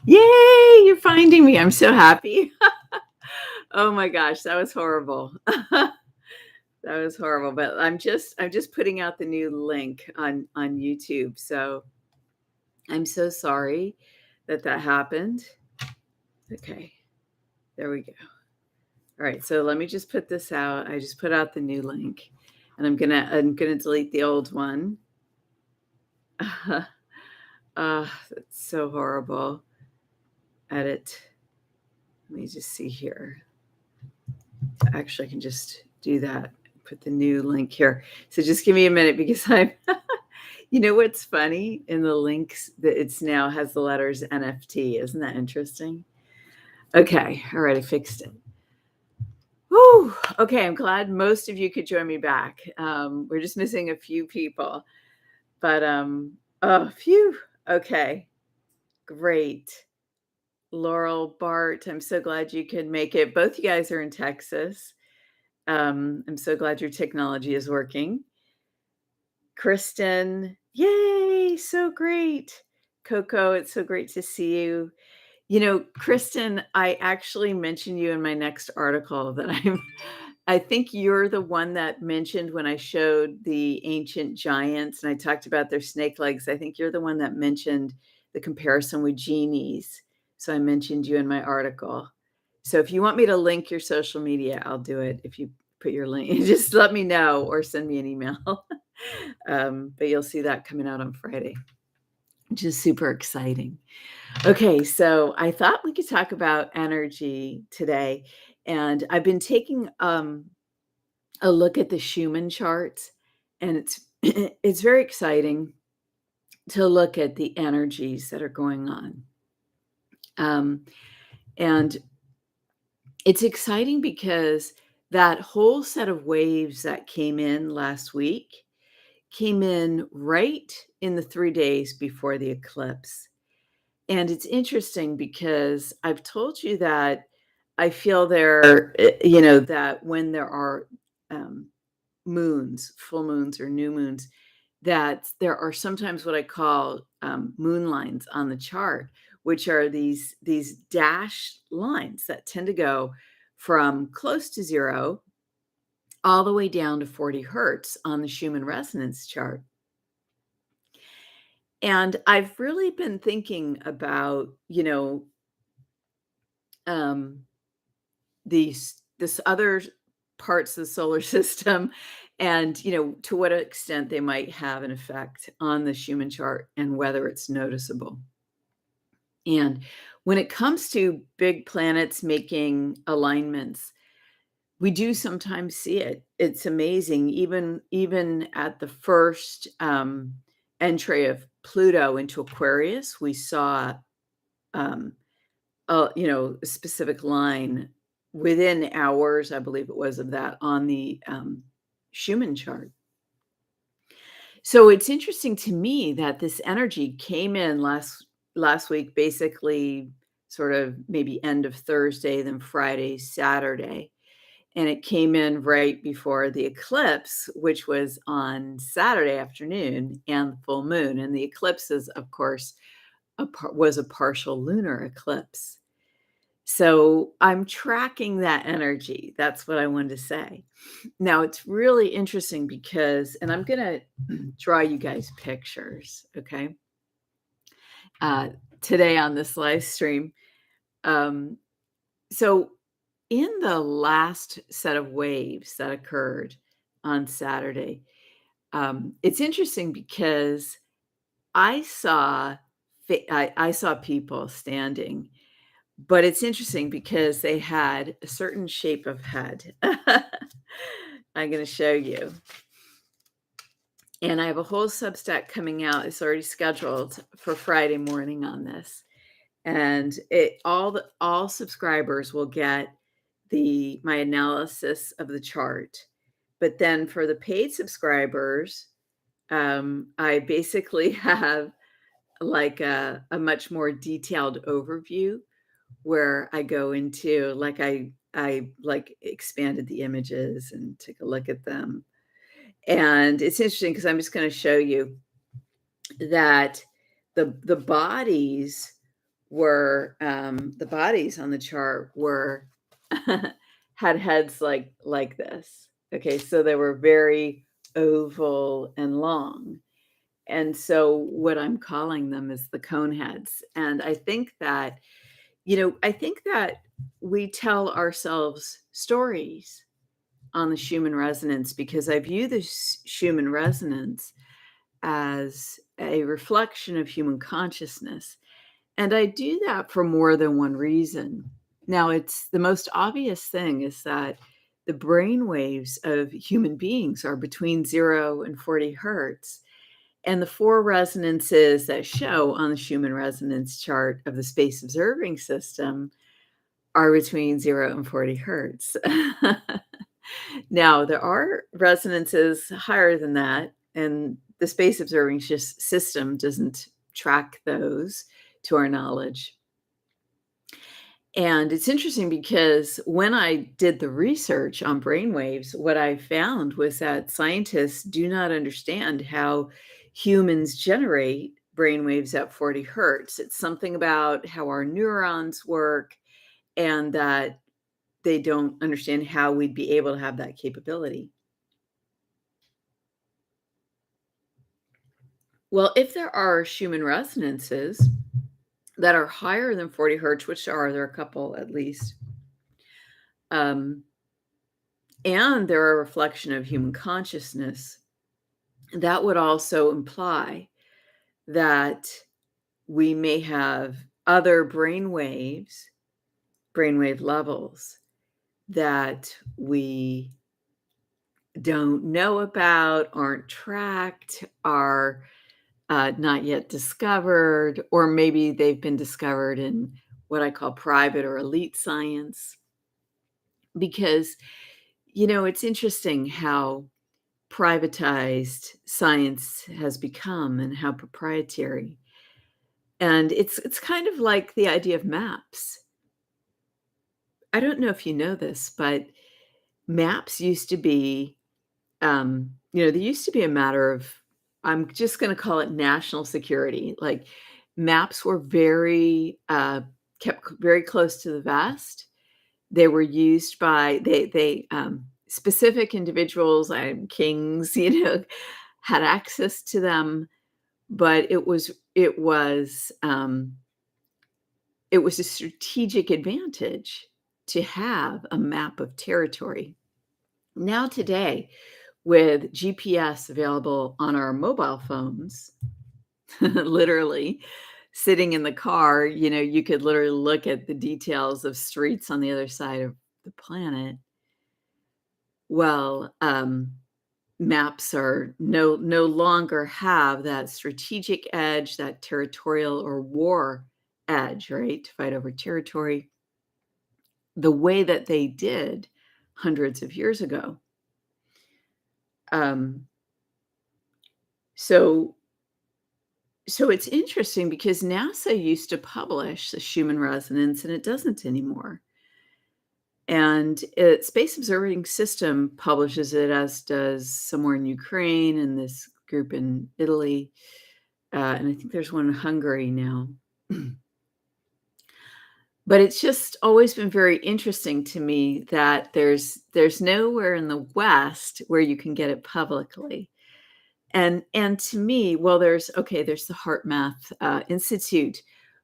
Yay, you're finding me. I'm so happy. Oh my gosh, that was horrible. That was horrible, but I'm just putting out the new link on YouTube. So I'm so sorry that that happened. Okay, there we go. All right, so let me just put this out. I just put out the new link, and I'm gonna delete the old one. That's so horrible. Edit. Let me just see here. Actually, I can just do that. Put the new link here. So just give me a minute because I'm, you know what's funny? In the links that it's now has the letters NFT. Isn't that interesting? Okay. All right. I fixed it. Whew. Okay. I'm glad most of you could join me back. We're just missing a few people, but oh, phew. Okay. Great. Laurel, Bart, I'm so glad you could make it. Both you guys are in Texas. I'm so glad your technology is working. Kristen, yay, so great. Coco, it's so great to see you. You know, Kristen, I actually mentioned you in my next article that I think you're the one that mentioned when I showed the ancient giants and I talked about their snake legs. I think you're the one that mentioned the comparison with genies. So I mentioned you in my article. So if you want me to link your social media, I'll do it. If you put your link, just let me know or send me an email. But you'll see that coming out on Friday, which is super exciting. Okay, so I thought we could talk about energy today. And I've been taking a look at the Schumann charts, and it's it's very exciting to look at the energies that are going on. And it's exciting because that whole set of waves that came in last week came in right in the 3 days before the eclipse. And it's interesting because I've told you that I feel there, that when there are um, moons, full moons or new moons, that there are sometimes what I call moon lines on the chart, which are these dashed lines that tend to go from close to zero all the way down to 40 hertz on the Schumann Resonance chart. And I've really been thinking about, um, this other parts of the solar system and, to what extent they might have an effect on the Schumann chart and whether it's noticeable. And when it comes to big planets making alignments, we do sometimes see it. It's amazing. Even at the first entry of Pluto into Aquarius, we saw um, a specific line within hours, I believe it was, of that on the Schumann chart. So it's interesting to me that this energy came in last week, basically sort of maybe end of Thursday, then Friday, Saturday. And it came in right before the eclipse, which was on Saturday afternoon and the full moon. And the eclipse is, of course, was a partial lunar eclipse. So I'm tracking that energy. That's what I wanted to say. Now it's really interesting because, and I'm going to draw you guys pictures, okay? Today on this live stream. So in the last set of waves that occurred on Saturday, it's interesting because I saw I saw people standing, but it's interesting because they had a certain shape of head. I'm going to show you. And I have a whole Substack coming out. It's already scheduled for Friday morning on this. And all subscribers will get my analysis of the chart. But then for the paid subscribers, I basically have like a much more detailed overview where I go into I like expanded the images and took a look at them. And it's interesting because I'm just going to show you that the bodies were the bodies on the chart were had heads like this. Okay, so they were very oval and long. And so what I'm calling them is the cone heads. And I think that, I think that we tell ourselves stories on the Schumann resonance because I view the Schumann resonance as a reflection of human consciousness. And I do that for more than one reason. Now, it's the most obvious thing is that the brain waves of human beings are between 0 and 40 hertz. And the four resonances that show on the Schumann resonance chart of the space observing system are between 0 and 40 hertz. Now, there are resonances higher than that, and the space observing system doesn't track those to our knowledge. And it's interesting because when I did the research on brainwaves, what I found was that scientists do not understand how humans generate brainwaves at 40 hertz. It's something about how our neurons work, and that they don't understand how we'd be able to have that capability. Well, if there are Schumann resonances that are higher than 40 hertz, which there are a couple at least, um, and they're a reflection of human consciousness, that would also imply that we may have other brainwave levels that we don't know about, aren't tracked, are not yet discovered, or maybe they've been discovered in what I call private or elite science. Because, it's interesting how privatized science has become and how proprietary. And it's kind of like the idea of maps. I don't know if you know this, but maps used to be, they used to be a matter of, I'm just going to call it national security. Like maps were kept very close to the vest. They were used by specific individuals and kings, had access to them, but it was a strategic advantage to have a map of territory. Now today, with GPS available on our mobile phones, literally sitting in the car, you could literally look at the details of streets on the other side of the planet. Well, maps are no longer have that strategic edge, that territorial or war edge, right? To fight over territory the way that they did hundreds of years ago. Um, so so it's interesting because NASA used to publish the Schumann resonance and it doesn't anymore. And Space Observing System publishes it, as does somewhere in Ukraine and this group in Italy. And I think there's one in Hungary now. But it's just always been very interesting to me that there's nowhere in the West where you can get it publicly. And to me, well, there's the Heart Math Institute,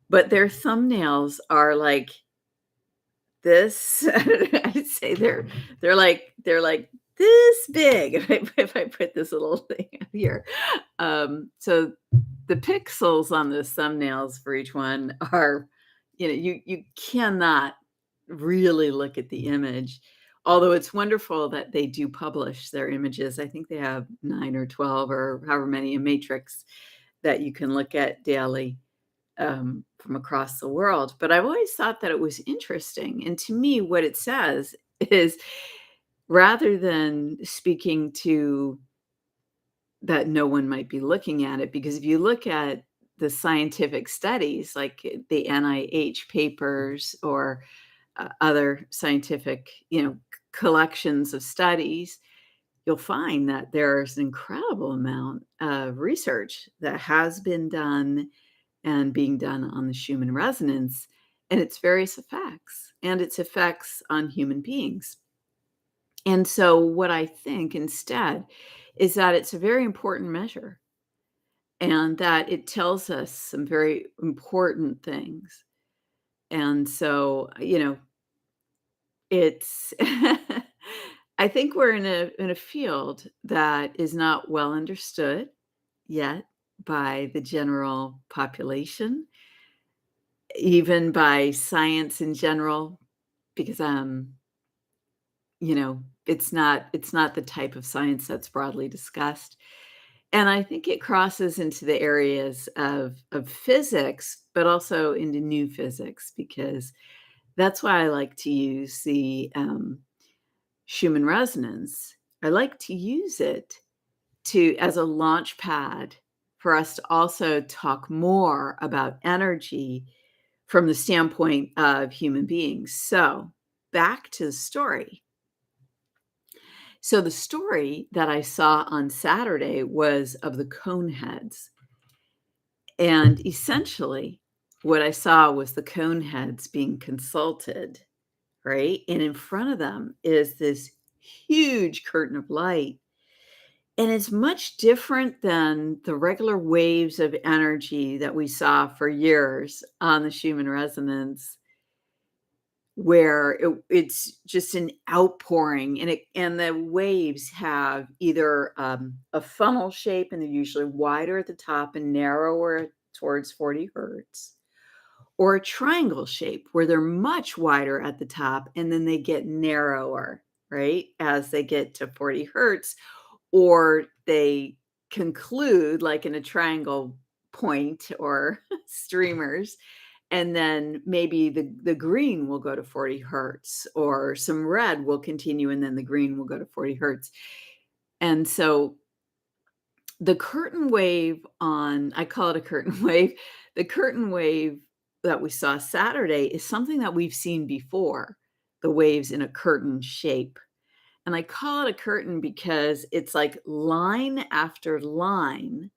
but their thumbnails are like this. I'd say they're like this big if I put this little thing up here. So the pixels on the thumbnails for each one are, you cannot really look at the image. Although it's wonderful that they do publish their images. I think they have 9 or 12 or however many a matrix that you can look at daily from across the world. But I've always thought that it was interesting. And to me, what it says is rather than speaking to that no one might be looking at it, because if you look at the scientific studies, like the NIH papers or other scientific, collections of studies, you'll find that there's an incredible amount of research that has been done and being done on the Schumann resonance and its various effects and its effects on human beings. And so, what I think instead is that it's a very important measure and that it tells us some very important things. And so, it's I think we're in a field that is not well understood yet by the general population, even by science in general, because it's not the type of science that's broadly discussed. And I think it crosses into the areas of physics, but also into new physics, because that's why I like to use the Schumann resonance. I like to use it to as a launch pad for us to also talk more about energy from the standpoint of human beings. So, back to the story. So, the story that I saw on Saturday was of the Coneheads. And essentially, what I saw was the Coneheads being consulted, right? And in front of them is this huge curtain of light. And it's much different than the regular waves of energy that we saw for years on the Schumann resonance, where it's just an outpouring, and the waves have either a funnel shape, and they're usually wider at the top and narrower towards 40 hertz, or a triangle shape where they're much wider at the top and then they get narrower, right, as they get to 40 hertz, or they conclude like in a triangle point or streamers, and then maybe the green will go to 40 hertz, or some red will continue and then the green will go to 40 hertz. And so the curtain wave on I call it a curtain wave. The curtain wave that we saw Saturday is something that we've seen before, the waves in a curtain shape. And I call it a curtain because it's like line after line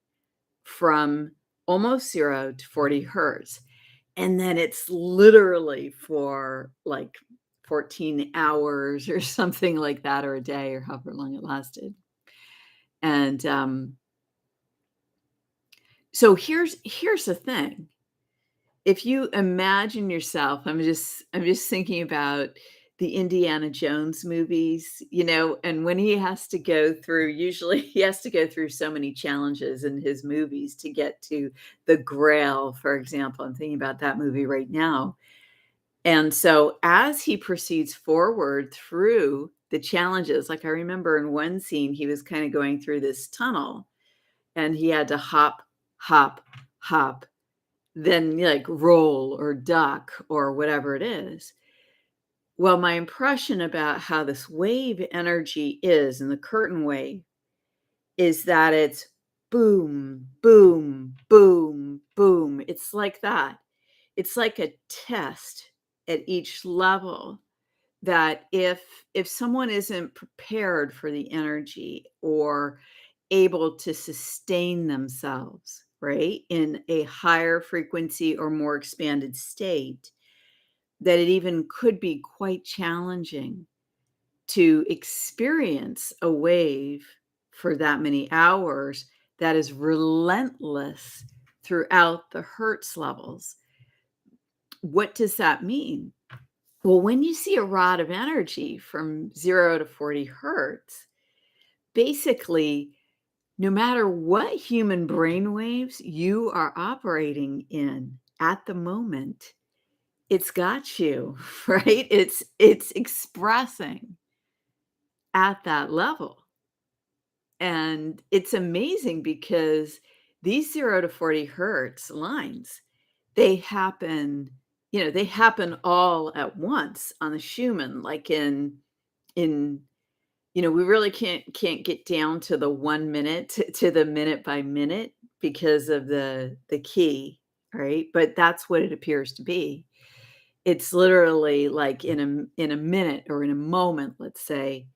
from almost 0 to 40 hertz. And then it's literally for like 14 hours or something like that, or a day, or however long it lasted. And so here's the thing. If you imagine yourself, I'm just thinking about the Indiana Jones movies, and when he has to go through, usually he has to go through so many challenges in his movies to get to the Grail, for example. I'm thinking about that movie right now. And so as he proceeds forward through the challenges, like I remember in one scene, he was kind of going through this tunnel and he had to hop, hop, hop, then like roll or duck or whatever it is. Well, my impression about how this wave energy is in the curtain wave is that it's boom, boom, boom, boom. It's like that. It's like a test at each level, that if someone isn't prepared for the energy or able to sustain themselves, right, in a higher frequency or more expanded state, that it even could be quite challenging to experience a wave for that many hours that is relentless throughout the hertz levels. What does that mean? Well, when you see a rod of energy from 0 to 40 hertz, basically, no matter what human brain waves you are operating in at the moment, it's got you, right? It's expressing at that level. And it's amazing because these 0 to 40 hertz lines, they happen, they happen all at once on the Schumann, like in we really can't get down to the 1 minute to the minute by minute because of the key, right? But that's what it appears to be. It's literally like in a minute or in a moment, let's say,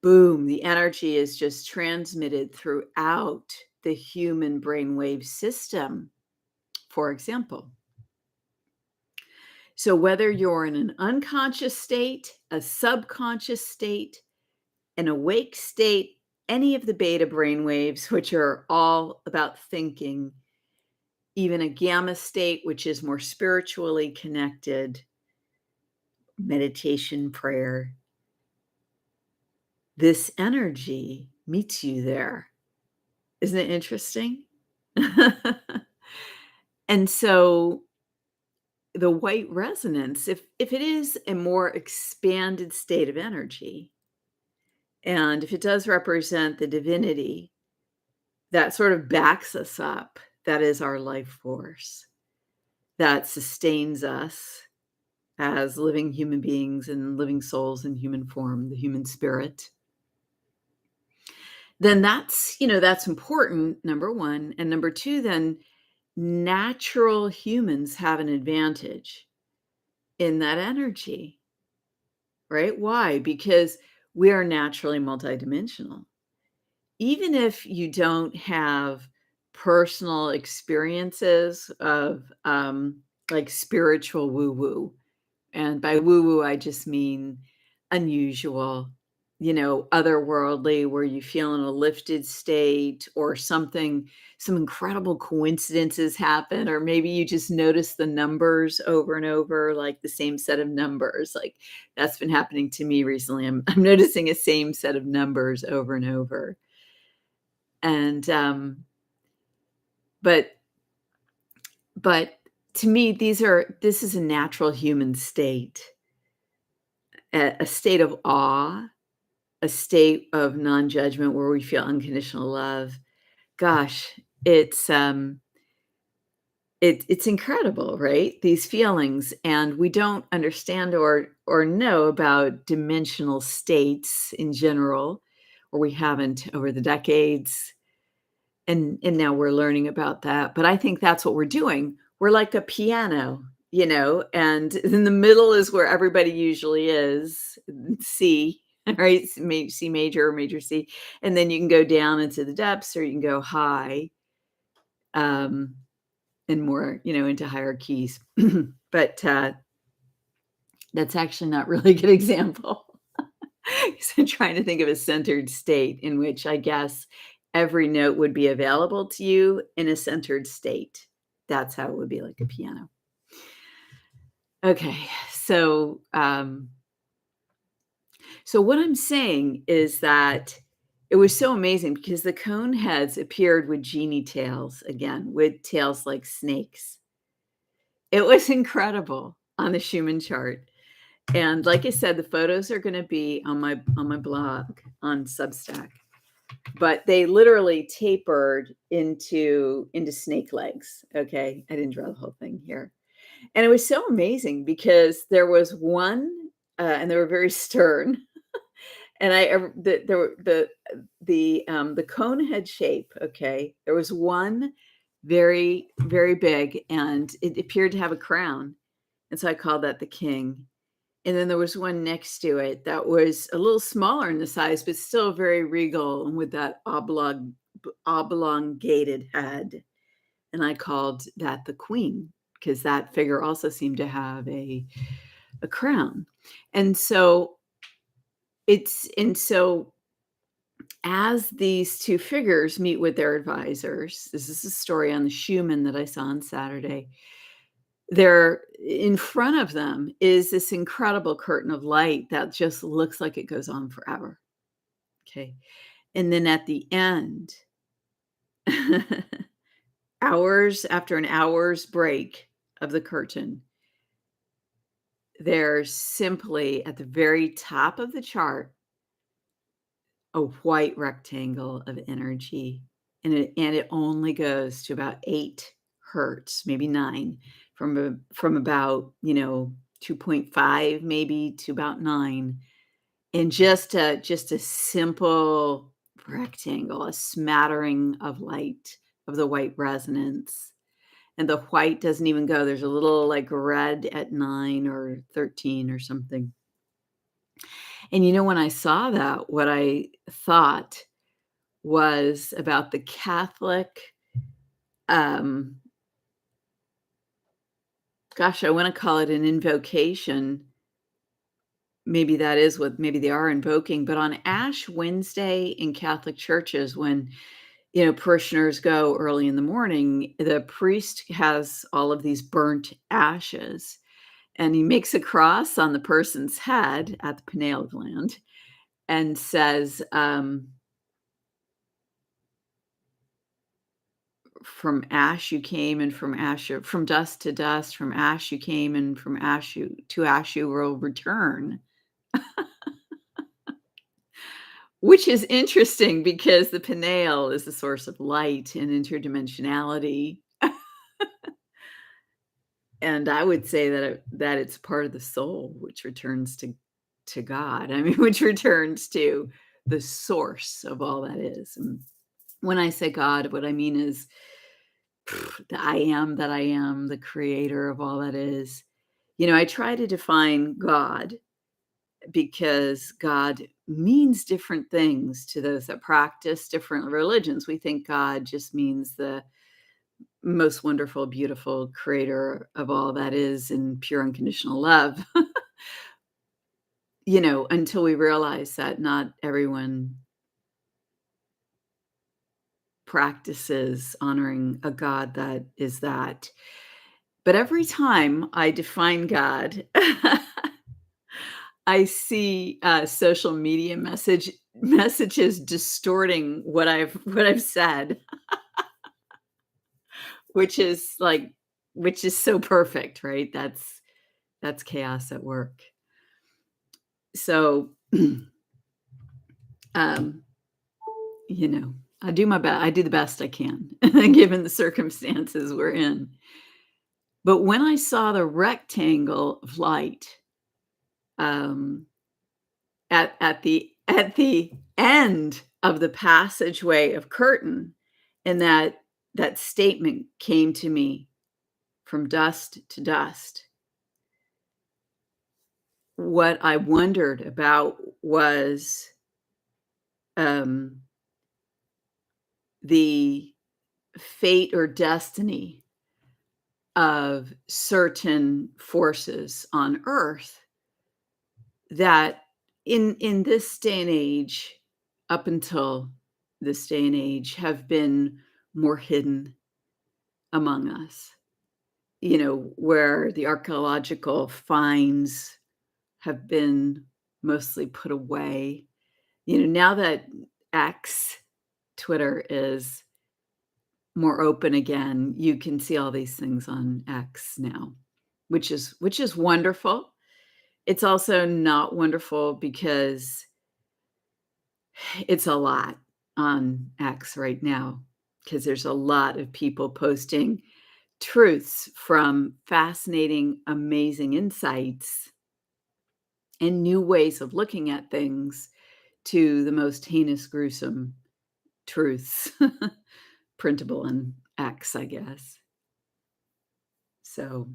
boom, the energy is just transmitted throughout the human brainwave system. for example. So whether you're in an unconscious state, a subconscious state, an awake state, any of the beta brain waves, which are all about thinking, even a gamma state, which is more spiritually connected, meditation, prayer, this energy meets you there. Isn't it interesting? And so the white resonance, if it is a more expanded state of energy, and if it does represent the divinity that sort of backs us up, that is our life force, that sustains us as living human beings and living souls in human form, the human spirit, then that's important, number one. And number two, then natural humans have an advantage in that energy, right? Why? Because we are naturally multidimensional. Even if you don't have personal experiences of like spiritual woo woo, and by woo woo, I just mean unusual, otherworldly, where you feel in a lifted state or something, some incredible coincidences happen, or maybe you just notice the numbers over and over, like the same set of numbers. Like that's been happening to me recently. I'm noticing a same set of numbers over and over. And but but to me, this is a natural human state, a state of awe, a state of non-judgment where we feel unconditional love. Gosh, it's incredible, right? These feelings, and we don't understand or know about dimensional states in general, or we haven't over the decades. And now we're learning about that, but I think that's what we're doing. We're like a piano, and in the middle is where everybody usually is, C, right? C major or major C, and then you can go down into the depths or you can go high, um, and more, into higher keys. But, that's actually not really a good example. 'Cause I'm trying to think of a centered state in which I guess every note would be available to you in a centered state. That's how it would be like a piano. Okay, so what I'm saying is that it was so amazing because the Coneheads appeared with genie tails again, with tails like snakes. It was incredible on the Schumann chart. And like I said, the photos are gonna be on my blog on Substack. But they literally tapered into snake legs, okay? I didn't draw the whole thing here. And it was so amazing because there was one, and they were very stern, and I ever there were the cone head shape, okay? There was one very, very big, and it appeared to have a crown, and so I called that the king. And then there was one next to it that was a little smaller in the size, but still very regal and with that oblongated head. And I called that the queen because that figure also seemed to have a crown. And so and so as these two figures meet with their advisors, this is a story on the Schumann that I saw on Saturday. There in front of them is this incredible curtain of light that just looks like it goes on forever, okay? And then at the end, hours after an hour's break of the curtain, there's simply at the very top of the chart, a white rectangle of energy, and it only goes to about 8 hertz, maybe 9, from about, 2.5 maybe to about 9, and just a simple rectangle, a smattering of light, of the white resonance, and the white doesn't even go, there's a little, like, red at 9 or 13 or something. And, when I saw that, what I thought was about the Catholic, um, gosh, I wanna call it an invocation. Maybe that is what maybe they are invoking, but on Ash Wednesday in Catholic churches, when, parishioners go early in the morning, the priest has all of these burnt ashes, and he makes a cross on the person's head at the pineal gland and says, "From ash you came, and from dust to dust, from ash you came, and from ash you will return." Which is interesting because the pineal is the source of light and interdimensionality, and I would say that it's part of the soul which returns to God. I mean, which returns to the source of all that is, and when I say God, what I mean is the I am that I am, the creator of all that is. I try to define God because God means different things to those that practice different religions. We think God just means the most wonderful, beautiful creator of all that is in pure unconditional love, until we realize that not everyone practices honoring a God that is that. But every time I define God, I see, social media messages distorting what I've said, which is, which is so perfect, right? That's chaos at work. So, um, you know, I do the best I can given the circumstances we're in. But when I saw the rectangle of light, um at the end of the passageway of curtain, and that statement came to me, "From dust to dust." What I wondered about was, um, the fate or destiny of certain forces on Earth that in this day and age, up until this day and age, have been more hidden among us, where the archaeological finds have been mostly put away. Now that X, Twitter, is more open again, you can see all these things on X now, which is wonderful. It's also not wonderful because it's a lot on X right now, because there's a lot of people posting truths from fascinating, amazing insights and new ways of looking at things to the most heinous, gruesome truths printable in X, I guess. So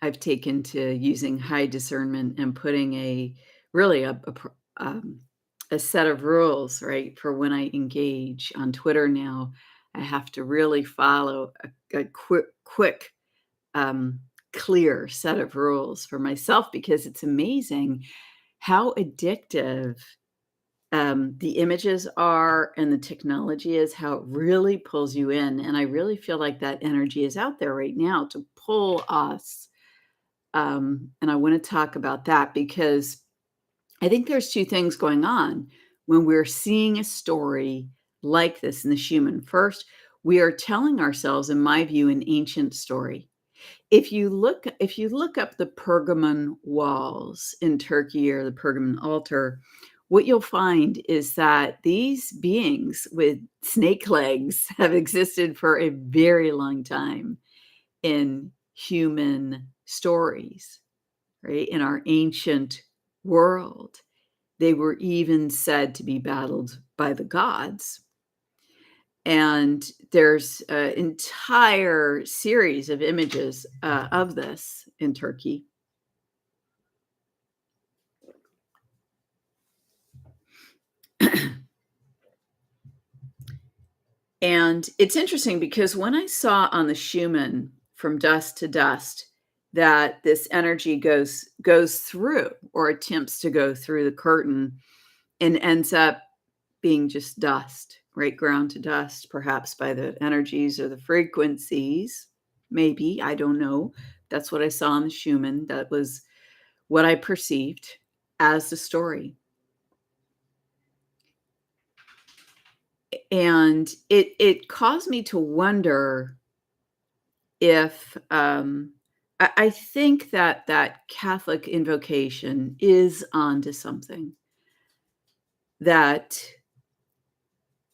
I've taken to using high discernment and putting really a set of rules, right, for when I engage on Twitter now. I have to really follow a quick, um, clear set of rules for myself because it's amazing how addictive, the images are and the technology is, how it really pulls you in, and I really feel like that energy is out there right now to pull us, and I wanna talk about that because I think there's 2 things going on when we're seeing a story like this in the Schumann. First, we are telling ourselves, in my view, an ancient story. If you look up the Pergamon walls in Turkey or the Pergamon altar, what you'll find is that these beings with snake legs have existed for a very long time in human stories, right? In our ancient world. They were even said to be battled by the gods. And there's an entire series of images of this in Turkey. And it's interesting because when I saw on the Schumann from dust to dust, that this energy goes through or attempts to go through the curtain and ends up being just dust, right? Ground to dust, perhaps by the energies or the frequencies. Maybe, I don't know. That's what I saw in the Schumann. That was what I perceived as the story. And it caused me to wonder if I think that that Catholic invocation is onto something, that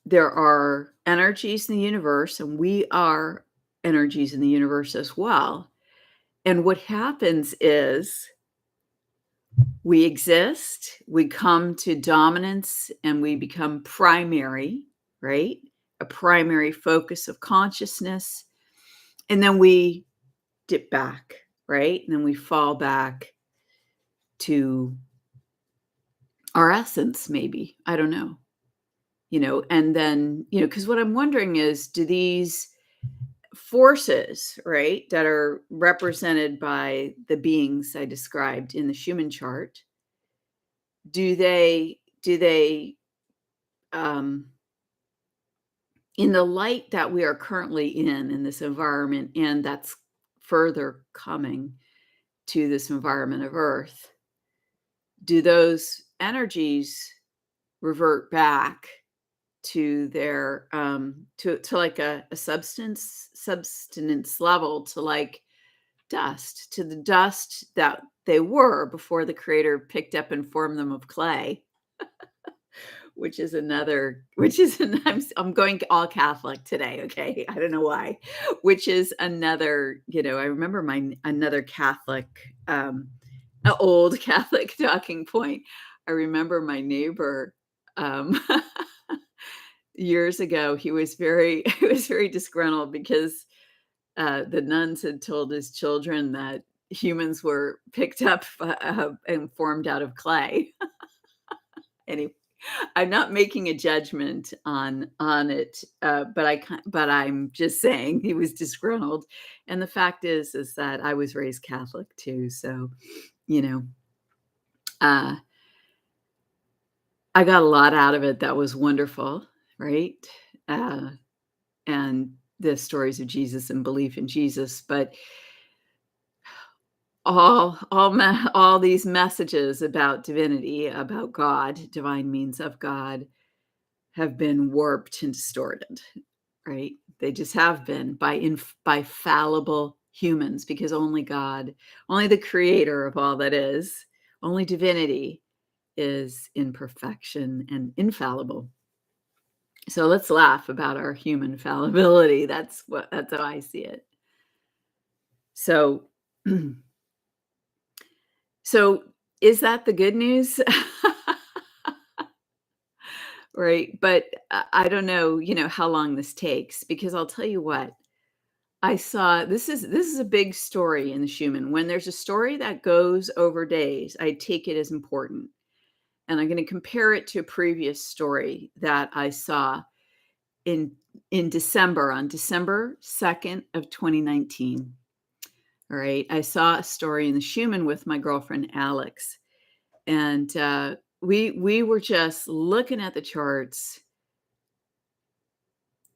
there are energies in the universe, and we are energies in the universe as well. And what happens is we exist, we come to dominance, and we become primary, right? A primary focus of consciousness. And then we dip back, right? And then we fall back to our essence, maybe. I don't know. And then, because what I'm wondering is, do these forces, right, that are represented by the beings I described in the Schumann chart, do they um in the light that we are currently in this environment, and that's further coming to this environment of Earth, do those energies revert back to their to like a substance level, to like dust, to the dust that they were before the creator picked up and formed them of clay, I'm going all Catholic today, okay? I don't know why. Which is another, I remember another Catholic, old Catholic talking point. I remember my neighbor, years ago, he was very he was very disgruntled because, the nuns had told his children that humans were picked up, and formed out of clay. Anyway, I'm not making a judgment on it, but I'm just saying he was disgruntled, and the fact is that I was raised Catholic too, so, you know, uh, I got a lot out of it that was wonderful, right? Uh, and the stories of Jesus and belief in Jesus, but all these messages about divinity, about God, divine means of God, have been warped and distorted, right? They just have been by fallible humans, because only God, only the creator of all that is, only divinity is imperfection and infallible. So let's laugh about our human fallibility. That's how I see it. So so is that the good news? Right, but I don't know, how long this takes, because I'll tell you what, I saw this is a big story in the Schumann. When there's a story that goes over days, I take it as important. And I'm gonna compare it to a previous story that I saw in in December, on December 2nd of 2019. All right, I saw a story in the Schumann with my girlfriend Alex, and, we were just looking at the charts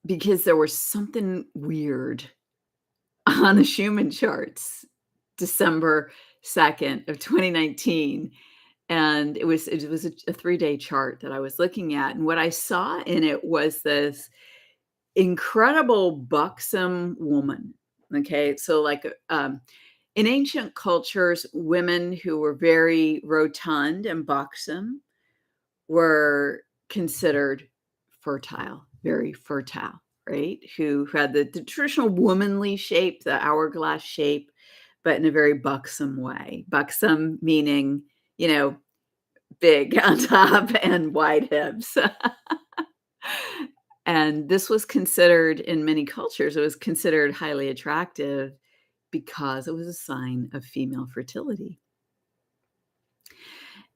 because there was something weird on the Schumann charts, December 2nd of 2019, and it was a 3-day chart that I was looking at, and what I saw in it was this incredible buxom woman, okay? So, like, in ancient cultures, women who were very rotund and buxom were considered fertile, very fertile, right? Who had the traditional womanly shape, the hourglass shape, but in a very buxom way. Buxom meaning, you know, big on top and wide hips. And this was considered, in many cultures, it was considered highly attractive because it was a sign of female fertility.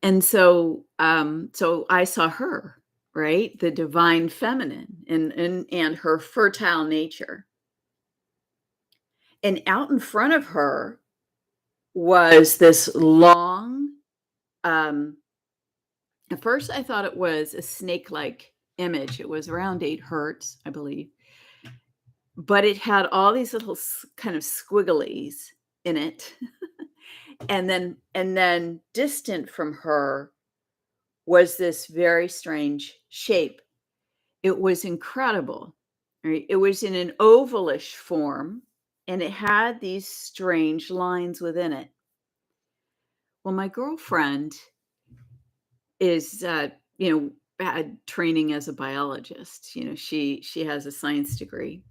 And so I saw her, right? The divine feminine and her fertile nature. And out in front of her was this long, um, at first I thought it was a snake-like image. It was around 8 hertz, I believe. But it had all these little kind of squigglies in it. And then distant from her was this very strange shape. It was incredible, right? It was in an ovalish form, and it had these strange lines within it. Well, my girlfriend is, had training as a biologist. She has a science degree,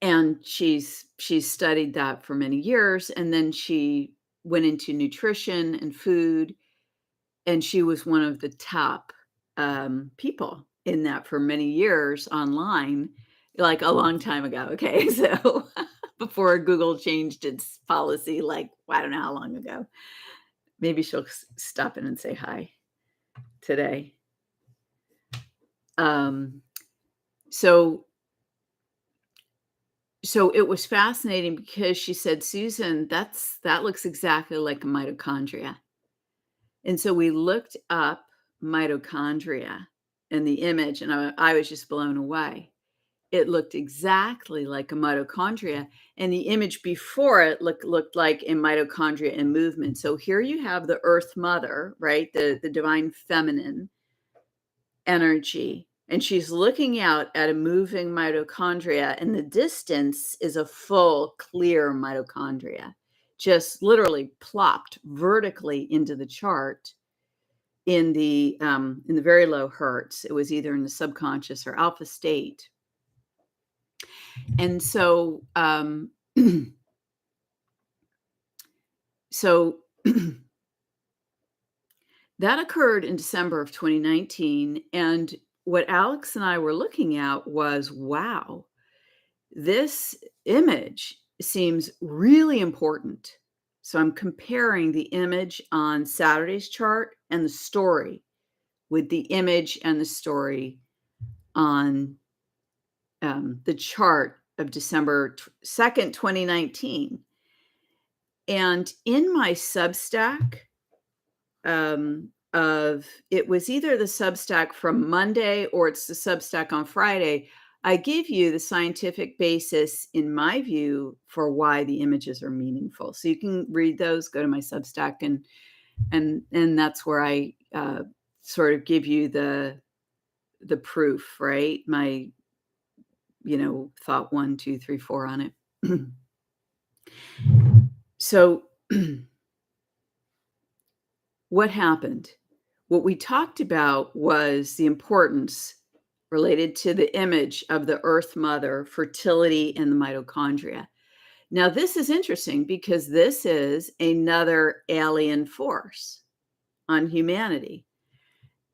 and she's studied that for many years, and then she went into nutrition and food, and she was one of the top, people in that for many years online, like, a long time ago, okay? So, before Google changed its policy, like, I don't know how long ago. Maybe she'll stop in and say hi today. Um, so so it was fascinating because she said, "Susan, that looks exactly like a mitochondria." And so we looked up mitochondria in the image, and I was just blown away. It looked exactly like a mitochondria, and the image before it looked like a mitochondria in movement. So here you have the Earth Mother, right? The divine feminine energy, and she's looking out at a moving mitochondria, and the distance is a full, clear mitochondria, just literally plopped vertically into the chart in the very low hertz. It was either in the subconscious or alpha state. And so, so that occurred in December of 2019. And what Alex and I were looking at was, wow, this image seems really important. So I'm comparing the image on Saturday's chart and the story with the image and the story on the chart of December 2nd, 2019. And in my Substack, it was either the Substack from Monday or it's the Substack on Friday, I give you the scientific basis, in my view, for why the images are meaningful. So you can read those, go to my Substack, and that's where I sort of give you the proof, right? My thought 1, 2, 3, 4 on it. So what happened? What we talked about was the importance related to the image of the Earth Mother, fertility, and the mitochondria. Now, this is interesting because this is another alien force on humanity.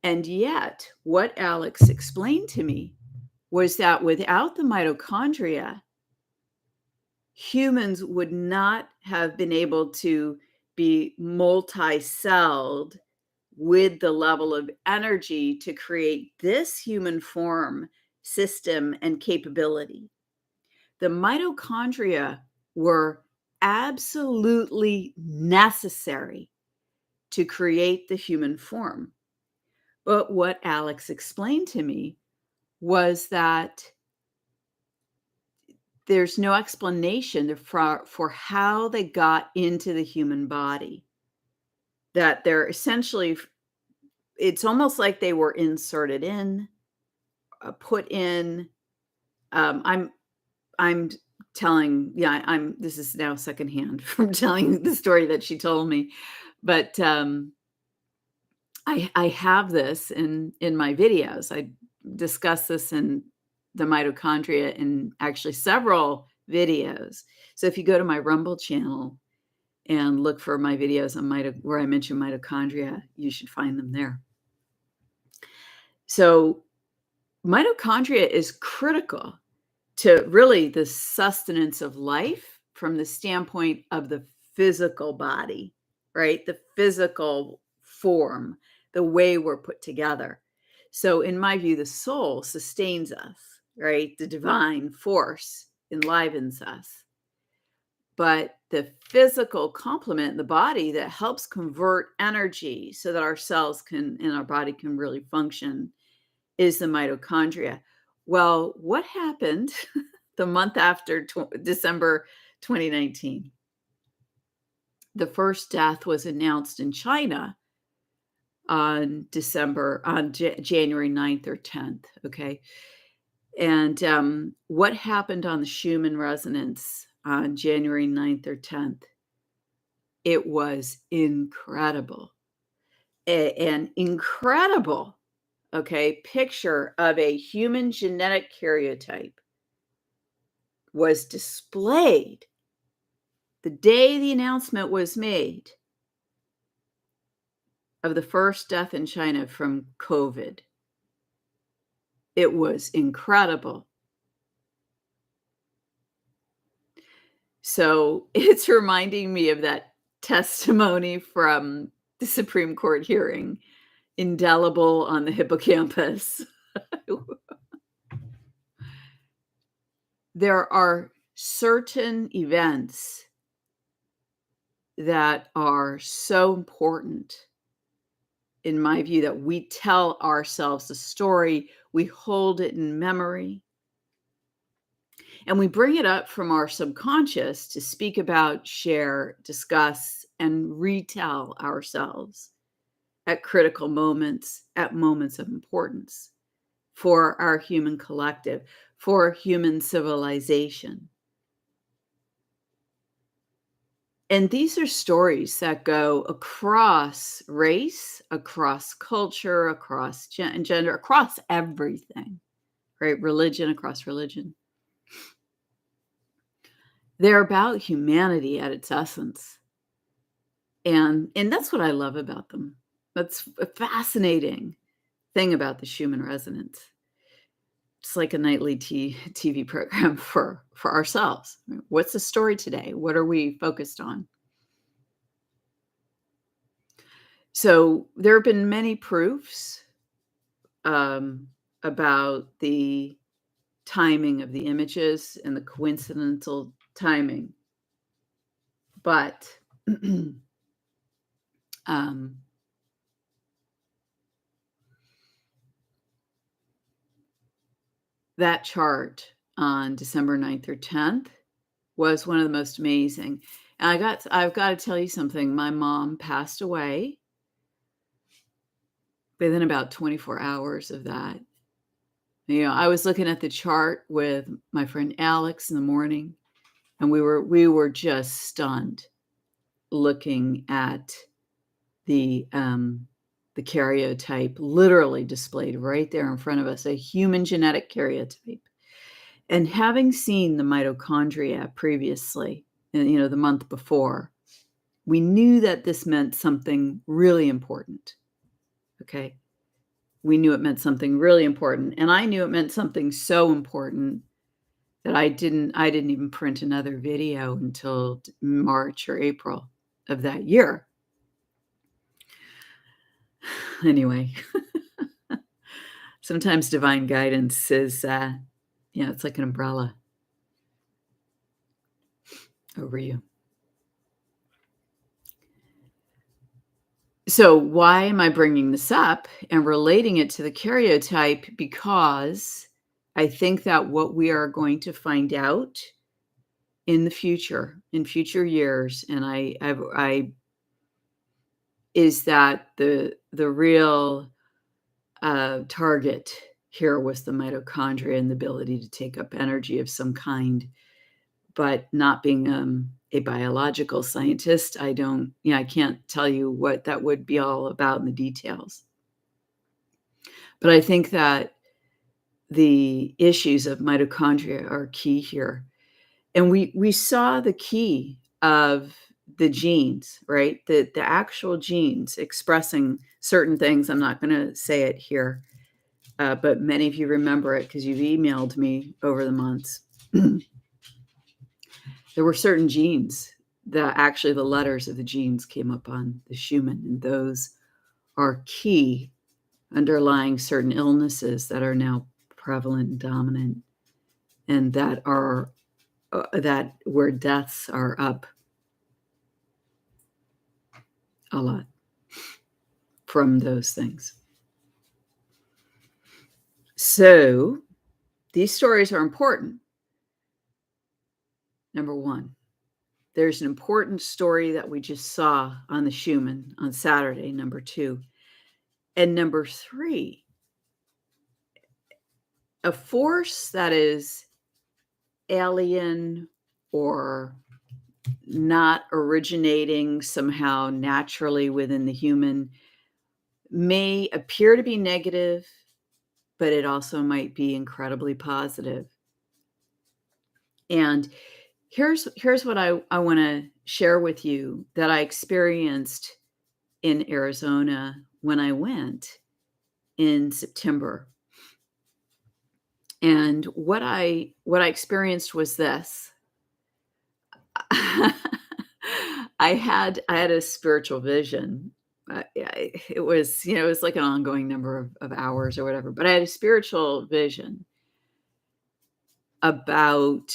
And yet, what Alex explained to me was that without the mitochondria, humans would not have been able to be multi-celled with the level of energy to create this human form, system, and capability. The mitochondria were absolutely necessary to create the human form. But what Alex explained to me was that there's no explanation for how they got into the human body. That they're essentially, it's almost like they were inserted in, put in. I'm telling, yeah, this is now secondhand from telling the story that she told me, but I have this in my videos. I discuss this in the mitochondria in actually several videos. So if you go to my Rumble channel and look for my videos on where I mention mitochondria, you should find them there. So mitochondria is critical to really the sustenance of life from the standpoint of the physical body, right? The physical form, the way we're put together. So in my view, the soul sustains us, right? The divine force enlivens us. But the physical complement in the body that helps convert energy so that our cells can and our body can really function is the mitochondria. Well, what happened the month after December 2019? The first death was announced in China on January 9th or 10th, okay? And, what happened on the Schumann Resonance on January 9th or 10th? It was incredible. An incredible, okay, picture of a human genetic karyotype was displayed the day the announcement was made of the first death in China from COVID. It was incredible. So, it's reminding me of that testimony from the Supreme Court hearing, indelible on the hippocampus. There are certain events that are so important, in my view, that we tell ourselves the story, we hold it in memory, and we bring it up from our subconscious to speak about, share, discuss, and retell ourselves at critical moments, at moments of importance for our human collective, for human civilization. And these are stories that go across race, across culture, across gender, across everything, right? Religion, across religion. They're about humanity at its essence. And that's what I love about them. That's a fascinating thing about the Schumann Resonance. It's like a nightly TV program for ourselves. What's the story today? What are we focused on? So there have been many proofs about the timing of the images and the coincidental timing, but that chart on December 9th or 10th was one of the most amazing. And I've got to tell you something. My mom passed away within about 24 hours of that. You know, I was looking at the chart with my friend Alex in the morning, and we were just stunned looking at the karyotype literally displayed right there in front of us, a human genetic karyotype. And having seen the mitochondria previously, the month before, we knew that this meant something really important. Okay. We knew it meant something really important. And I knew it meant something so important that I didn't even print another video until March or April of that year. Anyway, sometimes divine guidance is, it's like an umbrella over you. So why am I bringing this up and relating it to the karyotype? Because I think that what we are going to find out in future years, and I is that the real target here was the mitochondria and the ability to take up energy of some kind. But not being a biological scientist, I can't tell you what that would be all about in the details. But I think that the issues of mitochondria are key here. And we saw the key of the genes, right? The actual genes expressing certain things. I'm not going to say it here, but many of you remember it because you've emailed me over the months. There were certain genes that actually the letters of the genes came up on the Schumann, and those are key underlying certain illnesses that are now prevalent and dominant, and that are that where deaths are up a lot from those things. So these stories are important. Number one, there's an important story that we just saw on the Schumann on Saturday, number two. And number three, a force that is alien or not originating somehow naturally within the human may appear to be negative, but it also might be incredibly positive. And here's what I want to share with you that I experienced in Arizona when I went in September. And what I experienced was this. I had a spiritual vision. It was, it was like an ongoing number of hours or whatever, but I had a spiritual vision about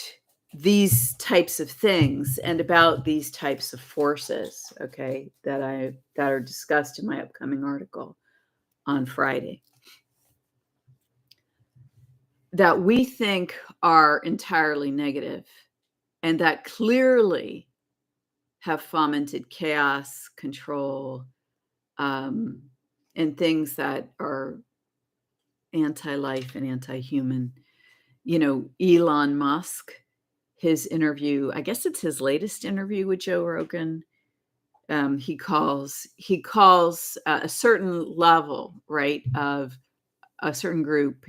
these types of things and about these types of forces, okay, that are discussed in my upcoming article on Friday, that we think are entirely negative and that clearly have fomented chaos, control, and things that are anti-life and anti-human. Elon Musk, his interview, I guess it's his latest interview with Joe Rogan. He calls a certain level, right, of a certain group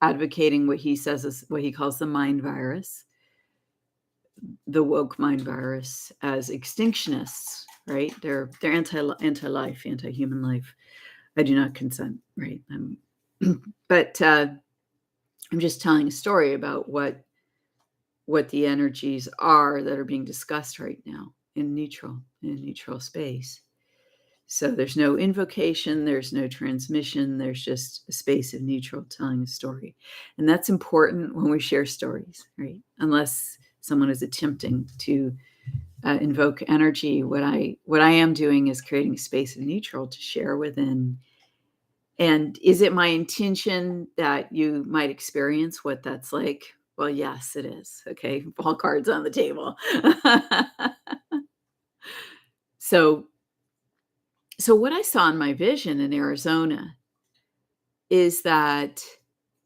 advocating what he says is what he calls the mind virus, the woke mind virus, as extinctionists, right? They're anti-life, anti-human life. I do not consent, right? But I'm just telling a story about what the energies are that are being discussed right now in a neutral space. So there's no invocation, there's no transmission, there's just a space of neutral telling a story. And that's important when we share stories, right? Unless someone is attempting to invoke energy, what I am doing is creating a space of neutral to share within. And is it my intention that you might experience what that's like? Well, yes, it is. Okay, all cards on the table. So what I saw in my vision in Arizona is that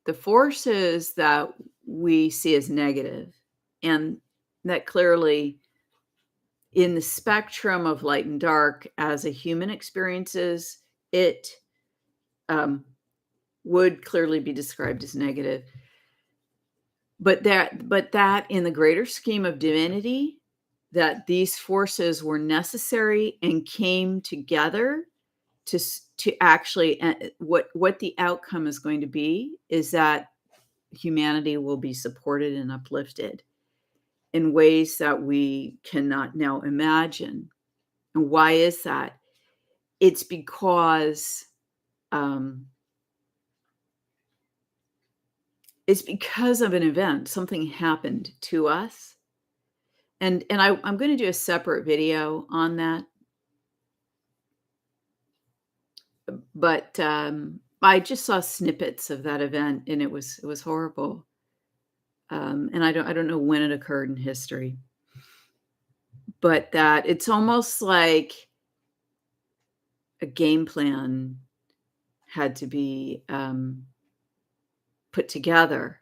the forces that we see as negative, and that clearly in the spectrum of light and dark, as a human experiences it, would clearly be described as negative. But that in the greater scheme of divinity, that these forces were necessary and came together to actually, what the outcome is going to be is that humanity will be supported and uplifted in ways that we cannot now imagine. And why is that? It's because of an event. Something happened to us. And I'm going to do a separate video on that. But I just saw snippets of that event, and it was horrible. And I don't know when it occurred in history, but that it's almost like a game plan had to be put together,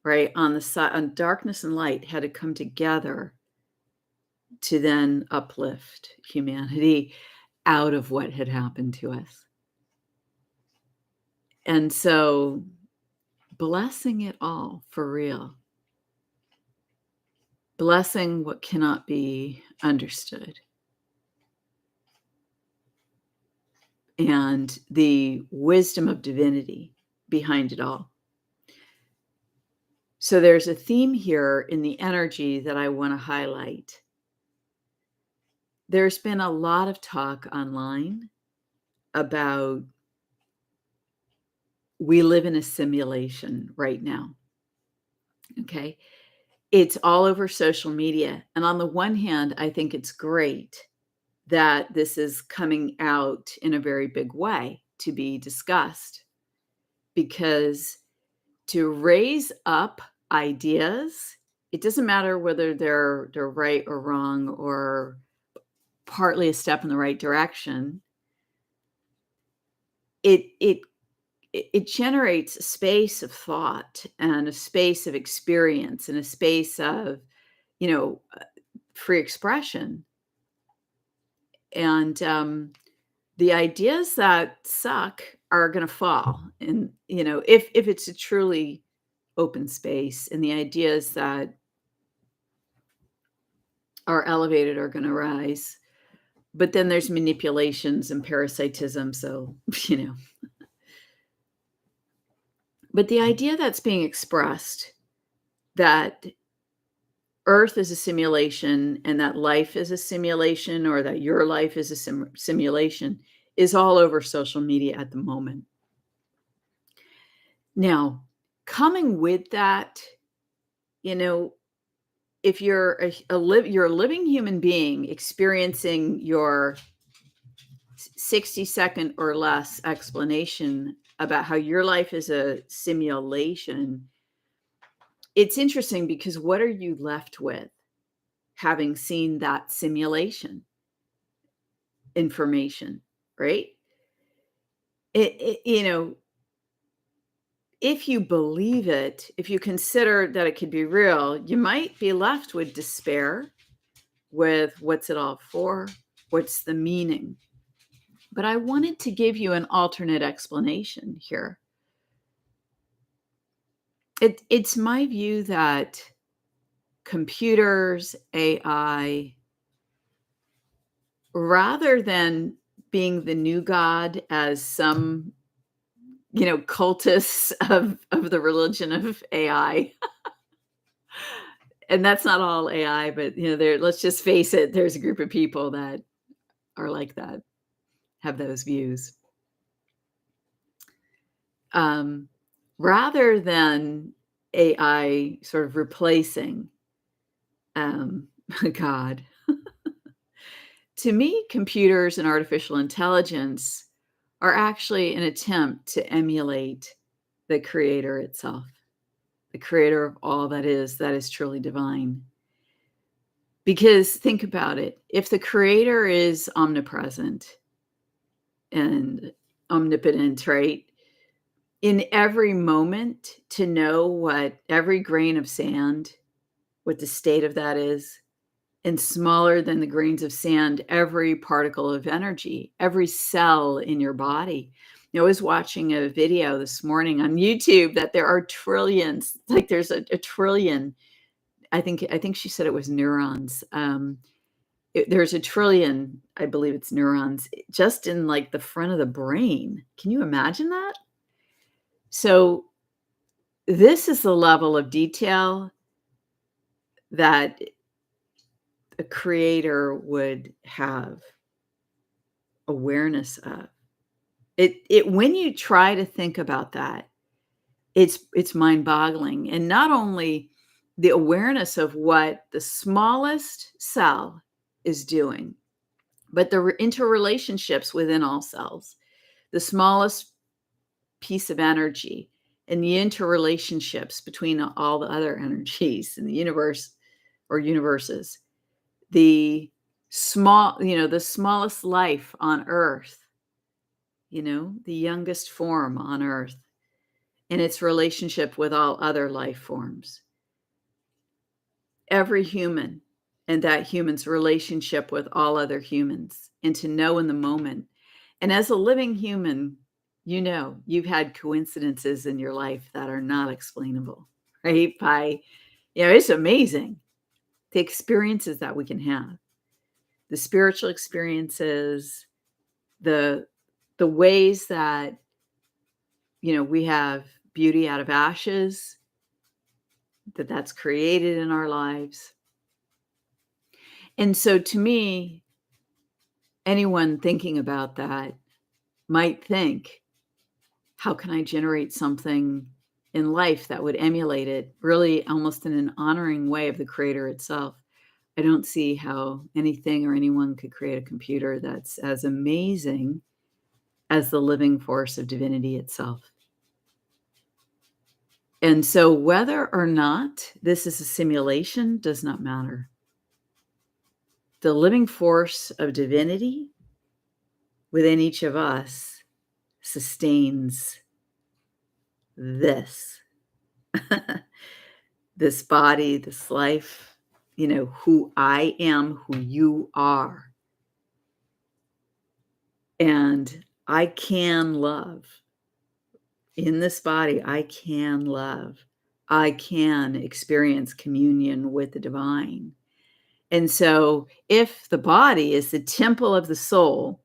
right? On the side, on darkness and light had to come together to then uplift humanity out of what had happened to us. And so blessing it all for real. Blessing what cannot be understood. And the wisdom of divinity behind it all. So there's a theme here in the energy that I want to highlight. There's been a lot of talk online about we live in a simulation right now. Okay. it's all over social media. And on the one hand, I think it's great that this is coming out in a very big way to be discussed, because to raise up ideas, it doesn't matter whether they're right or wrong or partly a step in the right direction. It generates a space of thought and a space of experience and a space of, you know, free expression. And the ideas that suck are going to fall. And, if it's a truly open space, and the ideas that are elevated are going to rise. But then there's manipulations and parasitism. So, you know, but the idea that's being expressed, that Earth is a simulation and that life is a simulation, or that your life is a simulation, is all over social media at the moment. Now, coming with that, you know, if you're you're a living human being experiencing your 60-second or less explanation about how your life is a simulation, it's interesting, because what are you left with having seen that simulation information, right? If you believe it, if you consider that it could be real, you might be left with despair, with what's it all for? What's the meaning? But I wanted to give you an alternate explanation here. It's my view that computers, AI, rather than being the new god, as some, cultists of the religion of AI, and that's not all AI, but let's just face it, there's a group of people that are like that, have those views. Rather than AI sort of replacing God, to me, computers and artificial intelligence are actually an attempt to emulate the creator itself, the creator of all that is truly divine. Because think about it, if the creator is omnipresent and omnipotent, right? In every moment, to know what every grain of sand, what the state of that is, and smaller than the grains of sand, every particle of energy, every cell in your body. I was watching a video this morning on YouTube that there are trillions, like there's a trillion. I think she said it was neurons. There's a trillion, I believe it's neurons, just in like the front of the brain. Can you imagine that? So this is the level of detail that a creator would have awareness of. It when you try to think about that, it's mind-boggling. And not only the awareness of what the smallest cell is doing, but the interrelationships within all cells, the smallest piece of energy, and the interrelationships between all the other energies in the universe or universes, the the smallest life on Earth, the youngest form on Earth, and its relationship with all other life forms. Every human, and that human's relationship with all other humans, and to know in the moment. And as a living human, you've had coincidences in your life that are not explainable, right? It's amazing the experiences that we can have, the spiritual experiences, the ways that, we have beauty out of ashes, that's created in our lives. And so to me, anyone thinking about that might think, how can I generate something in life that would emulate it, really almost in an honoring way of the creator itself. I don't see how anything or anyone could create a computer that's as amazing as the living force of divinity itself. And so whether or not this is a simulation does not matter. The living force of divinity within each of us sustains this, this body, this life, who I am, who you are. And I can love. In this body, I can love. I can experience communion with the divine. And so if the body is the temple of the soul,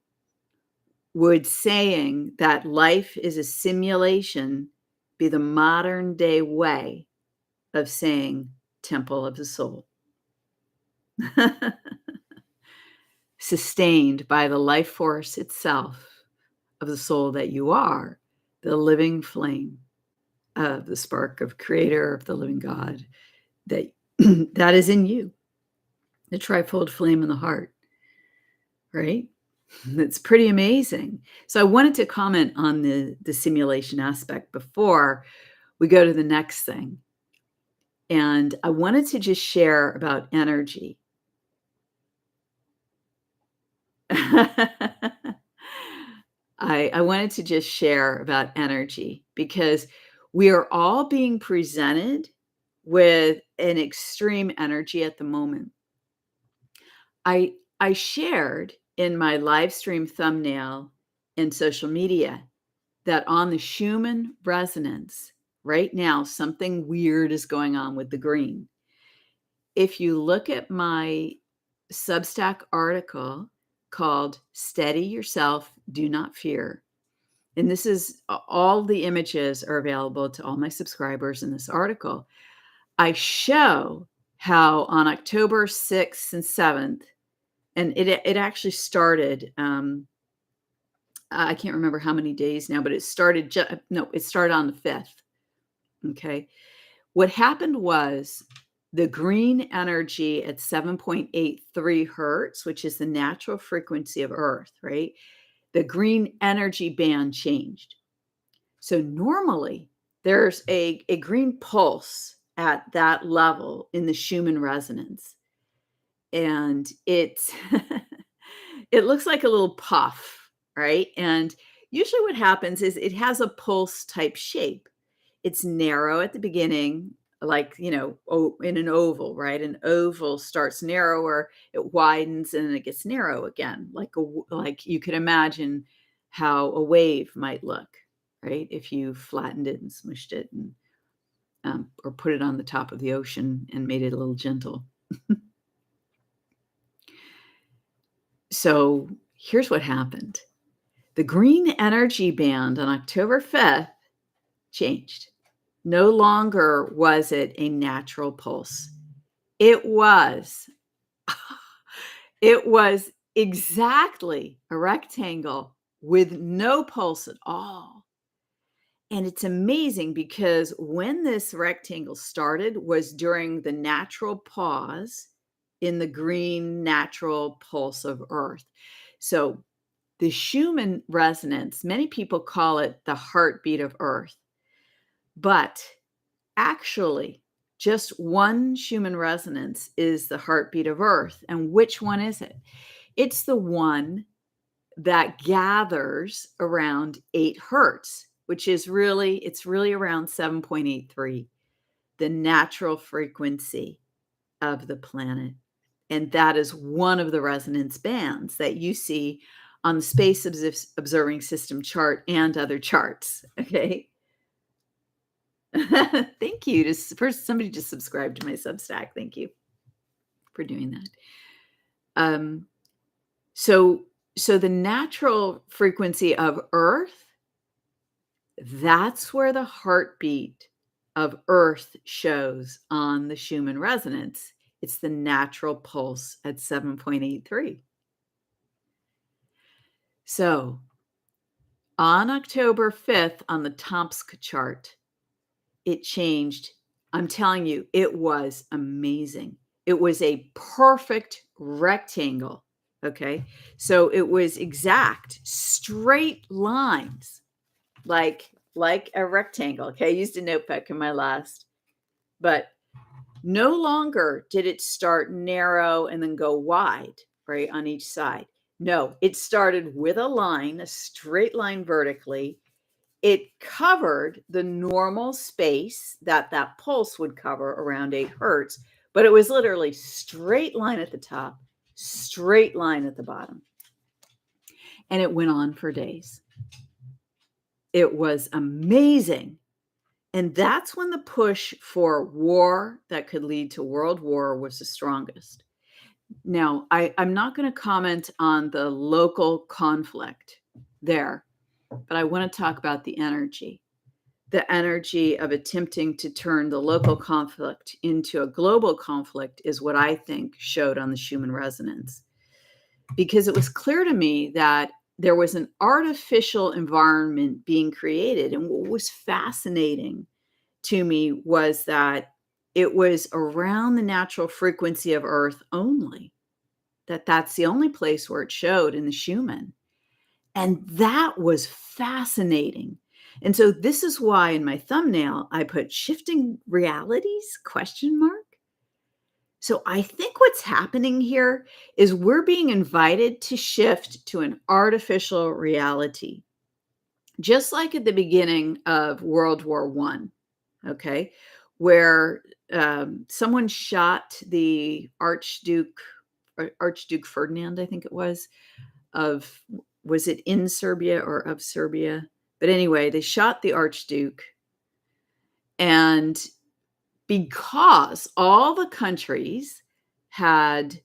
would saying that life is a simulation be the modern day way of saying temple of the soul? Sustained by the life force itself of the soul that you are, the living flame of the spark of creator, of the living God, that that is in you, the trifold flame in the heart, right? It's pretty amazing. So I wanted to comment on the simulation aspect before we go to the next thing. And I wanted to just share about energy. I wanted to just share about energy because we are all being presented with an extreme energy at the moment. I shared in my live stream thumbnail in social media that on the Shumann Resonance, right now, something weird is going on with the green. If you look at my Substack article called Steady Yourself, Do Not Fear, and this is all the images are available to all my subscribers in this article. I show how on October 6th and 7th, and it actually started, I can't remember how many days now, but it started, it started on the 5th. Okay. What happened was the green energy at 7.83 Hertz, which is the natural frequency of Earth, right? The green energy band changed. So normally there's a green pulse at that level in the Schumann resonance. And it's it looks like a little puff, right? And usually what happens is it has a pulse type shape. It's narrow at the beginning, like, in an oval, right? An oval starts narrower, it widens, and then it gets narrow again, like you could imagine how a wave might look, right? If you flattened it and smushed it, and or put it on the top of the ocean and made it a little gentle. So here's what happened. The green energy band on October 5th changed. No longer was it a natural pulse. It was, it was exactly a rectangle with no pulse at all. And it's amazing because when this rectangle started was during the natural pause in the green natural pulse of Earth. So the Schumann resonance, many people call it the heartbeat of Earth, but actually, just one Schumann resonance is the heartbeat of Earth. And which one is it? It's the one that gathers around 8 Hertz, which is it's really around 7.83, the natural frequency of the planet. And that is one of the resonance bands that you see on the Space Observing System chart and other charts. Okay. Thank you. First, somebody just subscribed to my Substack. Thank you for doing that. So the natural frequency of Earth, that's where the heartbeat of Earth shows on the Schumann resonance. It's the natural pulse at 7.83. So on October 5th on the Tomsk chart, it changed. I'm telling you, it was amazing. It was a perfect rectangle. Okay. So it was exact, straight lines, like a rectangle. Okay. I used a notebook in my last, but no longer did it start narrow and then go wide, right, on each side. No, it started with a line, a straight line vertically. It covered the normal space that that pulse would cover around 8 hertz, but it was literally straight line at the top, straight line at the bottom. And it went on for days. It was amazing. And that's when the push for war that could lead to world war was the strongest. Now, I'm not going to comment on the local conflict there, but I want to talk about the energy. The energy of attempting to turn the local conflict into a global conflict is what I think showed on the Schumann Resonance. Because it was clear to me that there was an artificial environment being created. And what was fascinating to me was that it was around the natural frequency of Earth only, that's the only place where it showed in the Schumann. And that was fascinating. And so this is why in my thumbnail I put shifting realities question mark. So I think what's happening here is we're being invited to shift to an artificial reality. Just like at the beginning of World War I, okay, where someone shot the Archduke Ferdinand, I think it was it in Serbia or of Serbia? But anyway, they shot the Archduke. And because all the countries had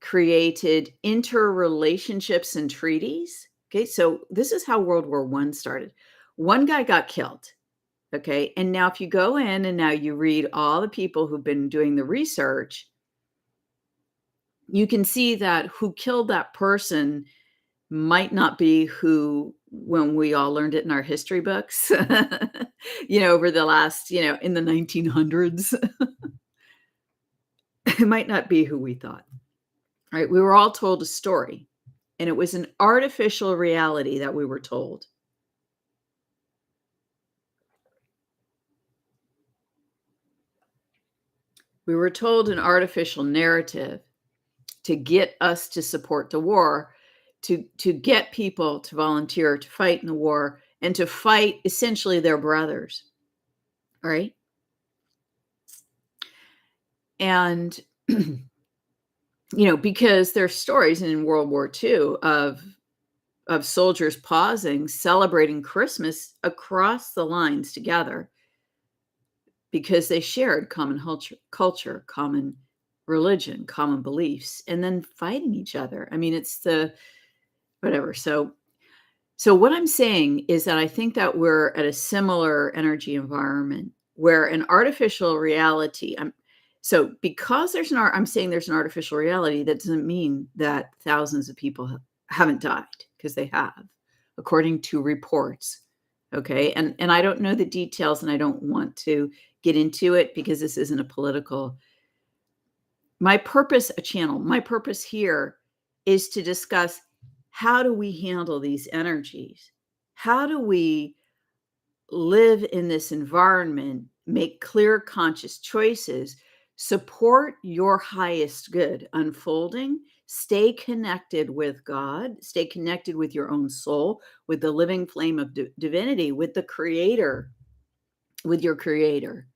created interrelationships and treaties, okay, so this is how World War I started. One guy got killed, okay, and now if you go in and now you read all the people who've been doing the research, you can see that who killed that person might not be who, when we all learned it in our history books, over the last, in the 1900s, it might not be who we thought, right? We were all told a story, and it was an artificial reality that we were told. We were told an artificial narrative to get us to support the war, to get people to volunteer to fight in the war and to fight essentially their brothers, right? And, because there's stories in World War II of soldiers pausing, celebrating Christmas across the lines together because they shared common culture, common religion, common beliefs, and then fighting each other. I mean, it's the whatever. So what I'm saying is that I think that we're at a similar energy environment where an artificial reality, because I'm saying there's an artificial reality, that doesn't mean that thousands of people haven't died, because they have, according to reports. Okay. And I don't know the details, and I don't want to get into it because this isn't a political. My purpose here is to discuss, how do we handle these energies? How do we live in this environment, make clear, conscious choices, support your highest good unfolding, stay connected with God, stay connected with your own soul, with the living flame of divinity, with the creator, with your creator,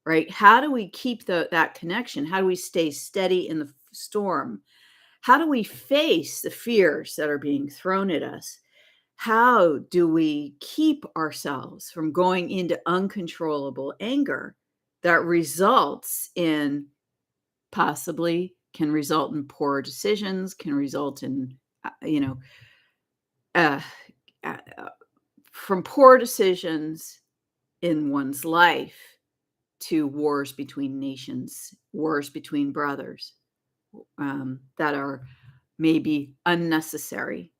right? How do we keep that connection? How do we stay steady in the storm? How do we face the fears that are being thrown at us? How do we keep ourselves from going into uncontrollable anger that can result in poor decisions, can result in, uh, uh, from poor decisions in one's life to wars between nations, wars between brothers, that are maybe unnecessary.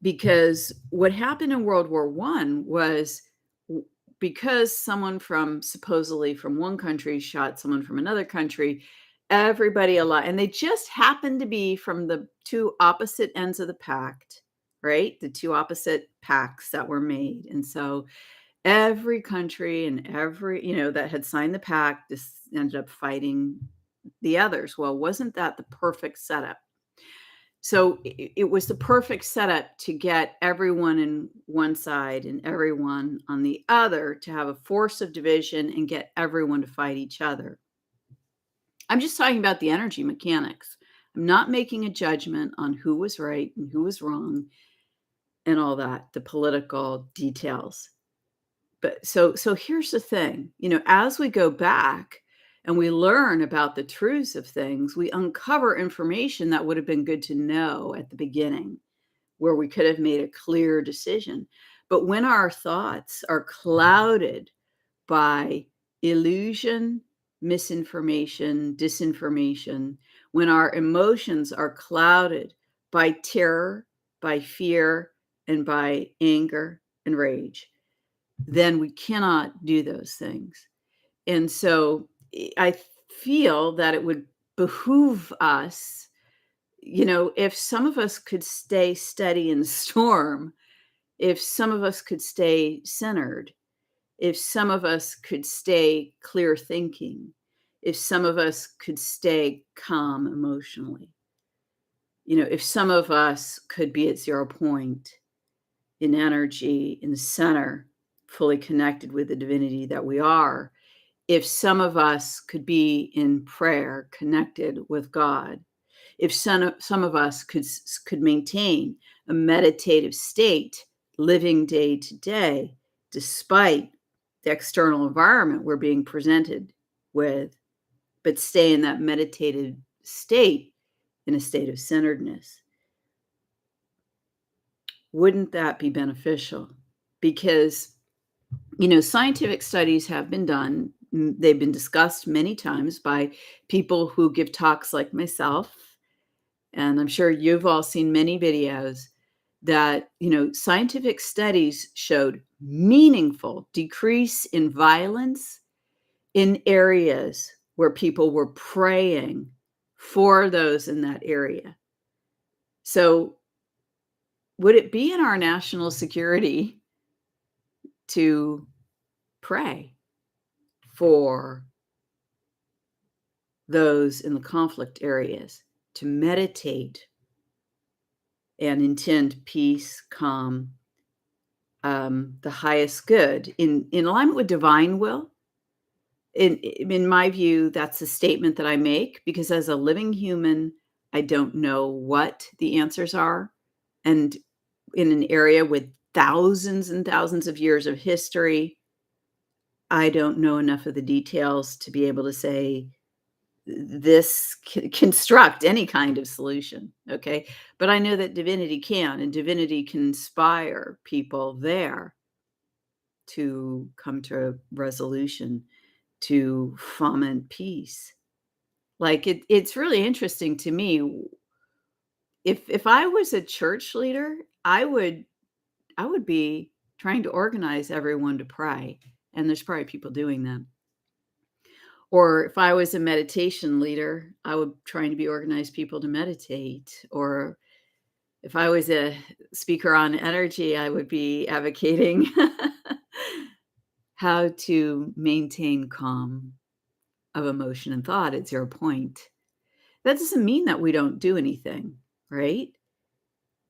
Because what happened in World War I was because someone from supposedly from one country shot someone from another country, everybody alive, and they just happened to be from the two opposite ends of the pact, right? The two opposite pacts that were made. And so every country and every, that had signed the pact just ended up fighting the others. Well, wasn't that the perfect setup? So it was the perfect setup to get everyone in one side and everyone on the other to have a force of division and get everyone to fight each other. I'm just talking about the energy mechanics. I'm not making a judgment on who was right and who was wrong and all that, the political details. But so here's the thing, as we go back and we learn about the truths of things, we uncover information that would have been good to know at the beginning, where we could have made a clear decision. But when our thoughts are clouded by illusion, misinformation, disinformation, when our emotions are clouded by terror, by fear, and by anger and rage, then we cannot do those things. And so I feel that it would behoove us, if some of us could stay steady in the storm, if some of us could stay centered, if some of us could stay clear thinking, if some of us could stay calm emotionally, if some of us could be at 0 point in energy, in the center, fully connected with the divinity that we are, if some of us could be in prayer, connected with God, if some of us could maintain a meditative state, living day to day, despite the external environment we're being presented with, but stay in that meditative state, in a state of centeredness, wouldn't that be beneficial? Because, scientific studies have been done. They've been discussed many times by people who give talks like myself. And I'm sure you've all seen many videos that, scientific studies showed meaningful decrease in violence in areas where people were praying for those in that area. So, would it be in our national security to pray for those in the conflict areas, to meditate and intend peace, calm, the highest good in alignment with divine will? In my view, that's a statement that I make because as a living human, I don't know what the answers are. And in an area with thousands and thousands of years of history, I don't know enough of the details to be able to say this construct any kind of solution, okay? But I know that divinity can, and divinity can inspire people there to come to a resolution, to foment peace. Like, it's really interesting to me. If I was a church leader, I would be trying to organize everyone to pray, and there's probably people doing that. Or if I was a meditation leader, I would trying to be organize people to meditate. Or if I was a speaker on energy, I would be advocating how to maintain calm of emotion and thought at 0 point. That doesn't mean that we don't do anything, right?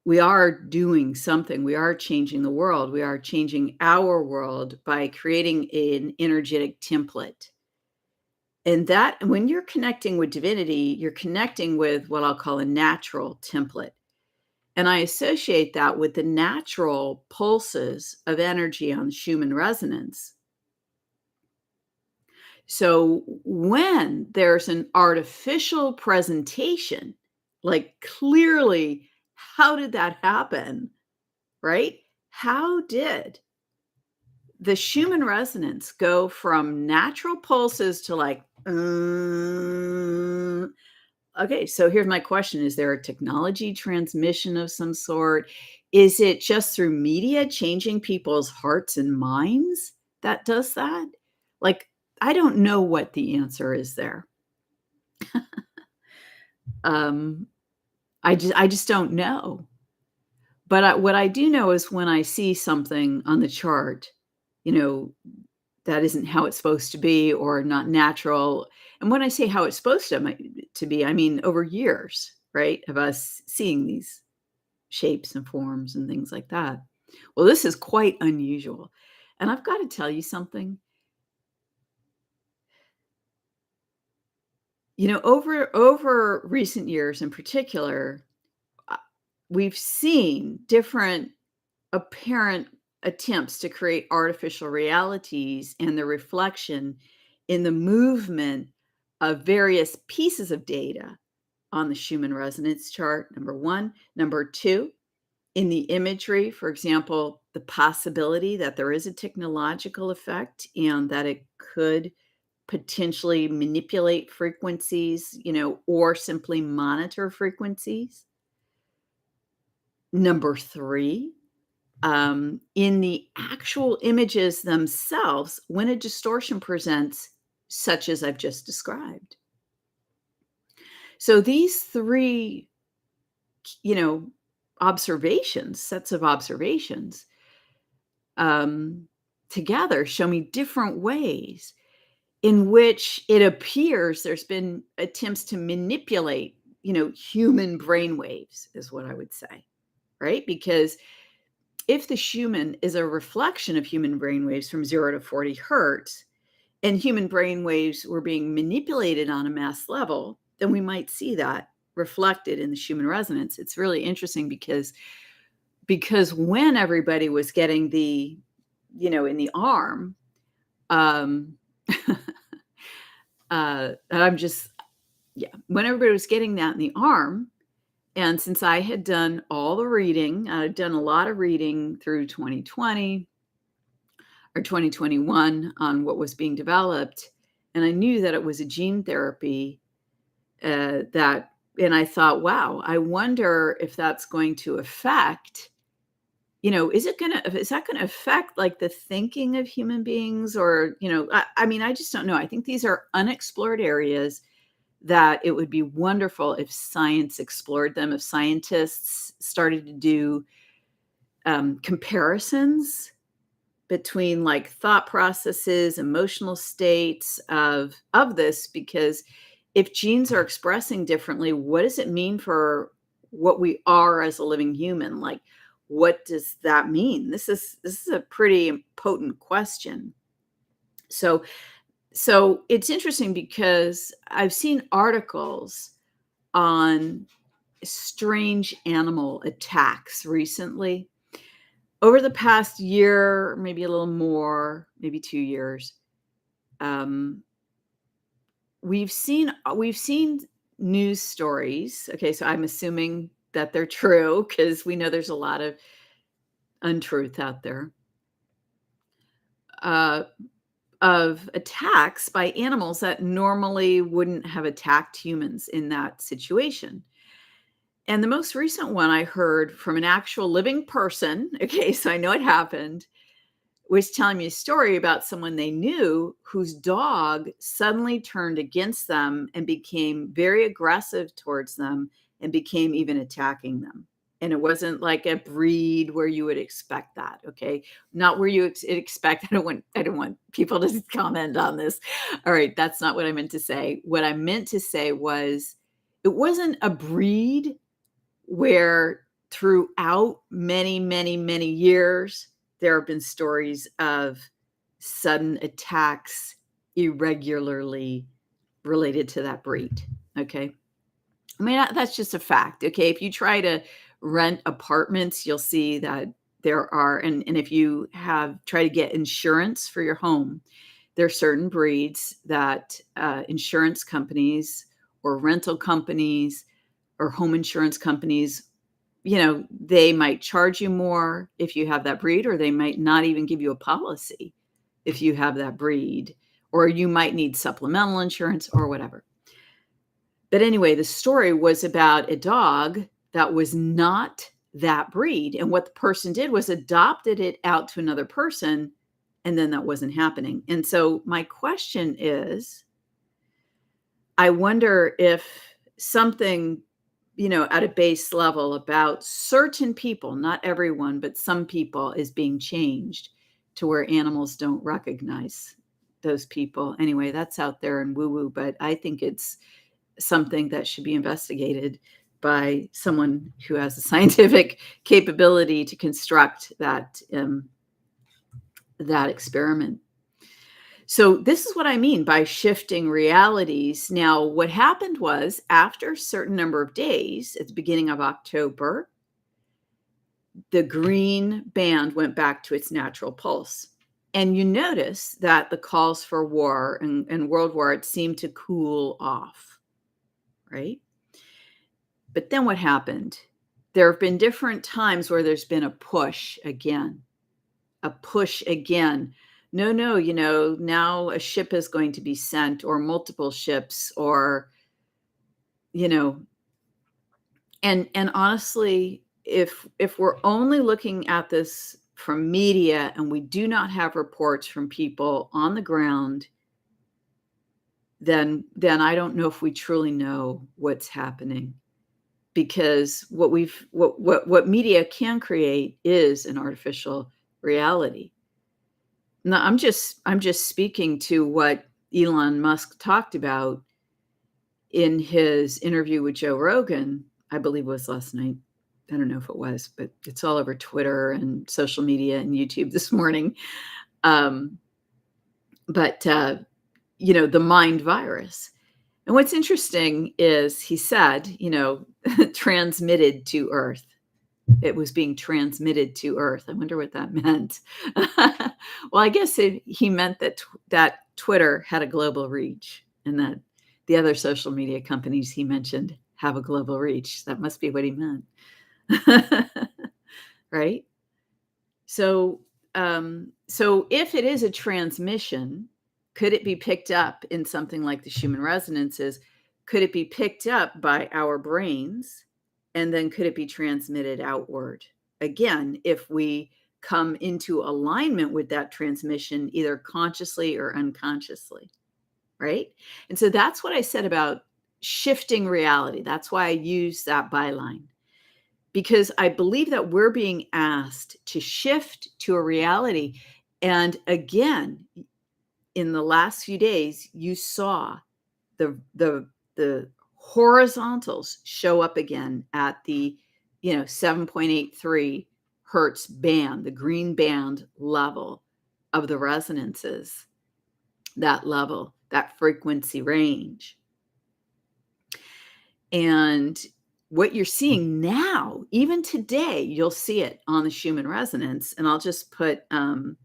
We are doing something. We are changing the world. We are changing our world by creating an energetic template. And that when you're connecting with divinity, you're connecting with what I'll call a natural template. And I associate that with the natural pulses of energy on Schumann resonance. So when there's an artificial presentation, like clearly, how did that happen? Right? How did the Schumann resonance go from natural pulses to like, okay, so here's my question. Is there a technology transmission of some sort? Is it just through media changing people's hearts and minds? that does that? Like, I don't know what the answer is there. Um, I just don't know. But what I do know is when I see something on the chart, you know, that isn't how it's supposed to be or not natural. And when I say how it's supposed to be, I mean over years, right, of us seeing these shapes and forms and things like that. Well, this is quite unusual. And I've got to tell you something. Over recent years in particular, uh, we've seen different apparent attempts to create artificial realities and the reflection in the movement of various pieces of data on the Schumann resonance chart, number one. Number two, in the imagery, for example, the possibility that there is a technological effect and that it could potentially manipulate frequencies, or simply monitor frequencies. Number three, in the actual images themselves, when a distortion presents, such as I've just described. So these three, you know, sets of observations, um, together show me different ways in which it appears there's been attempts to manipulate, human brain waves, is what I would say, right? Because if the Schumann is a reflection of human brain waves from 0 to 40 hertz, and human brain waves were being manipulated on a mass level, then we might see that reflected in the Schumann resonance. It's really interesting because when everybody was getting the, in the arm, um, I'm just, yeah, when everybody was getting that in the arm, and since I had done all the reading, I'd done a lot of reading through 2020 or 2021 on what was being developed, and I knew that it was a gene therapy, and I thought, wow, I wonder if that's going to affect, is that gonna affect, like, the thinking of human beings? Or, I mean, I just don't know. I think these are unexplored areas that it would be wonderful if science explored them, if scientists started to do, comparisons between, like, thought processes, emotional states of this, because if genes are expressing differently, what does it mean for what we are as a living human? Like, what does that mean? This is a pretty potent question. So it's interesting because I've seen articles on strange animal attacks recently. Over the past year, maybe a little more, maybe 2 years, um, we've seen news stories. Okay, so I'm assuming that they're true because we know there's a lot of untruth out there, uh, of attacks by animals that normally wouldn't have attacked humans in that situation. And the most recent one I heard from an actual living person, okay, so I know it happened, was telling me a story about someone they knew whose dog suddenly turned against them and became very aggressive towards them and became even attacking them. And it wasn't like a breed where you would expect that, okay? Not where you expect. I don't want people to comment on this. All right, that's not what I meant to say. What I meant to say was it wasn't a breed where throughout many, many, many years, there have been stories of sudden attacks irregularly related to that breed. Okay. I mean, that's just a fact. Okay. If you try to rent apartments, you'll see that there are, and if you try to get insurance for your home, there are certain breeds that insurance companies or rental companies or home insurance companies, they might charge you more if you have that breed, or they might not even give you a policy if you have that breed, or you might need supplemental insurance or whatever. But anyway, the story was about a dog that was not that breed. And what the person did was adopted it out to another person And then that wasn't happening. And so my question is, I wonder if something, at a base level about certain people, not everyone, but some people, is being changed to where animals don't recognize those people. Anyway, that's out there in woo-woo, but I think it's something that should be investigated by someone who has the scientific capability to construct that experiment. So this is what I mean by shifting realities. Now, what happened was, after a certain number of days at the beginning of October, the green band went back to its natural pulse. And you notice that the calls for war and world war, it seemed to cool off, right? But then what happened? There have been different times where there's been a push again. No, now a ship is going to be sent, or multiple ships, or, and honestly, if we're only looking at this from media and we do not have reports from people on the ground, then I don't know if we truly know what's happening. Because what media can create is an artificial reality. Now, I'm just speaking to what Elon Musk talked about in his interview with Joe Rogan, I believe it was last night. I don't know if it was, but it's all over Twitter and social media and YouTube this morning. But the mind virus. And what's interesting is he said, transmitted to Earth. It was being transmitted to Earth. I wonder what that meant. Well, I guess he meant that Twitter had a global reach, and that the other social media companies he mentioned have a global reach. That must be what he meant. Right? So if it is a transmission, could it be picked up in something like the Schumann resonances? Could it be picked up by our brains? And then could it be transmitted outward? Again, if we come into alignment with that transmission, either consciously or unconsciously, right? And so that's what I said about shifting reality. That's why I use that byline, because I believe that we're being asked to shift to a reality. And again, in the last few days, you saw the horizontals show up again at the 7.83 Hertz band, the green band level of the resonances, that level, that frequency range. And what you're seeing now, even today, you'll see it on the Schumann resonance. And I'll just put a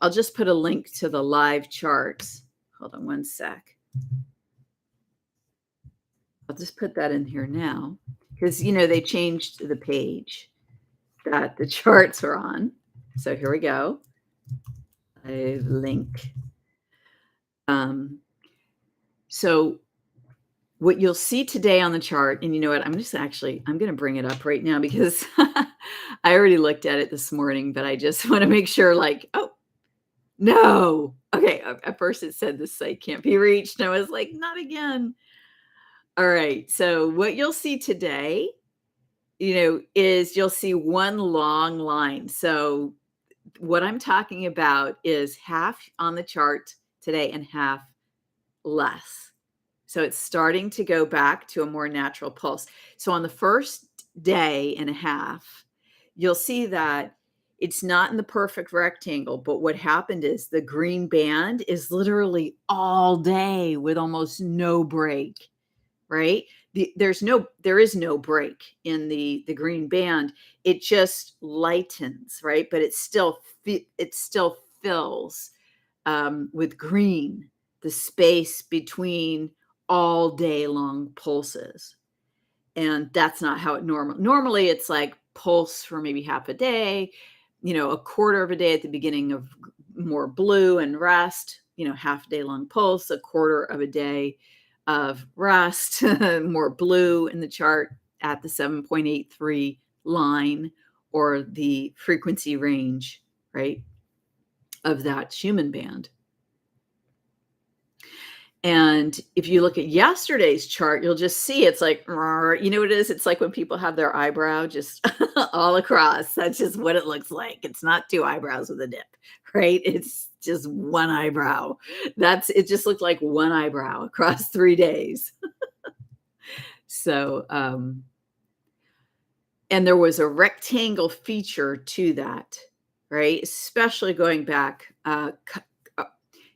link to the live charts. Hold on one sec. I'll just put that in here now, because, they changed the page that the charts are on. So here we go. A link. So what you'll see today on the chart, and you know what, I'm going to bring it up right now, because I already looked at it this morning, but I just want to make sure, oh, no. Okay. At first it said this site can't be reached. And I was like, not again. All right. So what you'll see today, is you'll see one long line. So what I'm talking about is half on the chart today and half less. So it's starting to go back to a more natural pulse. So on the first day and a half, you'll see that it's not in the perfect rectangle, but what happened is the green band is literally all day with almost no break, right? There is no break in the green band. It just lightens, right? But it still fills with green the space between all day long pulses. And that's not how it normally it's like pulse for maybe half a day, a quarter of a day at the beginning of more blue and rest, half a day long pulse, a quarter of a day of rest, more blue in the chart at the 7.83 line, or the frequency range, right, of that Schumann band. And if you look at yesterday's chart, you'll just see it's like, you know what it is? It's like when people have their eyebrow just all across. That's just what it looks like. It's not two eyebrows with a dip, right? It's just one eyebrow. It just looked like one eyebrow across 3 days. So, and there was a rectangle feature to that, right? Especially going back,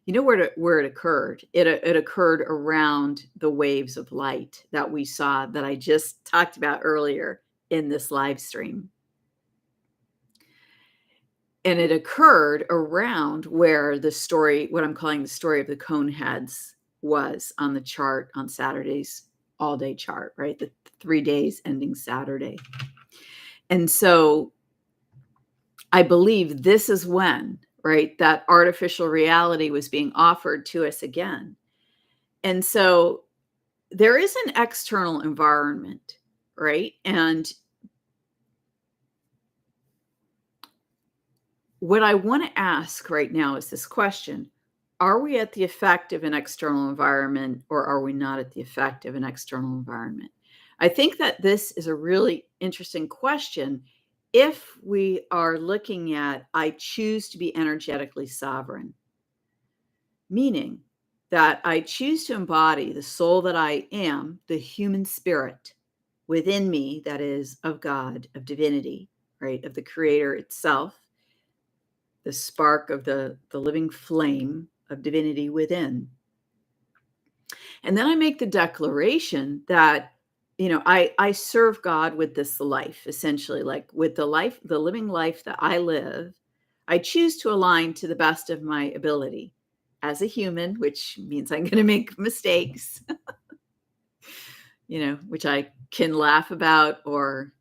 you know where it occurred? It occurred around the waves of light that we saw that I just talked about earlier in this live stream. And it occurred around where the story, what I'm calling the story of the Coneheads, was on the chart on Saturday's all-day chart, right? The 3 days ending Saturday. And so I believe this is when, right, that artificial reality was being offered to us again. And so there is an external environment, right? And what I want to ask right now is this question: are we at the effect of an external environment, or are we not at the effect of an external environment? I think that this is a really interesting question if we are looking at, I choose to be energetically sovereign, meaning that I choose to embody the soul that I am, the human spirit within me that is of God, of divinity, right, of the creator itself, the spark of the living flame of divinity within. And then I make the declaration that, I serve God with this life, essentially, like with the living life that I live. I choose to align to the best of my ability as a human, which means I'm going to make mistakes, which I can laugh about, or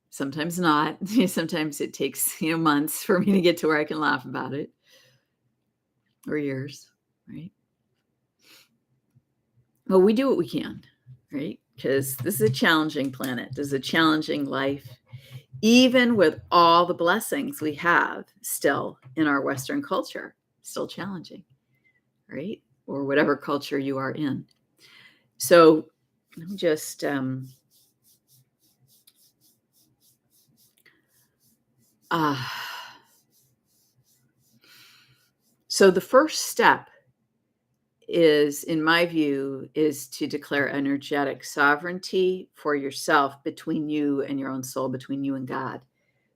sometimes not. Sometimes it takes, months for me to get to where I can laugh about it, or years, right? Well, we do what we can, right? Because this is a challenging planet. This is a challenging life, even with all the blessings we have still in our Western culture, still challenging, right? Or whatever culture you are in. So I'm just so the first step is, in my view, is to declare energetic sovereignty for yourself, between you and your own soul, between you and God,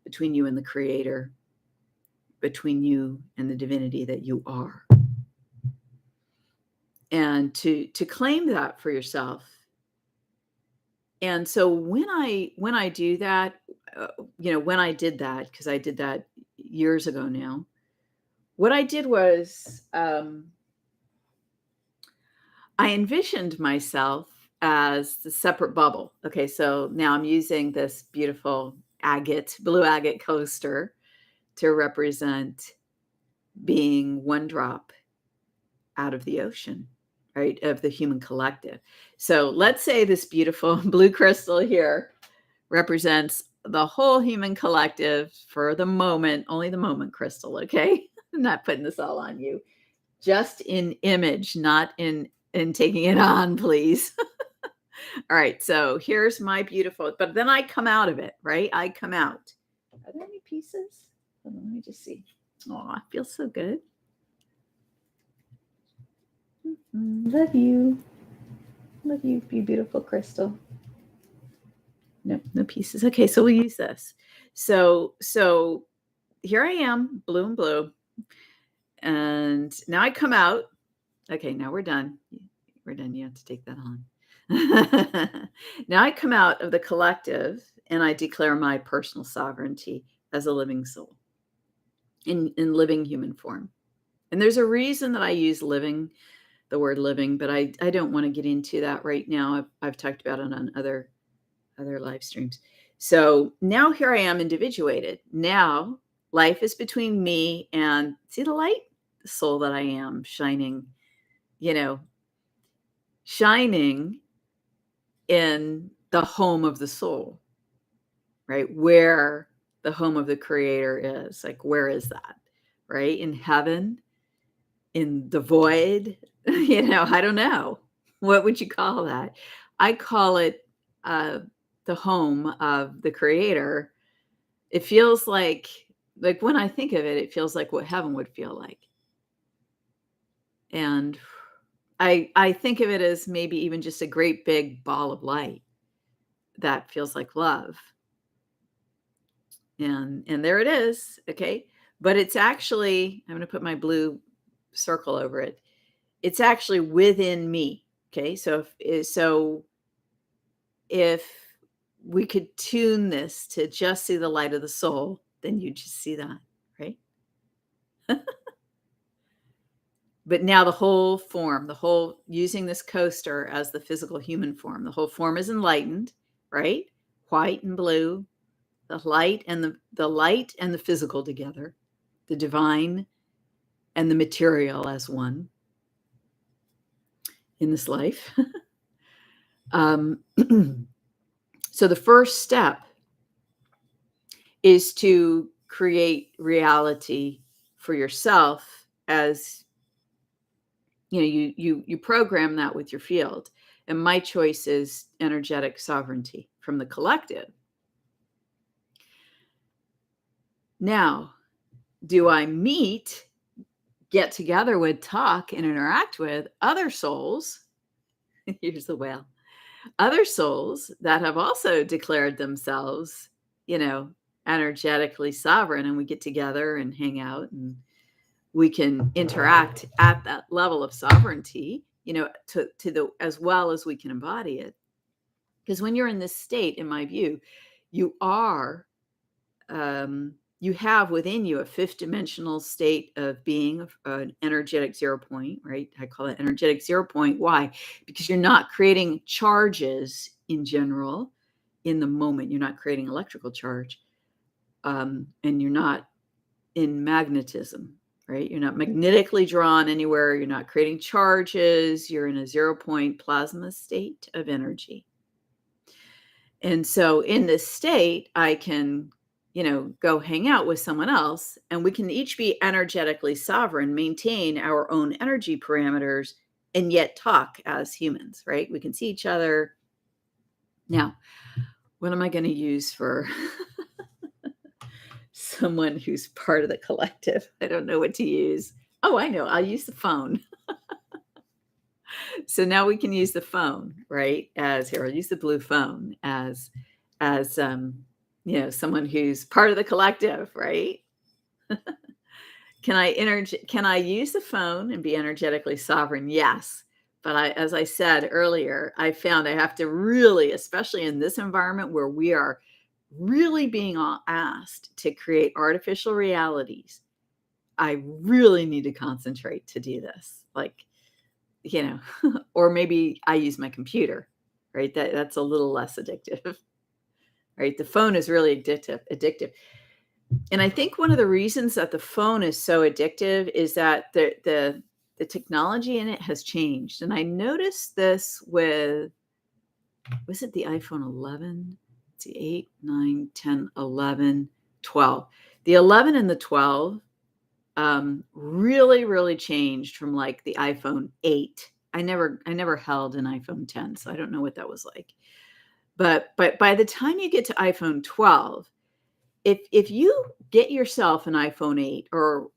between you and the creator, between you and the divinity that you are. And to claim that for yourself. And so when I do that, when I did that, because I did that years ago now, what I did was, I envisioned myself as the separate bubble. Okay, so now I'm using this beautiful blue agate coaster to represent being one drop out of the ocean, right, of the human collective. So let's say this beautiful blue crystal here represents the whole human collective for the moment, only the moment, crystal, okay? I'm not putting this all on you. Just in image, not in taking it on, please. All right, so here's my beautiful, but then I come out of it, right? I come out. Are there any pieces? Hold on, let me just see. Oh, it feels so good. Love you. Love you, you beautiful crystal. No pieces. Okay, so we'll use this. So here I am, blue and blue. And now I come out. Okay, now we're done. We're done. You have to take that on. Now I come out of the collective and I declare my personal sovereignty as a living soul in living human form. And there's a reason that I use the word living, but I don't want to get into that right now. I've talked about it on other live streams. So now here I am, individuated. Now life is between me and, see the light? The soul that I am, shining, shining in the home of the soul, right? Where the home of the creator is. Like, where is that? right? In heaven, in the void, I don't know. What would you call that? I call it the home of the creator. It feels like when I think of it, it feels like what heaven would feel like. And I think of it as maybe even just a great big ball of light that feels like love. And there it is, okay? But it's actually, I'm going to put my blue circle over it. It's actually within me, okay? So if we could tune this to just see the light of the soul, then you just see that, right? But now the whole form, using this coaster as the physical human form, the whole form is enlightened, right? White and blue, the light and the physical together, the divine and the material as one in this life. So the first step is to create reality for yourself, as you program that with your field. And my choice is energetic sovereignty from the collective. Now, do I get together with, talk, and interact with other souls? Here's the whale. Other souls that have also declared themselves, energetically sovereign, and we get together and hang out, and we can interact at that level of sovereignty, to the as well as we can embody it. Because when you're in this state, in my view, you are you have within you a fifth dimensional state of being, an energetic 0 point, right? I call it energetic 0 point. Why? Because you're not creating charges in general in the moment. You're not creating electrical charge, and you're not in magnetism, right? You're not magnetically drawn anywhere. You're not creating charges. You're in a 0 point plasma state of energy. And so in this state, I can go hang out with someone else, and we can each be energetically sovereign, maintain our own energy parameters, and yet talk as humans, right? We can see each other. Now, what am I going to use for someone who's part of the collective? I don't know what to use. Oh, I know. I'll use the phone. So now we can use the phone, right? I'll use the blue phone as someone who's part of the collective, right? Can I use the phone and be energetically sovereign? Yes. But as I said earlier, I found I have to really, especially in this environment where we are really being asked to create artificial realities, I really need to concentrate to do this. Or maybe I use my computer, right? That's a little less addictive, right? The phone is really addictive. And I think one of the reasons that the phone is so addictive is that the technology in it has changed. And I noticed this with, was it the iPhone 11? Let's see, 8, 9, 10, 11, 12. The 11 and the 12 really, really changed from like the iPhone 8. I never held an iPhone 10, so I don't know what that was like. But by the time you get to iPhone 12, if you get yourself an iPhone 8 or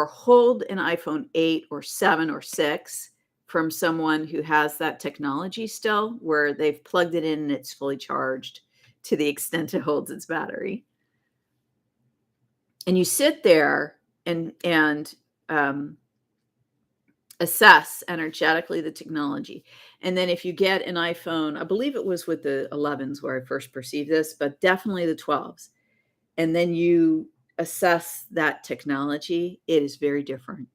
hold an iPhone 8 or 7 or 6 from someone who has that technology still, where they've plugged it in and it's fully charged to the extent it holds its battery, and you sit there and assess energetically the technology. And then if you get an iPhone, I believe it was with the 11s where I first perceived this, but definitely the 12s, and then you assess that technology, it is very different.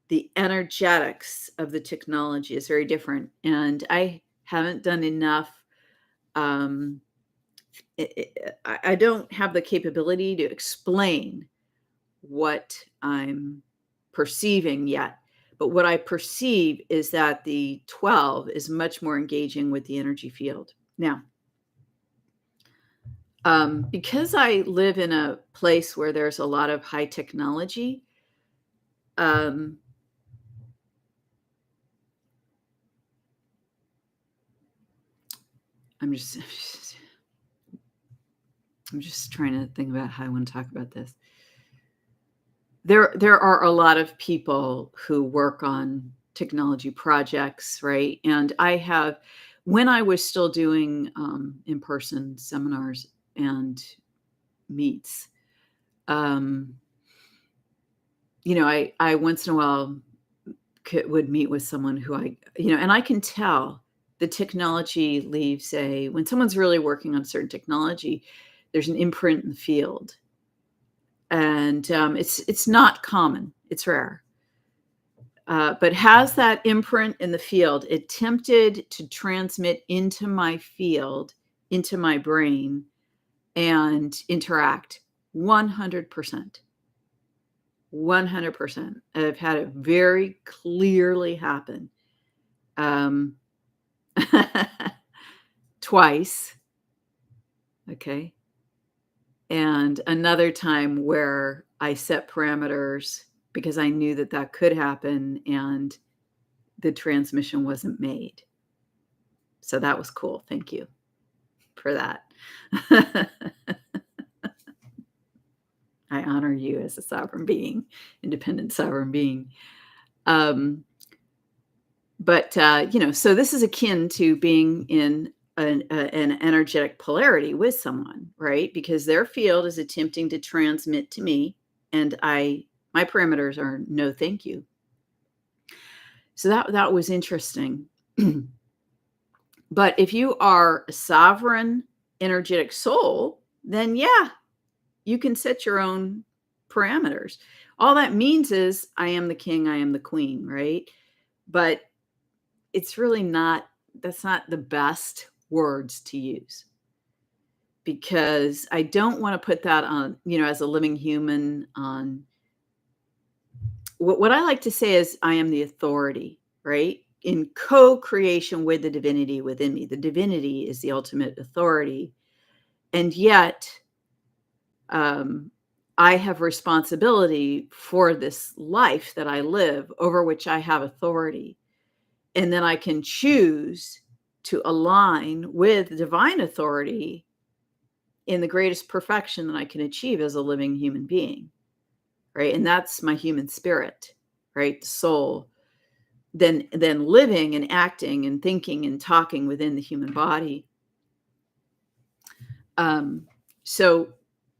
The energetics of the technology is very different. And I haven't done enough. I don't have the capability to explain what I'm perceiving yet. But what I perceive is that the 12 is much more engaging with the energy field. Now, Because I live in a place where there's a lot of high technology, um, I'm just I'm just trying to think about how I want to talk about this. There are a lot of people who work on technology projects, right? And I have when I was still doing, in-person seminars and meets, um, I once in a while would meet with someone who and I can tell the technology leaves a when someone's really working on certain technology, there's an imprint in the field, and it's not common, it's rare, but has that imprint in the field. It attempted to transmit into my field, into my brain, and interact 100%. 100%. I've had it very clearly happen. Um, twice, okay? And another time where I set parameters because I knew that that could happen and the transmission wasn't made. So that was cool. Thank you for that. I honor you as a sovereign being, independent sovereign being. Um, so this is akin to being in an energetic polarity with someone, right? Because their field is attempting to transmit to me, and my parameters are no, thank you. So that was interesting. But if you are a sovereign energetic soul, then yeah, you can set your own parameters. All that means is I am the king, I am the queen, right? But it's really not that's not the best words to use because I don't want to put that on, as a living human on what I like to say is I am the authority, right? In co-creation with the divinity within me. The divinity is the ultimate authority. And yet, um, I have responsibility for this life that I live over which I have authority. And then I can choose to align with divine authority in the greatest perfection that I can achieve as a living human being, right? And that's my human spirit, right? The soul. Then living and acting and thinking and talking within the human body. Um, so,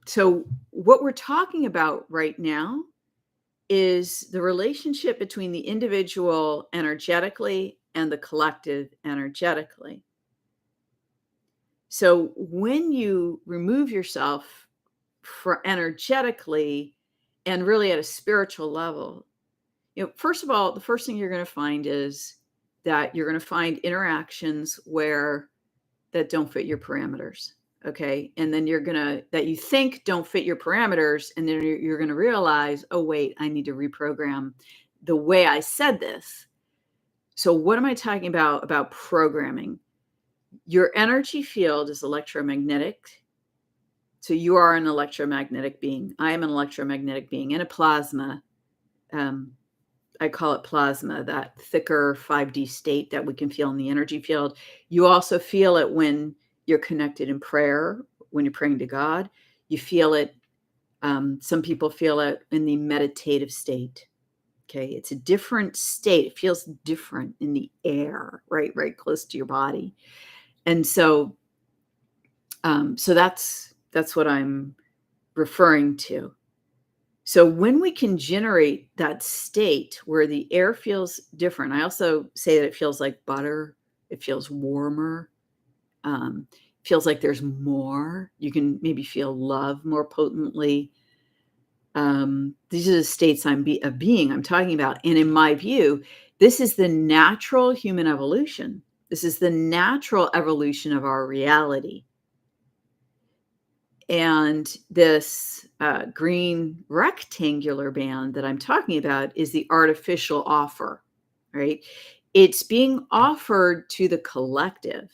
so what we're talking about right now is the relationship between the individual energetically and the collective energetically. So when you remove yourself for energetically and really at a spiritual level, first of all, the first thing you're going to find is that you're going to find interactions where that don't fit your parameters. Okay. And then that you think don't fit your parameters. And then you're going to realize, oh, wait, I need to reprogram the way I said this. So, what am I talking about? About programming. Your energy field is electromagnetic. So, you are an electromagnetic being. I am an electromagnetic being in a plasma. I call it plasma, that thicker 5D state that we can feel in the energy field. You also feel it when you're connected in prayer, when you're praying to God. You feel it. Some people feel it in the meditative state. Okay. It's a different state. It feels different in the air, right? Right close to your body. And so that's what I'm referring to. So when we can generate that state where the air feels different, I also say that it feels like butter. It feels warmer. Feels like there's more. You can maybe feel love more potently. These are the states of being I'm talking about. And in my view, this is the natural human evolution. This is the natural evolution of our reality. And this green rectangular band that I'm talking about is the artificial offer, right? It's being offered to the collective.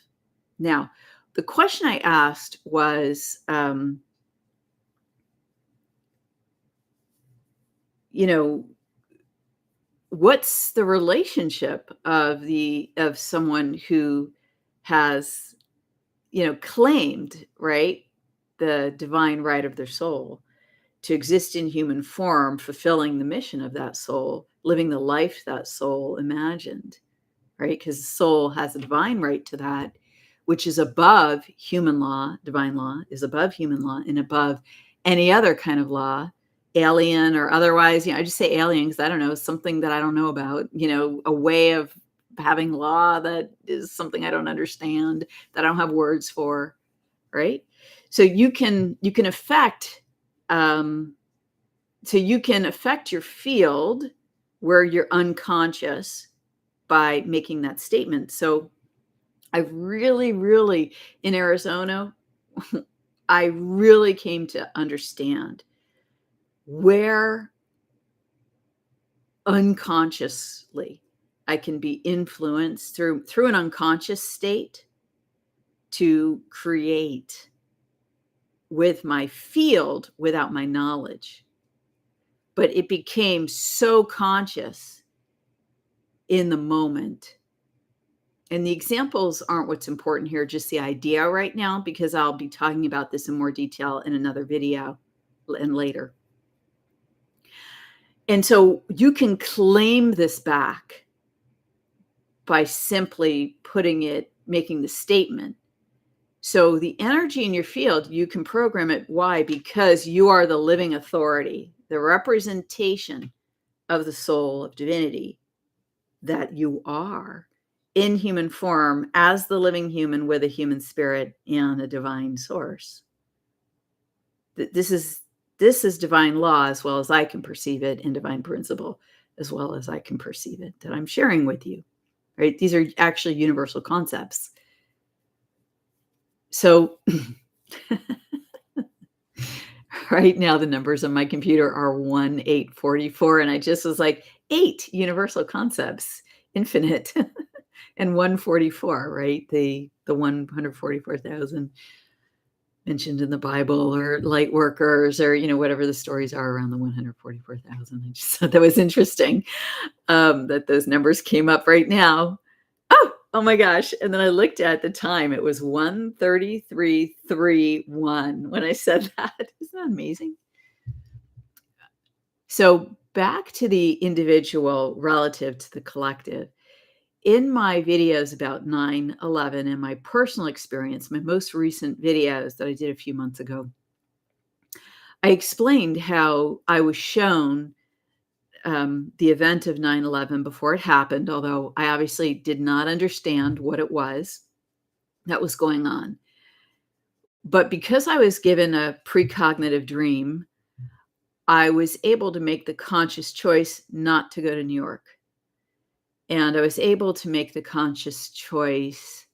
Now, the question I asked was, you know, what's the relationship of someone who has, claimed, right, the divine right of their soul to exist in human form, fulfilling the mission of that soul, living the life that soul imagined, right? Because the soul has a divine right to that, which is above human law. Divine law is above human law and above any other kind of law, alien or otherwise. I just say alien because I don't know, something that I don't know about, a way of having law that is something I don't understand, that I don't have words for, right? So you can affect um, you can affect your field where you're unconscious by making that statement. So I really, really, in Arizona, I really came to understand where unconsciously I can be influenced through an unconscious state to create with my field without my knowledge. But it became so conscious in the moment. And the examples aren't what's important here, just the idea right now, because I'll be talking about this in more detail in another video and later. And so you can claim this back by simply making the statement. So the energy in your field, you can program it. Why? Because you are the living authority, the representation of the soul of divinity that you are in human form as the living human with a human spirit and a divine source. This is divine law as well as I can perceive it, and divine principle as well as I can perceive it, that I'm sharing with you, right? These are actually universal concepts. So right now the numbers on my computer are 1, 8, 44, and I just was like, 8 universal concepts, infinite, and 144, right? The 144,000 mentioned in the Bible, or light workers, or whatever the stories are around the 144,000. I just thought that was interesting, that those numbers came up right now. Oh my gosh! And then I looked at the time; it was 1:33:31 when I said that. Isn't that amazing? So back to the individual relative to the collective. In my videos about 9/11 and my personal experience, my most recent videos that I did a few months ago, I explained how I was shown the event of 9/11 before it happened, although I obviously did not understand what it was that was going on. But because I was given a precognitive dream, I was able to make the conscious choice not to go to New York. And I was able to make the conscious choice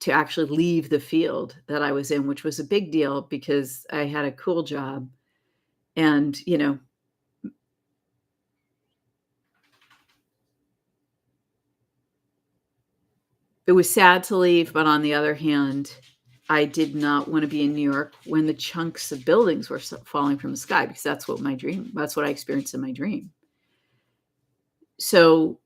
to actually leave the field that I was in, which was a big deal because I had a cool job. And, it was sad to leave, but on the other hand, I did not want to be in New York when the chunks of buildings were falling from the sky, because that's what I experienced in my dream. So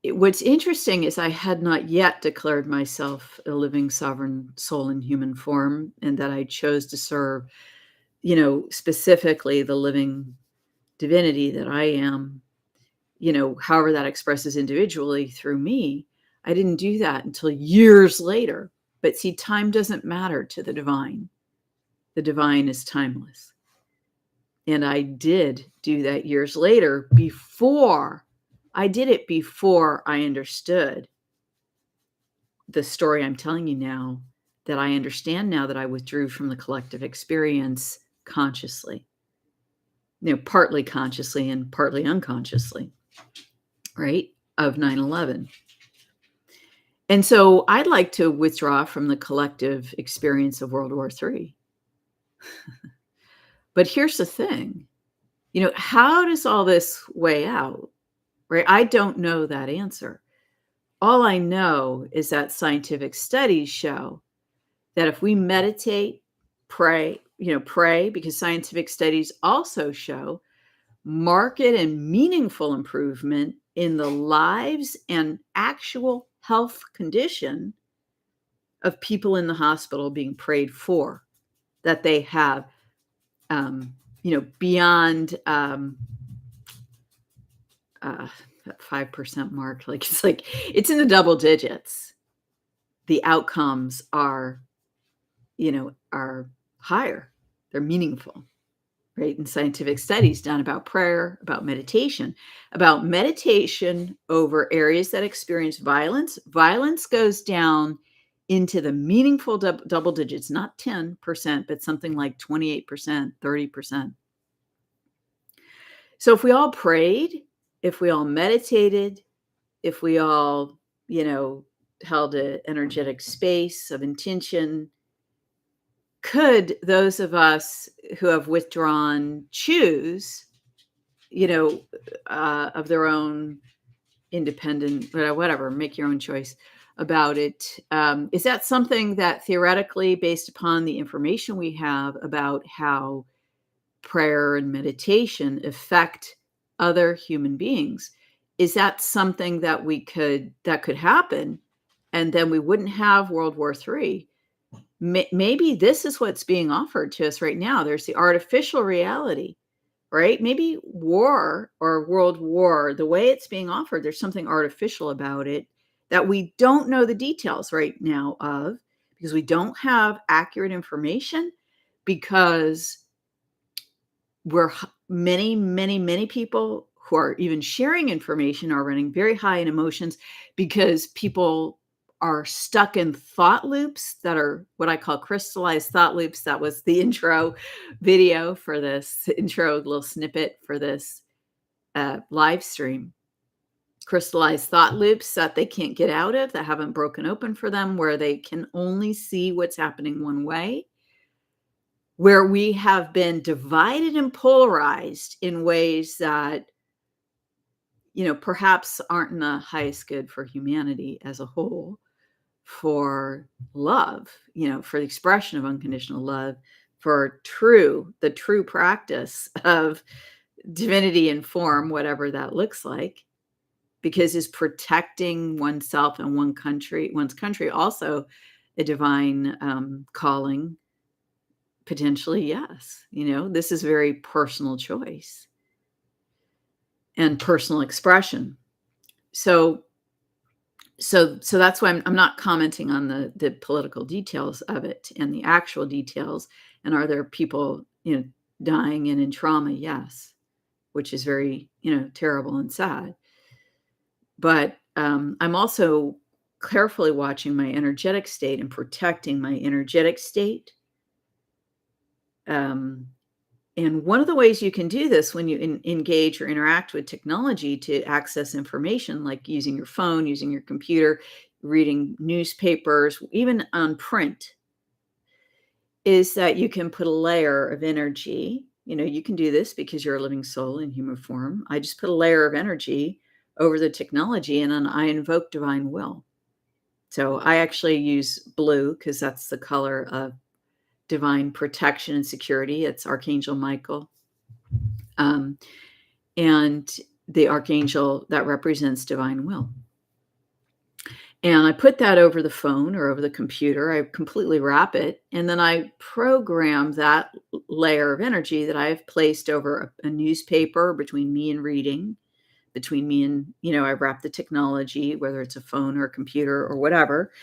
what's interesting is I had not yet declared myself a living sovereign soul in human form, and that I chose to serve, specifically the living divinity that I am, however that expresses individually through me. I didn't do that until years later. But see, time doesn't matter to the divine. The divine is timeless. And I did do that years later before I did it, before I understood the story I'm telling you now, that I understand now, that I withdrew from the collective experience consciously, partly consciously and partly unconsciously, right, of 9/11. And so I'd like to withdraw from the collective experience of World War III. But here's the thing, how does all this weigh out, right? I don't know that answer. All I know is that scientific studies show that if we meditate, pray, because scientific studies also show marked and meaningful improvement in the lives and actual health condition of people in the hospital being prayed for, that they have, beyond that 5% mark. It's in the double digits. The outcomes are higher. They're meaningful. Right? And scientific studies done about prayer, about meditation over areas that experience violence. Violence goes down into the meaningful double digits, not 10%, but something like 28%, 30%. So if we all prayed, if we all meditated, if we all, held an energetic space of intention, could those of us who have withdrawn choose, of their own independent, whatever, make your own choice about it? Is that something that theoretically, based upon the information we have about how prayer and meditation affect other human beings, is that something that could happen, and then we wouldn't have World War III? Maybe this is what's being offered to us right now. There's the artificial reality, right? Maybe war or world war, the way it's being offered, there's something artificial about it that we don't know the details right now of, because we don't have accurate information, because many people who are even sharing information are running very high in emotions, because people are stuck in thought loops that are what I call crystallized thought loops. That was the intro video for this intro little snippet for this live stream. Crystallized thought loops that they can't get out of, that haven't broken open for them, where they can only see what's happening one way, where we have been divided and polarized in ways that, perhaps aren't in the highest good for humanity as a whole, for love, for the expression of unconditional love, for the true practice of divinity in form, whatever that looks like, because is protecting oneself and one's country also a divine calling? Potentially, yes. This is very personal choice and personal expression. So that's why I'm not commenting on the political details of it and the actual details. And are there people, dying and in trauma? Yes, which is very, terrible and sad. But I'm also carefully watching my energetic state and protecting my energetic state. And one of the ways you can do this when you engage or interact with technology to access information, like using your phone, using your computer, reading newspapers, even on print, is that you can put a layer of energy. You can do this because you're a living soul in human form. I just put a layer of energy over the technology, and then I invoke divine will. So I actually use blue because that's the color of divine protection and security. It's Archangel Michael. And the archangel that represents divine will. And I put that over the phone or over the computer. I completely wrap it. And then I program that layer of energy that I've placed over a newspaper between me and reading, between me and, I wrap the technology, whether it's a phone or a computer or whatever.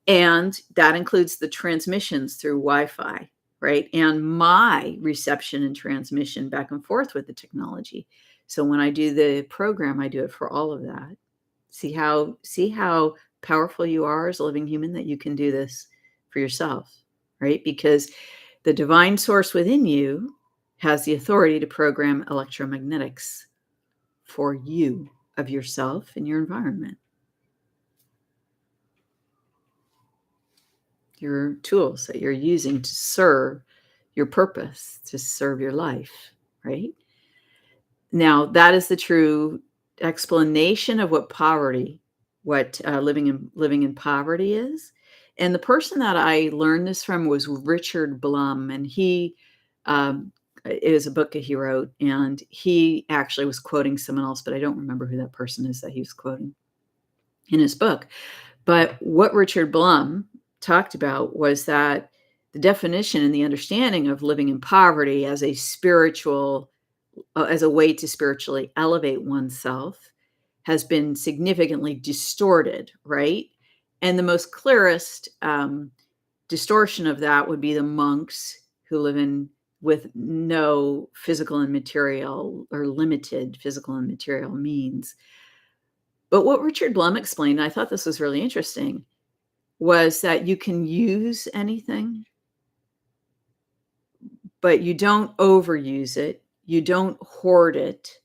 And that includes the transmissions through Wi-Fi, right? And my reception and transmission back and forth with the technology. So when I do the program, I do it for all of that. See how powerful you are as a living human, that you can do this for yourself, right? Because the divine source within you has the authority to program electromagnetics for you, of yourself and your environment. Your tools that you're using to serve your purpose, to serve your life, right? Now, that is the true explanation of what living in poverty is And the person that I learned this from was Richard Blum, and he, it is a book that he wrote, and he actually was quoting someone else, but I don't remember who that person is that he was quoting in his book. But what Richard Blum talked about was that the definition and the understanding of living in poverty as a spiritual, as a way to spiritually elevate oneself has been significantly distorted, right? And the most clearest distortion of that would be the monks who live in with no physical and material or limited physical and material means. But what Richard Blum explained, I thought this was really interesting, was that you can use anything, but you don't overuse it. You don't hoard it,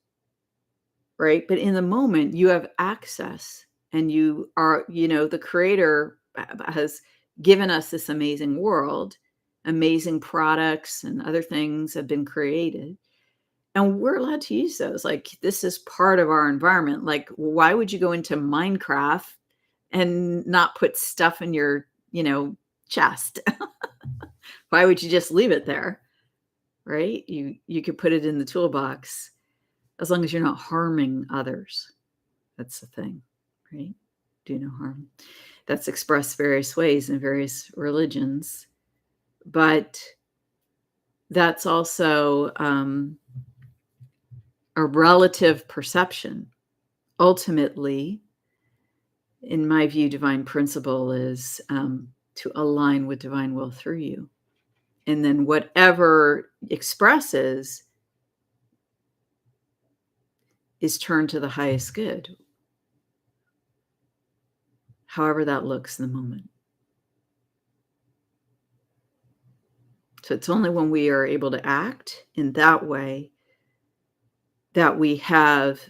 right? But in the moment, you have access and you are, the creator has given us this amazing world, amazing products and other things have been created. And we're allowed to use those. Like, this is part of our environment. Like, why would you go into Minecraft and not put stuff in your, chest? Why would you just leave it there? Right? You could put it in the toolbox as long as you're not harming others. That's the thing, right? Do no harm. That's expressed various ways in various religions. But that's also a relative perception. Ultimately, in my view, divine principle is to align with divine will through you. And then whatever expresses is turned to the highest good, however that looks in the moment. So it's only when we are able to act in that way that we have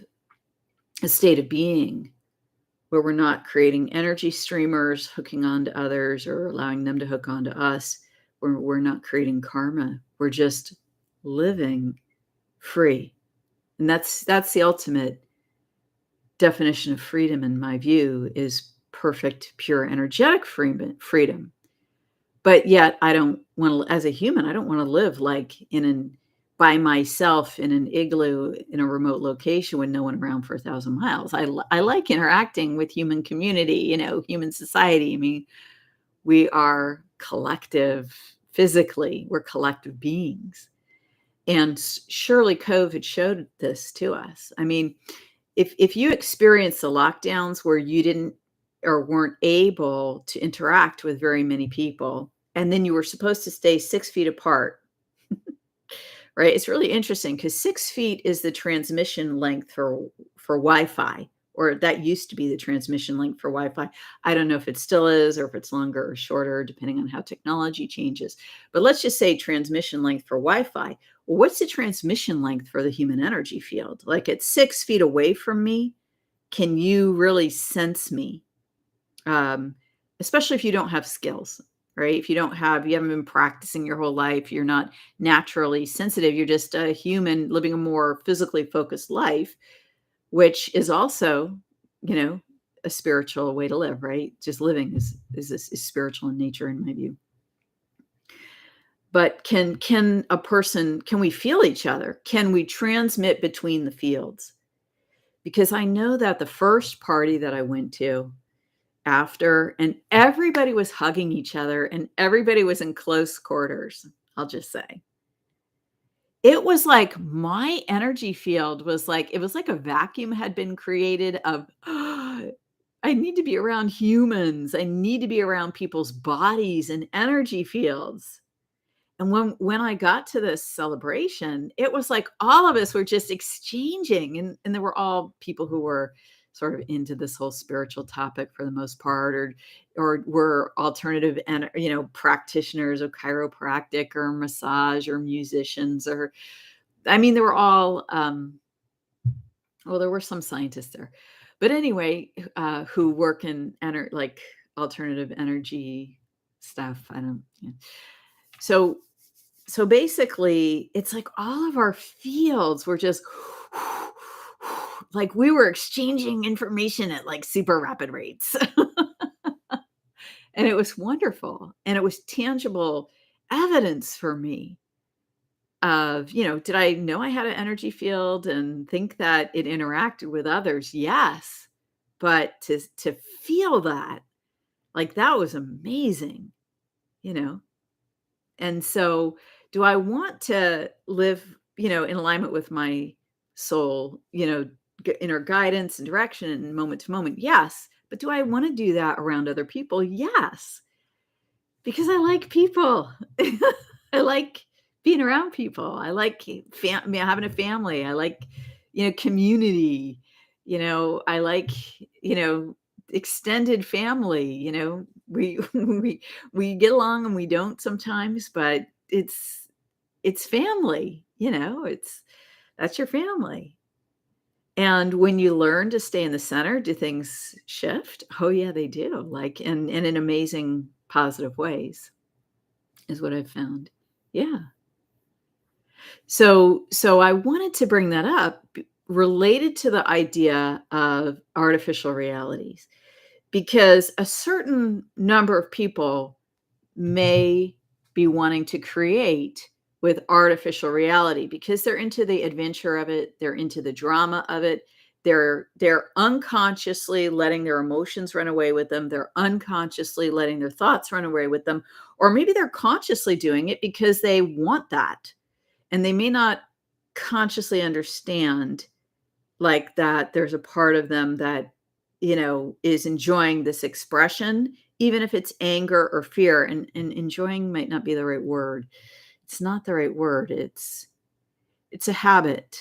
a state of being where we're not creating energy streamers, hooking onto others or allowing them to hook onto us, where we're not creating karma. We're just living free. And that's the ultimate definition of freedom, in my view, is perfect, pure, energetic freedom. But yet I don't want to, as a human, I don't want to live like by myself in an igloo in a remote location with no one around for 1,000 miles. I like interacting with human community, human society. I mean, we are collective physically, we're collective beings. And surely COVID showed this to us. I mean, if you experience the lockdowns where you didn't or weren't able to interact with very many people, and then you were supposed to stay 6 feet apart, right? It's really interesting because 6 feet is the transmission length for Wi-Fi, or that used to be the transmission length for Wi-Fi. I don't know if it still is or if it's longer or shorter, depending on how technology changes. But let's just say transmission length for Wi-Fi. Well, what's the transmission length for the human energy field? Like, at 6 feet away from me, can you really sense me? Especially if you don't have skills, right? If you haven't been practicing your whole life, you're not naturally sensitive. You're just a human living a more physically focused life, which is also, a spiritual way to live, right? Just living is spiritual in nature, in my view. But can we feel each other? Can we transmit between the fields? Because I know that the first party that I went to after, and everybody was hugging each other and everybody was in close quarters, I'll just say. It was like my energy field was like, it was like a vacuum had been created of, I need to be around humans. I need to be around people's bodies and energy fields. And when I got to this celebration, it was like all of us were just exchanging, and there were all people who were sort of into this whole spiritual topic for the most part, or were alternative and practitioners of chiropractic or massage or musicians, or I mean, they were all well, there were some scientists there, but anyway, who work in like alternative energy stuff. I don't. Yeah. So basically, it's like all of our fields were just like we were exchanging information at like super rapid rates. And it was wonderful, and it was tangible evidence for me of, did I know I had an energy field and think that it interacted with others? Yes. But to feel that, like, that was amazing, you know? And so, do I want to live, in alignment with my soul, inner guidance and direction and moment to moment? Yes. But do I want to do that around other people? Yes. Because I like people. I like being around people. I like having a family. I like, community. I like, you know, extended family. We we get along and we don't sometimes, but it's family. That's your family. And when you learn to stay in the center, do things shift? Oh yeah, they do. Like in amazing positive ways is what I've found. Yeah. So I wanted to bring that up related to the idea of artificial realities because a certain number of people may be wanting to create with artificial reality because they're into the adventure of it, they're into the drama of it. They're unconsciously letting their emotions run away with them. They're unconsciously letting their thoughts run away with them. Or maybe they're consciously doing it because they want that. And they may not consciously understand like that there's a part of them that is enjoying this expression, even if it's anger or fear. And enjoying might not be the right word. It's not the right word. It's a habit.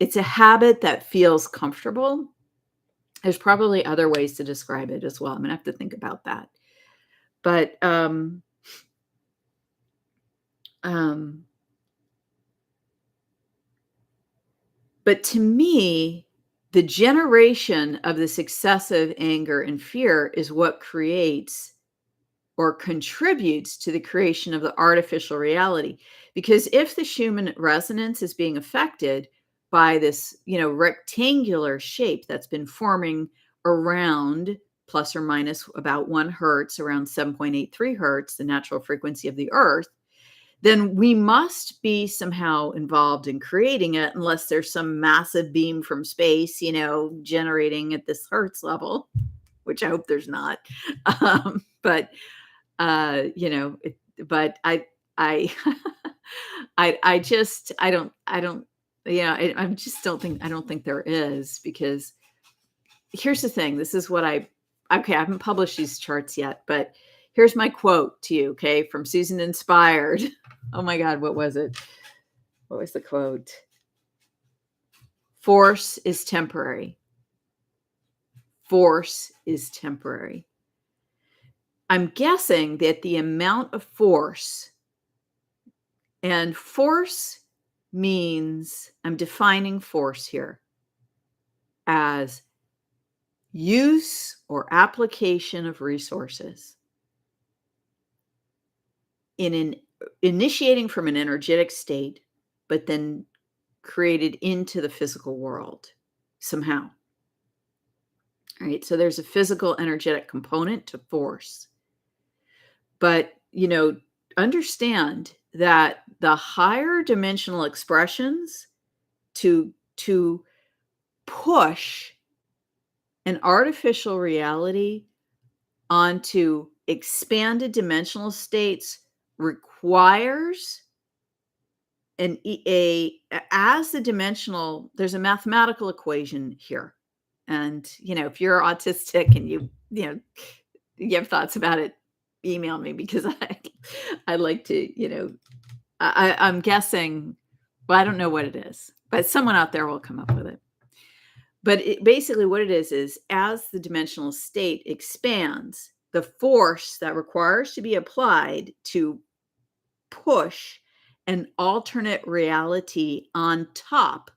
It's a habit that feels comfortable. There's probably other ways to describe it as well. I'm gonna have to think about that. But um but to me, the generation of this excessive anger and fear is what creates or contributes to the creation of the artificial reality. Because if the Schumann resonance is being affected by this, rectangular shape that's been forming around plus or minus about 1 hertz, around 7.83 hertz, the natural frequency of the earth, then we must be somehow involved in creating it unless there's some massive beam from space, generating at this hertz level, which I hope there's not. But but I I don't, I just I don't think there is because here's the thing. This is what okay, I haven't published these charts yet, but here's my quote to you, okay, from Susan Inspired. Oh my God, what was it? What was the quote? Force is temporary. Force is temporary. I'm guessing that the amount of force, and force means, I'm defining force here as use or application of resources initiating from an energetic state, but then created into the physical world somehow. All right. So there's a physical energetic component to force. But, understand that the higher dimensional expressions to push an artificial reality onto expanded dimensional states requires as the dimensional, there's a mathematical equation here. And, if you're autistic and you have thoughts about it, email me because I like to, I'm guessing, well, I don't know what it is, but someone out there will come up with it. But basically what it is as the dimensional state expands, the force that requires to be applied to push an alternate reality on top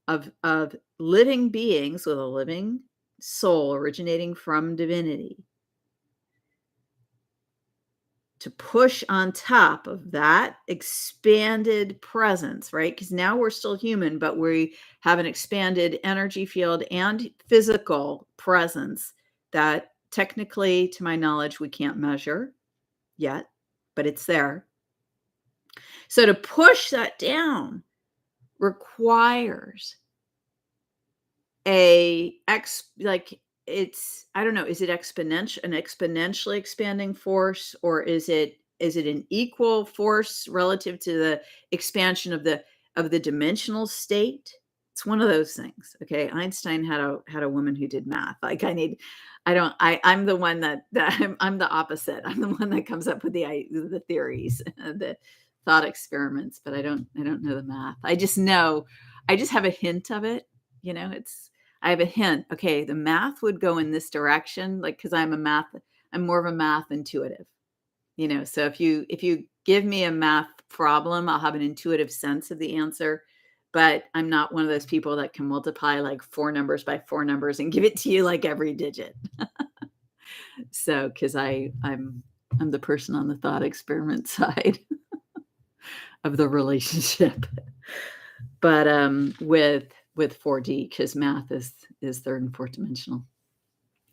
of living beings with a living soul originating from divinity, to push on top of that expanded presence, right? Because now we're still human, but we have an expanded energy field and physical presence that technically, to my knowledge, we can't measure yet, but it's there. So to push that down requires I don't know, is it an exponentially expanding force, or is it an equal force relative to the expansion of the dimensional state? It's one of those things. Okay. Einstein had a woman who did math. Like I'm the one that I'm the opposite. I'm the one that comes up with the theories, the thought experiments, but I don't know the math. I just have a hint of it. I have a hint. Okay, the math would go in this direction, like, because I'm more of a math intuitive. So if you give me a math problem, I'll have an intuitive sense of the answer, but I'm not one of those people that can multiply like four numbers by four numbers and give it to you like every digit. So, because I'm the person on the thought experiment side of the relationship. But with 4D, because math is third and fourth dimensional.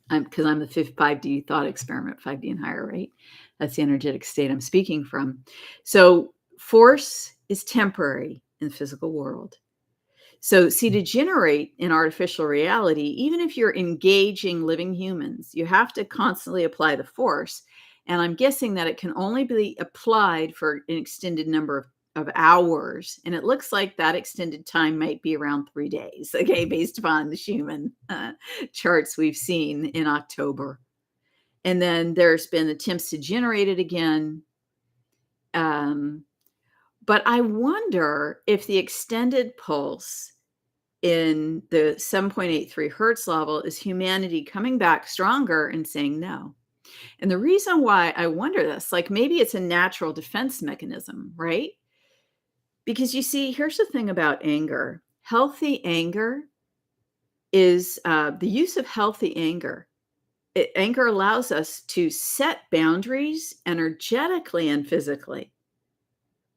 Because I'm the 5D thought experiment, 5D and higher, right? That's the energetic state I'm speaking from. So force is temporary in the physical world. So see, to generate in artificial reality, even if you're engaging living humans, you have to constantly apply the force. And I'm guessing that it can only be applied for an extended number of hours. And it looks like that extended time might be around 3 days, okay, based upon the Schumann charts we've seen in October. And then there's been attempts to generate it again. But I wonder if the extended pulse in the 7.83 Hertz level is humanity coming back stronger and saying no. And the reason why I wonder this, like maybe it's a natural defense mechanism, right? Because you see, here's the thing about anger. Healthy anger is the use of healthy anger. Anger allows us to set boundaries energetically and physically.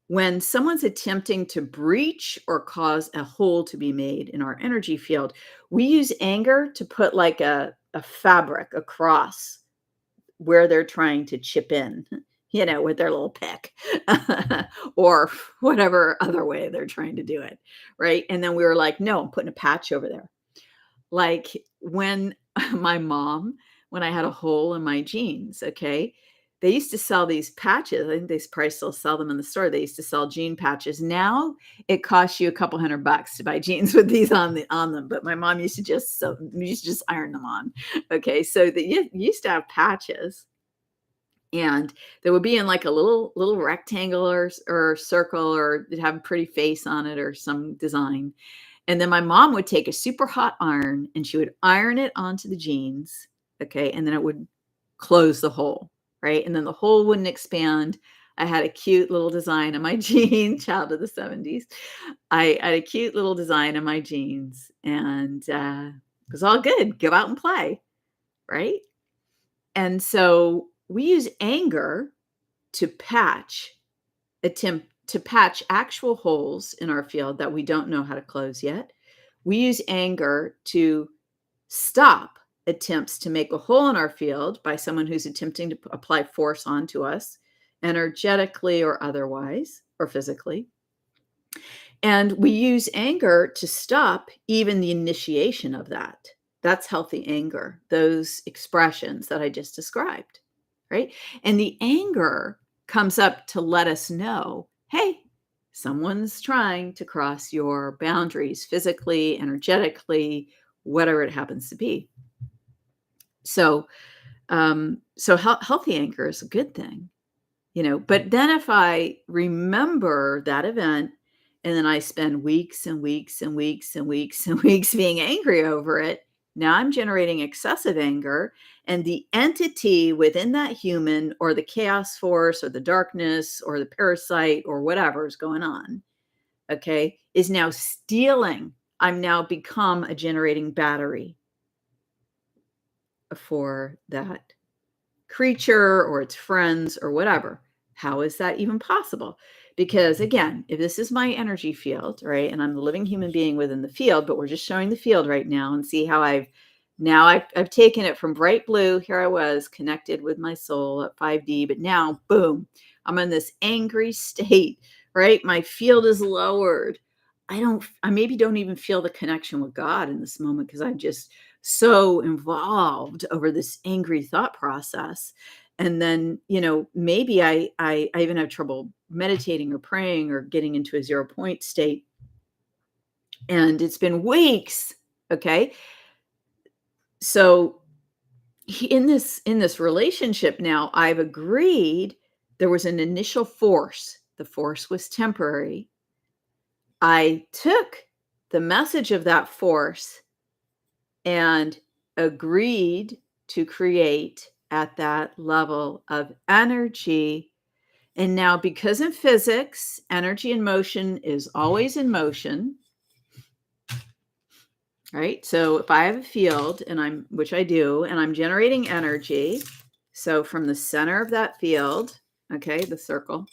When someone's attempting to breach or cause a hole to be made in our energy field, we use anger to put like a fabric across where they're trying to chip in, with their little pick or whatever other way they're trying to do it. Right. And then we were like, no, I'm putting a patch over there. Like when when I had a hole in my jeans, okay, they used to sell these patches. I think they probably still sell them in the store. They used to sell jean patches. Now it costs you a couple $100 to buy jeans with these on them. But my mom used to just iron them on. Okay, so you used to have patches, and they would be in like a little rectangle or circle, or it'd have a pretty face on it or some design. And then my mom would take a super hot iron and she would iron it onto the jeans. Okay, and then it would close the hole. Right. And then the hole wouldn't expand. I had a cute little design on my jeans, child of the 70s. I had a cute little design on my jeans, and it was all good. Go out and play. Right. And so we use anger to attempt to patch actual holes in our field that we don't know how to close yet. We use anger to stop attempts to make a hole in our field by someone who's attempting to apply force onto us, energetically or otherwise, or physically. And we use anger to stop even the initiation of that. That's healthy anger, those expressions that I just described, right? And the anger comes up to let us know, hey, someone's trying to cross your boundaries physically, energetically, whatever it happens to be. So, healthy anger is a good thing, but then if I remember that event and then I spend weeks and weeks and weeks and weeks and weeks being angry over it, now I'm generating excessive anger, and the entity within that human or the chaos force or the darkness or the parasite or whatever is going on, okay, is now stealing. I'm now become a generating battery for that creature or its friends or whatever. How is that even possible? Because again, if this is my energy field, right, and I'm the living human being within the field, but we're just showing the field right now and see how I've Now I've taken it from bright blue. Here I was connected with my soul at 5D, but now, boom, I'm in this angry state, right? My field is lowered. I maybe don't even feel the connection with God in this moment because I'm just so involved over this angry thought process. And then, maybe I even have trouble meditating or praying or getting into a 0 point state. And it's been weeks. Okay. So in this relationship now, I've agreed there was an initial force. The force was temporary. I took the message of that force and agreed to create at that level of energy. And now, because in physics, energy in motion is always in motion, right? So if I have a field which I do, and I'm generating energy, so from the center of that field, okay, the circle,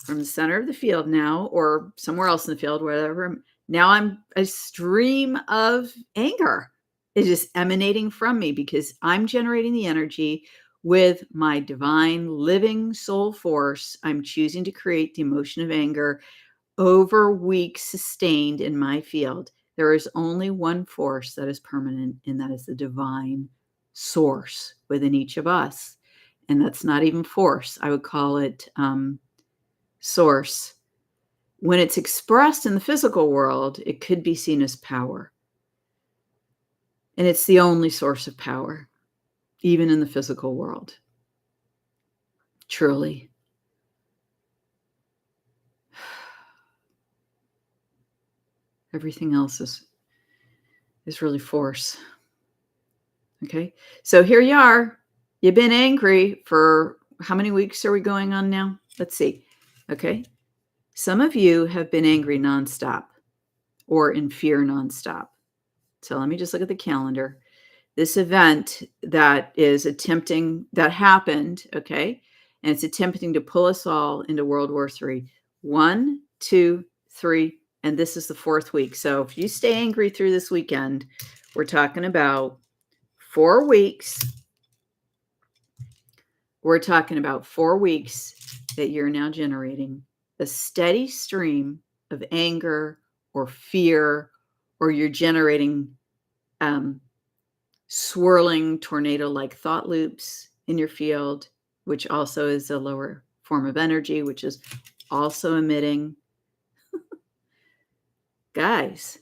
from the center of the field now, or somewhere else in the field, whatever, now I'm a stream of anger. It is emanating from me because I'm generating the energy with my divine living soul force. I'm choosing to create the emotion of anger over weeks sustained in my field. There is only one force that is permanent, and that is the divine source within each of us. And that's not even force. I would call it source. When it's expressed in the physical world, it could be seen as power. And it's the only source of power, even in the physical world. Truly. Everything else is really force. Okay. So here you are. You've been angry for how many weeks are we going on now? Let's see. Okay. Some of you have been angry nonstop or in fear nonstop. So let me just look at the calendar. This event that happened, okay, and it's attempting to pull us all into World War III. 1, 2, 3, and this is the 4th week. So if you stay angry through this weekend, we're talking about 4 weeks. We're talking about 4 weeks that you're now generating a steady stream of anger or fear, or you're generating swirling tornado-like thought loops in your field, which also is a lower form of energy, which is also emitting. Guys,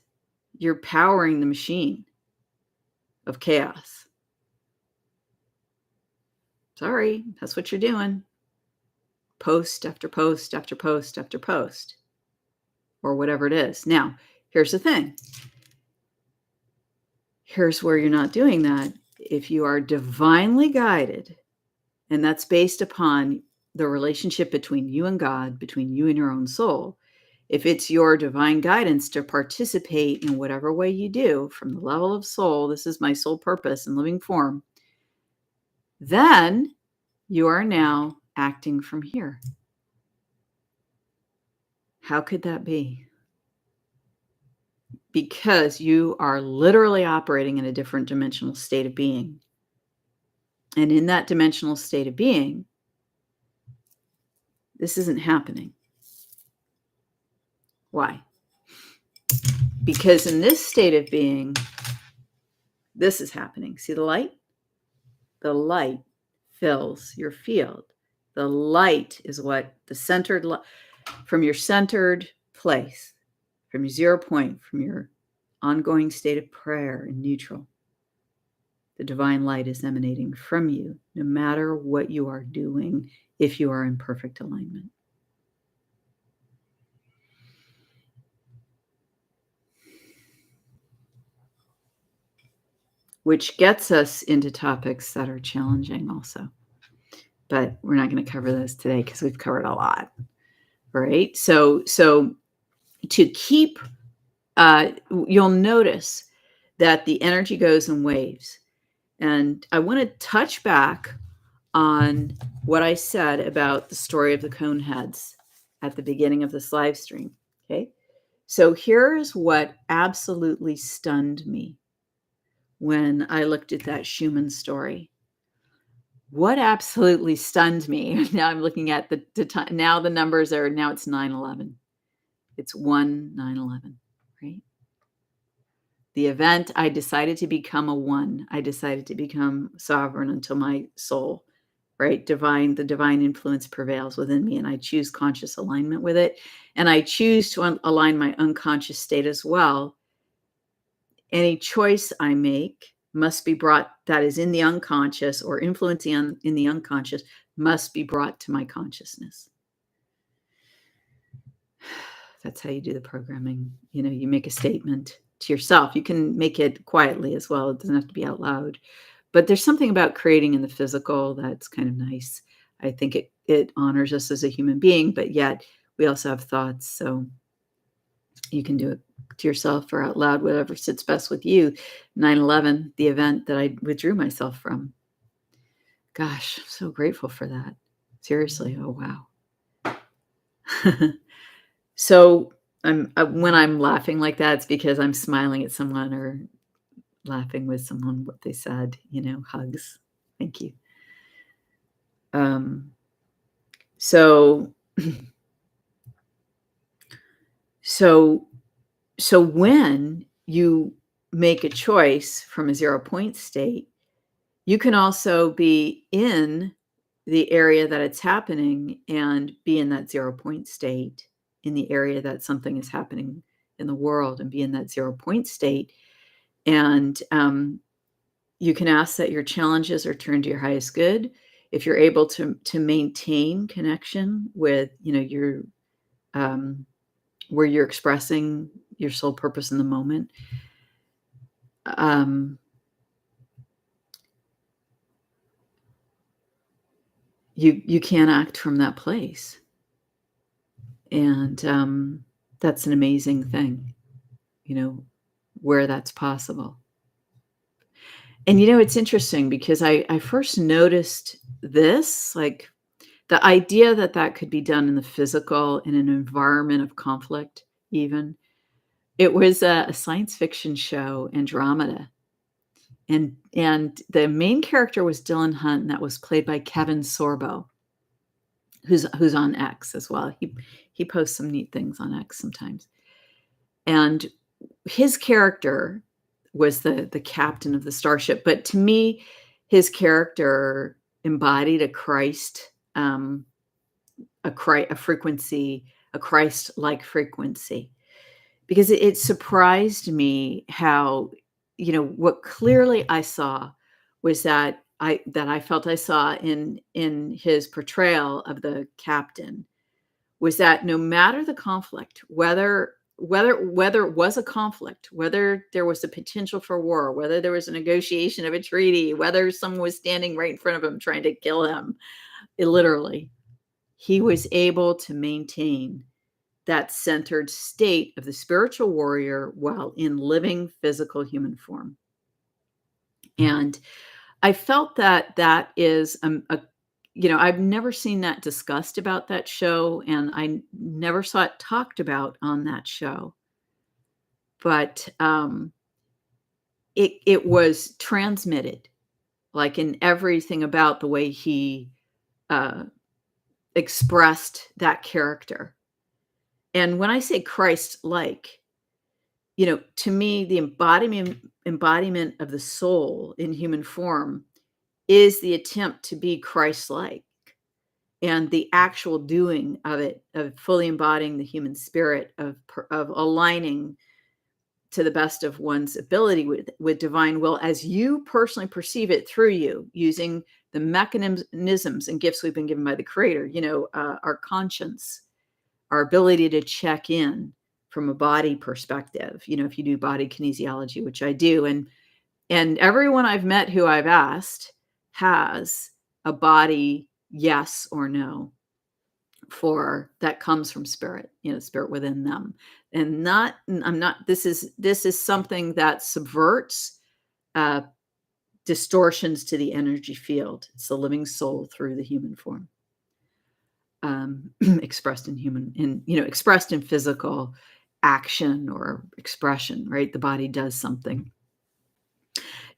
you're powering the machine of chaos. Sorry, that's what you're doing. Post after post after post after post, or whatever it is. Now, here's the thing. Here's where you're not doing that. If you are divinely guided, and that's based upon the relationship between you and God, between you and your own soul, if it's your divine guidance to participate in whatever way you do from the level of soul, this is my soul purpose in living form, then you are now acting from here. How could that be? Because you are literally operating in a different dimensional state of being. And in that dimensional state of being, this isn't happening. Why? Because in this state of being, this is happening. See the light? The light fills your field. The light is what the centered, from your centered place, from your 0 point, from your ongoing state of prayer and neutral. The divine light is emanating from you, no matter what you are doing, if you are in perfect alignment. Which gets us into topics that are challenging also. But we're not going to cover those today because we've covered a lot, right? So to keep, you'll notice that the energy goes in waves. And I want to touch back on what I said about the story of the Coneheads at the beginning of this live stream, okay? So here's what absolutely stunned me. when I looked at that Schumann story. What absolutely stunned me, now I'm looking at the time, now the numbers are, now it's 9/11. It's 1/9/11, right? The event, I decided to become a one. I decided to become sovereign until my soul, right? The divine influence prevails within me, and I choose conscious alignment with it. And I choose to align my unconscious state as well. Any choice I make must be brought, that is in the unconscious or influencing in the unconscious, must be brought to my consciousness. That's how you do the programming. You make a statement to yourself. You can make it quietly as well. It doesn't have to be out loud. But there's something about creating in the physical that's kind of nice. I think it honors us as a human being, but yet we also have thoughts. So you can do it to yourself or out loud, whatever sits best with you. 9/11, the event that I withdrew myself from. Gosh, I'm so grateful for that. Seriously. Oh, wow. So when I'm laughing like that, it's because I'm smiling at someone or laughing with someone, what they said, hugs. Thank you. So, so, so when you make a choice from a 0 point state, you can also be in the area that it's happening and be in that 0 point state in the area that something is happening in the world, and be in that 0 point state. And you can ask that your challenges are turned to your highest good. If you're able to maintain connection with, your where you're expressing your soul purpose in the moment, you can act from that place, and that's an amazing thing, where that's possible. And it's interesting because I first noticed this, like the idea that could be done in the physical, in an environment of conflict, even. It was a science fiction show, Andromeda, and the main character was Dylan Hunt, and that was played by Kevin Sorbo, who's on X as well. He posts some neat things on X sometimes. And his character was the captain of the starship, but to me, his character embodied a Christ, a frequency, a Christ-like frequency, because it surprised me how, what clearly I saw was that I felt I saw in his portrayal of the captain, was that no matter the conflict, whether it was a conflict, whether there was a potential for war, whether there was a negotiation of a treaty, whether someone was standing right in front of him trying to kill him, literally, he was able to maintain that centered state of the spiritual warrior while in living physical human form. And I felt that is I've never seen that discussed about that show, and I never saw it talked about on that show. But it was transmitted, like in everything about the way he expressed that character. And when I say Christ-like, to me, the embodiment of the soul in human form is the attempt to be Christ-like, and the actual doing of it, of fully embodying the human spirit, of aligning to the best of one's ability with divine will as you personally perceive it through you, using the mechanisms and gifts we've been given by the Creator, our conscience, our ability to check in from a body perspective, if you do body kinesiology, which I do. And everyone I've met who I've asked has a body yes or no for that comes from spirit, spirit within them. And I'm not, this is something that subverts distortions to the energy field. It's the living soul through the human form. Expressed expressed in physical action or expression, right? The body does something.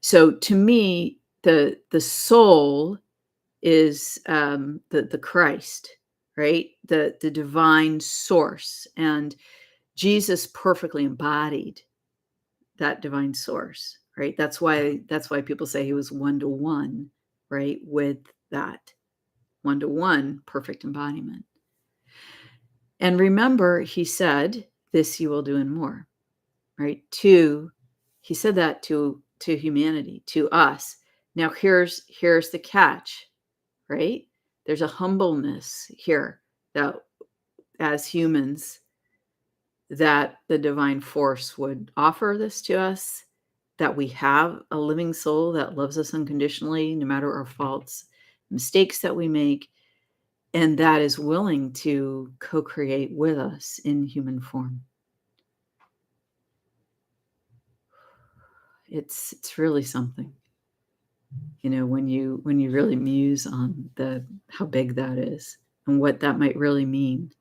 So to me, the soul is the Christ, right? The divine source, and Jesus perfectly embodied that divine source, right? That's why people say he was one to one, right? With that one to one perfect embodiment. And remember, he said, "This you will do and more," right? He said that to humanity, to us. Now here's the catch, right? There's a humbleness here that as humans that the divine force would offer this to us, that we have a living soul that loves us unconditionally, no matter our faults, mistakes that we make, and that is willing to co-create with us in human form. It's really something, when you really muse on the how big that is and what that might really mean.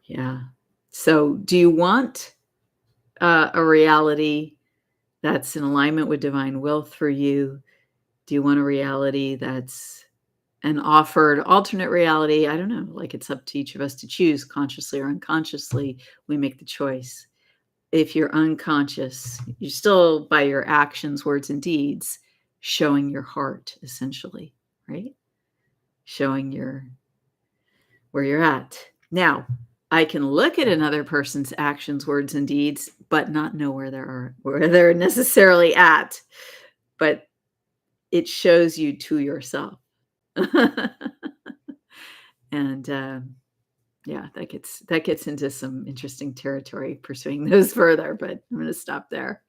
Yeah. So, do you want a reality that's in alignment with divine will through you? Do you want a reality that's an offered alternate reality? I don't know. Like, it's up to each of us to choose consciously or unconsciously. We make the choice. If you're unconscious, you're still by your actions, words, and deeds showing your heart, essentially, right? Showing where you're at. Now, I can look at another person's actions, words, and deeds, but not know where they're necessarily at. But it shows you to yourself. And yeah, that gets into some interesting territory pursuing those further, but I'm going to stop there.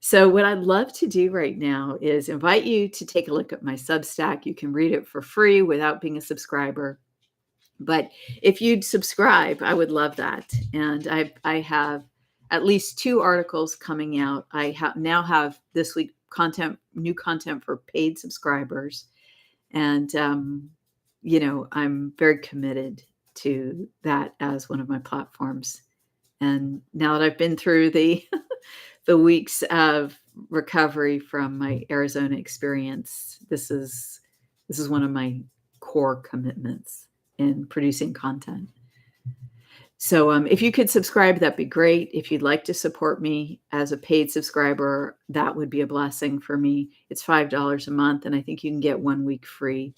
So, what I'd love to do right now is invite you to take a look at my Substack. You can read it for free without being a subscriber. But if you'd subscribe, I would love that. And I have at least 2 articles coming out. Now have this week new content for paid subscribers. And I'm very committed to that as one of my platforms. And now that I've been through the the weeks of recovery from my Arizona experience, this is one of my core commitments in producing content. So if you could subscribe, that'd be great. If you'd like to support me as a paid subscriber, that would be a blessing for me. It's $5 a month, and I think you can get 1 week free,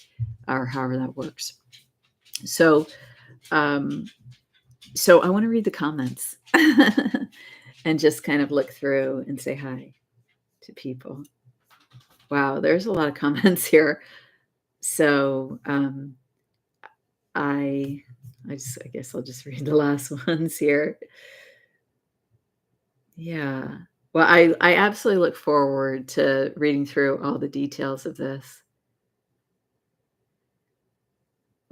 or however that works. So, so I want to read the comments and just kind of look through and say hi to people. Wow, there's a lot of comments here. So I guess I'll just read the last ones here. Yeah. Well, I absolutely look forward to reading through all the details of this.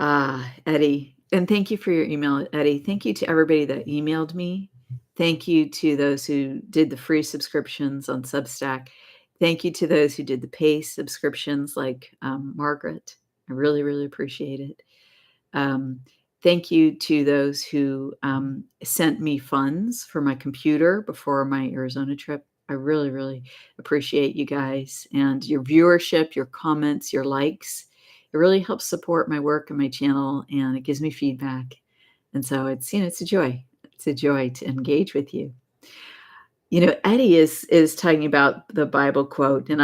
Eddie, and thank you for your email, Eddie. Thank you to everybody that emailed me. Thank you to those who did the free subscriptions on Substack. Thank you to those who did the pay subscriptions, like Margaret. I really, really appreciate it. Thank you to those who sent me funds for my computer before my Arizona trip. I really, really appreciate you guys and your viewership, your comments, your likes. It really helps support my work and my channel, and it gives me feedback. And so it's a joy. It's a joy to engage with you. Eddie is talking about the Bible quote, and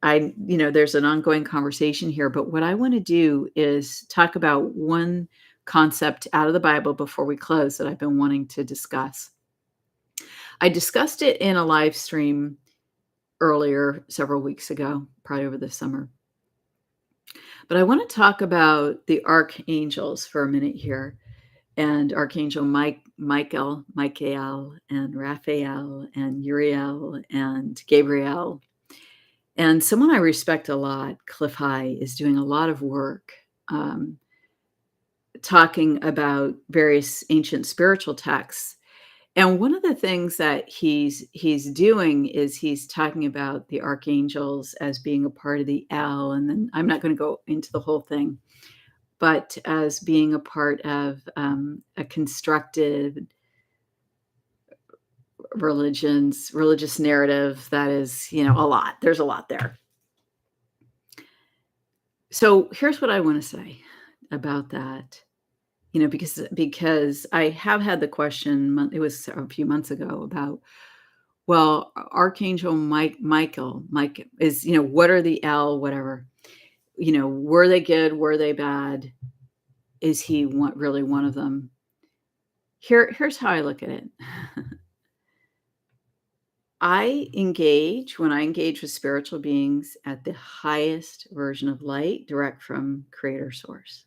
there's an ongoing conversation here, but what I want to do is talk about one concept out of the Bible before we close that I've been wanting to discuss. I discussed it in a live stream earlier, several weeks ago, probably over the summer. But I want to talk about the Archangels for a minute here. And Archangel Michael, and Raphael, and Uriel, and Gabriel. And someone I respect a lot, Cliff High, is doing a lot of work talking about various ancient spiritual texts. And one of the things that he's doing is he's talking about the archangels as being a part of the L. And then I'm not going to go into the whole thing, but as being a part of a constructed religious narrative that is, a lot. There's a lot there. So here's what I want to say about that. Because I have had the question, it was a few months ago, about, well, Archangel Mike is, what are the L, whatever, were they good? Were they bad? Is he really one of them? Here's how I look at it. When I engage with spiritual beings at the highest version of light, direct from creator source.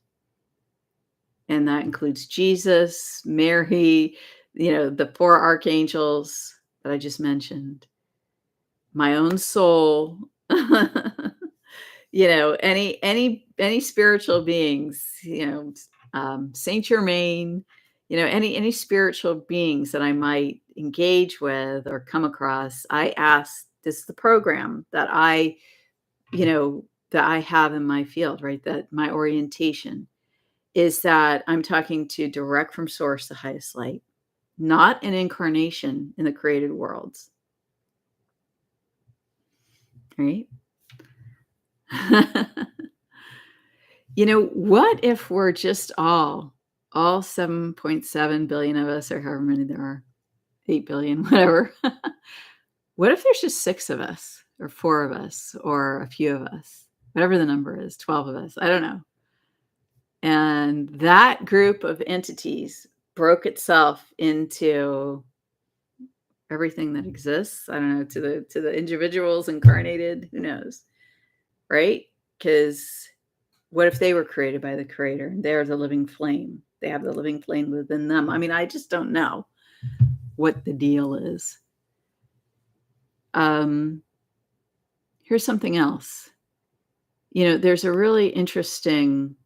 And that includes Jesus, Mary, the 4 archangels that I just mentioned, my own soul, any spiritual beings, Saint Germain, any spiritual beings that I might engage with or come across. I ask, this is the program that that I have in my field, right? That my orientation is that I'm talking to direct from source, the highest light, not an incarnation in the created worlds. Right? What if we're just all 7.7 billion of us, or however many there are, 8 billion, whatever. What if there's just 6 of us, or 4 of us, or a few of us, whatever the number is, 12 of us, I don't know. And that group of entities broke itself into everything that exists. I don't know, to the individuals incarnated, who knows, right? Because what if they were created by the creator? They're the living flame. They have the living flame within them. I mean, I just don't know what the deal is. Here's something else. There's a really interesting,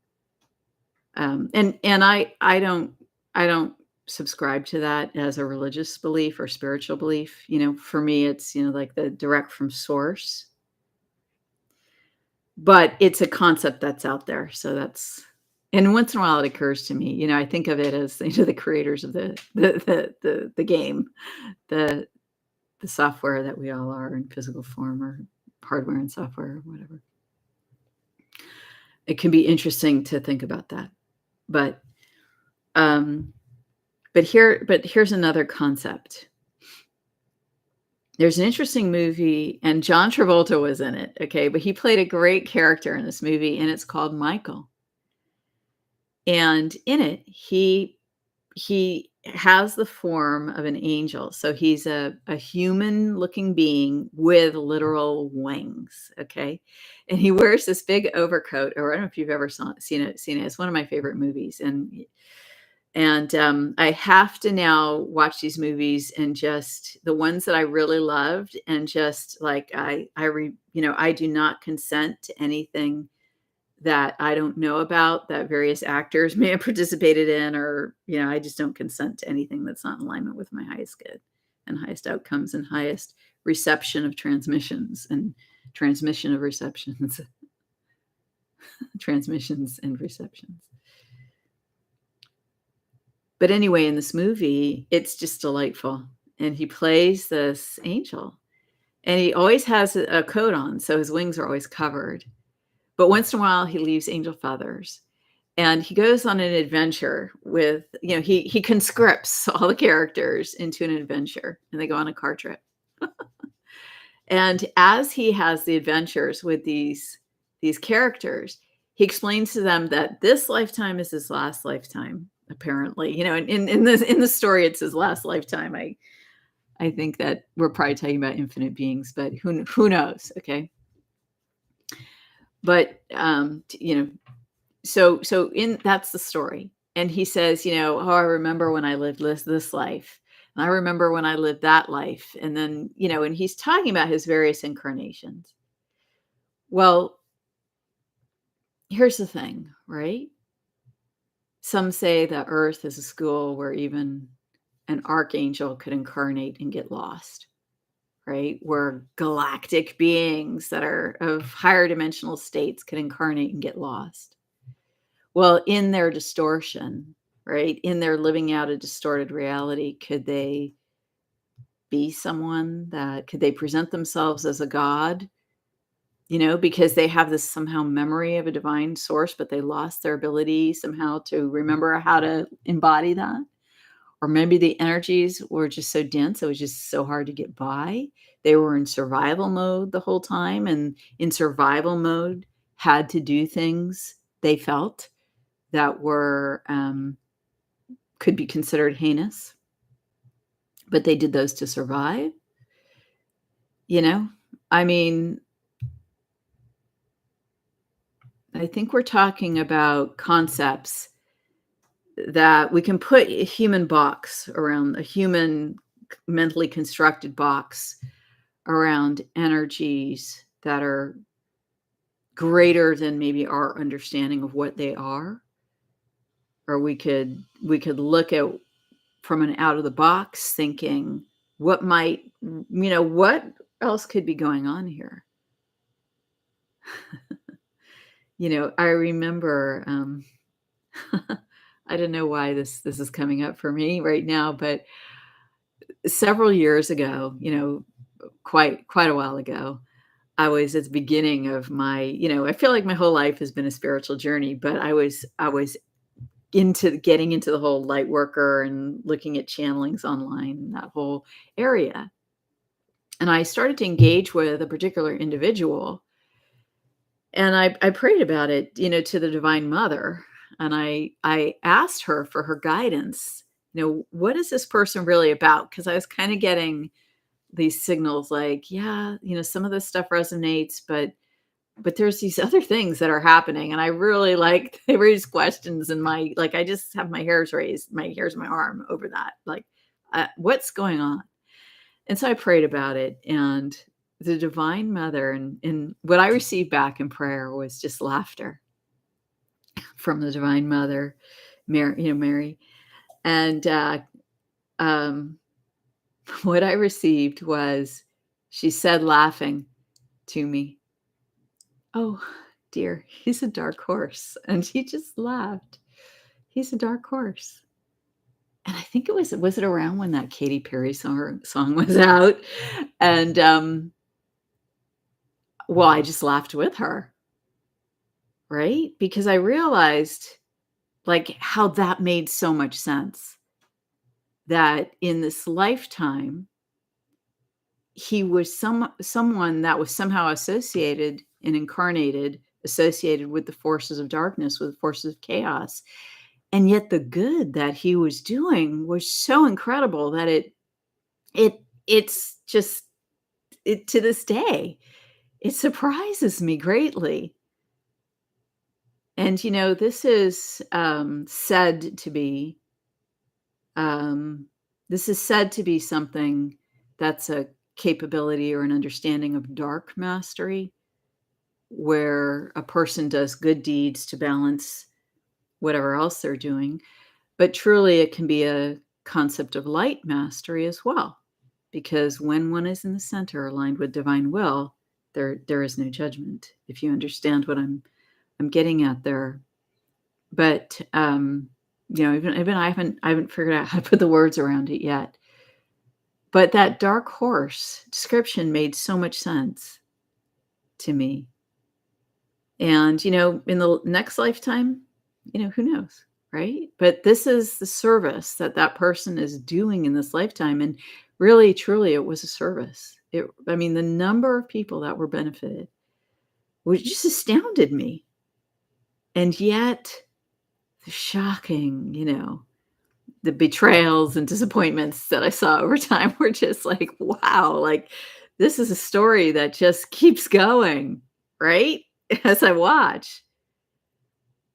and I don't subscribe to that as a religious belief or spiritual belief. For me, it's, like the direct from source. But it's a concept that's out there. So and once in a while it occurs to me, I think of it as, the creators of the game, the software that we all are in physical form, or hardware and software, or whatever. It can be interesting to think about that. But here's another concept. There's an interesting movie, and John Travolta was in it, okay? But he played a great character in this movie, and it's called Michael. And in it, he has the form of an angel. So he's a human-looking being with literal wings, okay? And he wears this big overcoat, or I don't know if you've ever seen it. It's one of my favorite movies. And I have to now watch these movies, and just the ones that I really loved, and just like I do not consent to anything that I don't know about, that various actors may have participated in, or I just don't consent to anything that's not in alignment with my highest good and highest outcomes and highest reception of transmissions and transmission of receptions, transmissions and receptions. But anyway, in this movie, it's just delightful. And he plays this angel, and he always has a coat on, so his wings are always covered. But once in a while, he leaves angel feathers, and he goes on an adventure with, he conscripts all the characters into an adventure, and they go on a car trip. And as he has the adventures with these characters, he explains to them that this lifetime is his last lifetime. Apparently, in the story, it's his last lifetime. I think that we're probably talking about infinite beings, but who knows? Okay. But so that's the story. And he says, I remember when I lived this life, and I remember when I lived that life, and then and he's talking about his various incarnations. Well, here's the thing, right? Some say that Earth is a school where even an archangel could incarnate and get lost, right? Where galactic beings that are of higher dimensional states could incarnate and get lost. Well, in their distortion, right? In their living out a distorted reality, could they be someone that could they present themselves as a god, because they have this somehow memory of a divine source, but they lost their ability somehow to remember how to embody that? Or maybe the energies were just so dense, it was just so hard to get by. They were in survival mode the whole time, and in survival mode had to do things they felt that were could be considered heinous, but they did those to survive. You know, I mean, I think we're talking about concepts that we can put a human box around a human mentally constructed box around energies that are greater than maybe our understanding of what they are, or we could look at from an out of the box thinking what might what else could be going on here. I remember I don't know why this is coming up for me right now, but several years ago, quite a while ago, I was at the beginning of my, I feel like my whole life has been a spiritual journey, but I was into getting into the whole light worker and looking at channelings online and that whole area. And I started to engage with a particular individual, and I prayed about it, to the Divine Mother, and I asked her for her guidance. What is this person really about? Because I was kind of getting these signals like, yeah, some of this stuff resonates, but there's these other things that are happening, and I really like they raise questions in my like I just have my hairs raised, my hairs on my arm over that. Like, what's going on? And so I prayed about it, and the Divine Mother and what I received back in prayer was just laughter from the Divine Mother, Mary. And um, what I received was she said, laughing to me, "Oh, dear, he's a dark horse." And she just laughed. "He's a dark horse." And I think was it around when that Katy Perry song was out? And, well, I just laughed with her, right? Because I realized, like, how that made so much sense, that in this lifetime, he was someone that was somehow associated and incarnated, associated with the forces of darkness, with the forces of chaos. And yet the good that he was doing was so incredible that it's just it to this day, it surprises me greatly. And this is said to be um, something that's a capability or an understanding of dark mastery, where a person does good deeds to balance whatever else they're doing. But truly, it can be a concept of light mastery as well, because when one is in the center, aligned with divine will, there is no judgment. If you understand what I'm getting at there, but even I haven't figured out how to put the words around it yet. But that dark horse description made so much sense to me. And in the next lifetime, who knows? Right? But this is the service that person is doing in this lifetime. And really, truly, it was a service. I mean, the number of people that were benefited, which just astounded me. And yet, the shocking, the betrayals and disappointments that I saw over time were just like, wow, like this is a story that just keeps going, right? As I watch.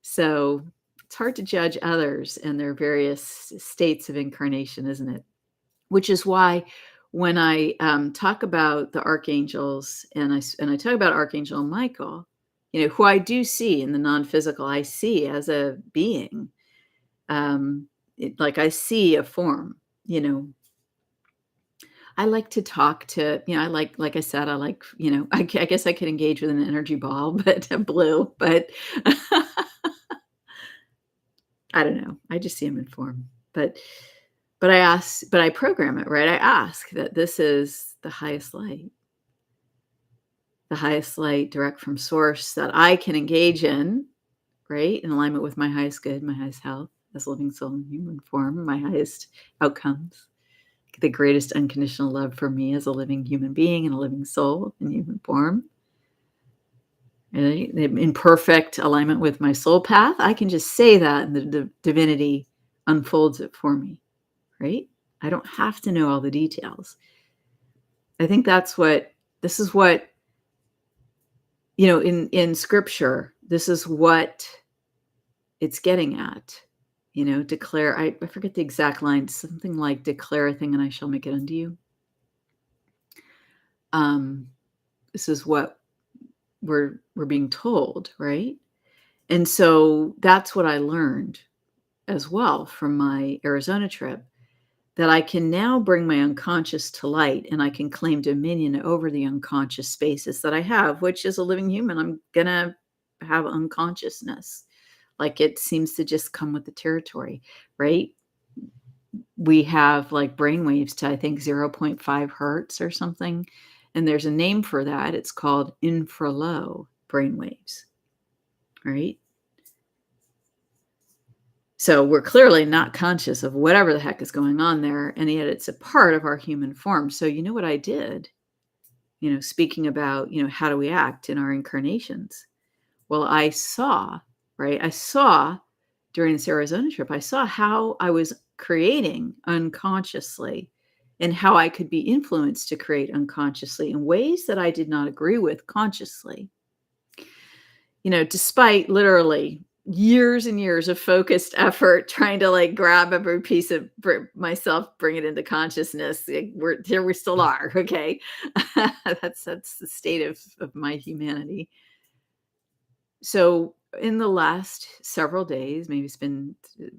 So it's hard to judge others and their various states of incarnation, isn't it? Which is why when I talk about the archangels and I talk about Archangel Michael, who I do see in the non-physical, I see as a being. Like I see a form. I like to talk to, like I said, I like, I guess I could engage with an energy ball, but blue, but I don't know. I just see them in form. But but I program it, right? I ask that this is the highest light direct from source that I can engage in, right? In alignment with my highest good, my highest health as a living soul in human form, my highest outcomes, the greatest unconditional love for me as a living human being and a living soul in human form. Right? In perfect alignment with my soul path, I can just say that and the divinity unfolds it for me, right? I don't have to know all the details. I think this is what, in scripture, this is what it's getting at. Declare, I forget the exact line, something like declare a thing and I shall make it unto you. This is what we're being told, right? And so that's what I learned as well from my Arizona trip, that I can now bring my unconscious to light and I can claim dominion over the unconscious spaces that I have, which as a living human, I'm going to have unconsciousness. Like it seems to just come with the territory, right? We have like brain waves to, I think, 0.5 hertz or something. And there's a name for that. It's called infralow brain waves, right? So we're clearly not conscious of whatever the heck is going on there. And yet it's a part of our human form. So you know what I did? Speaking about, how do we act in our incarnations? Well, I saw, right? I saw during this Arizona trip, I saw how I was creating unconsciously and how I could be influenced to create unconsciously in ways that I did not agree with consciously. Despite literally years and years of focused effort trying to like grab every piece of myself, bring it into consciousness. We're here, we still are. Okay. that's the state of my humanity. So in the last several days, maybe it's been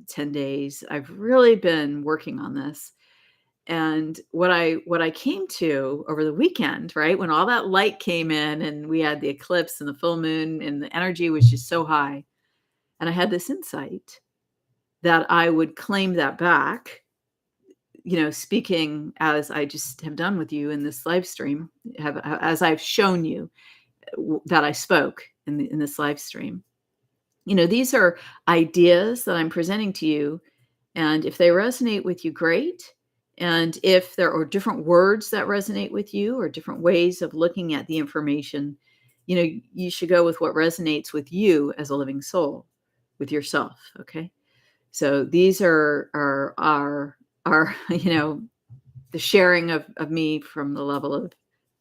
10 days, I've really been working on this. And what I came to over the weekend, right, when all that light came in and we had the eclipse and the full moon and the energy was just so high, and I had this insight that I would claim that back, speaking as I just have done with you in this live stream, as I've shown you that I spoke in this live stream. These are ideas that I'm presenting to you. And if they resonate with you, great. And if there are different words that resonate with you or different ways of looking at the information, you should go with what resonates with you as a living soul, with yourself. Okay. So these are the sharing of me from the level of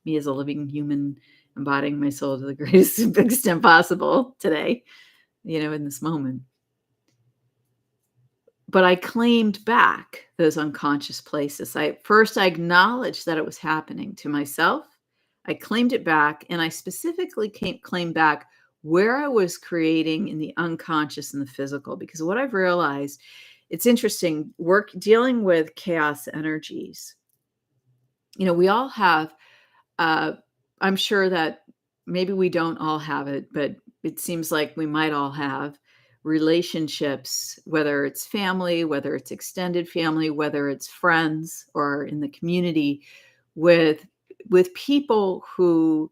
me as a living human, embodying my soul to the greatest extent possible today, in this moment. But I claimed back those unconscious places. I acknowledged that it was happening to myself. I claimed it back, and I specifically claimed back where I was creating in the unconscious and the physical. Because what I've realized, it's interesting, dealing with chaos energies. We all have, I'm sure that maybe we don't all have it, but it seems like we might all have relationships, whether it's family, whether it's extended family, whether it's friends or in the community, with people who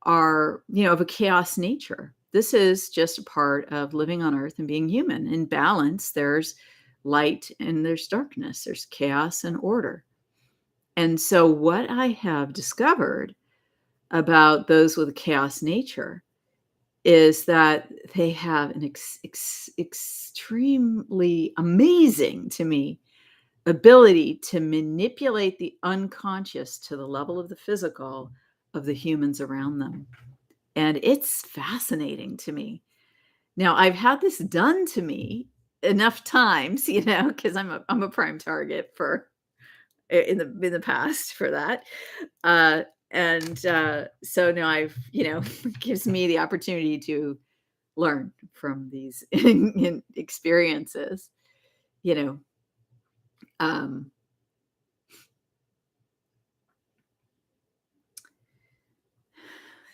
are, of a chaos nature. This is just a part of living on earth and being human. In balance, there's light and there's darkness, there's chaos and order. And so what I have discovered about those with a chaos nature is that they have an extremely amazing, to me, ability to manipulate the unconscious to the level of the physical of the humans around them. And it's fascinating to me. Now, I've had this done to me enough times, because I'm a prime target for in the past for that. So now I've, gives me the opportunity to learn from these experiences, you know. Um,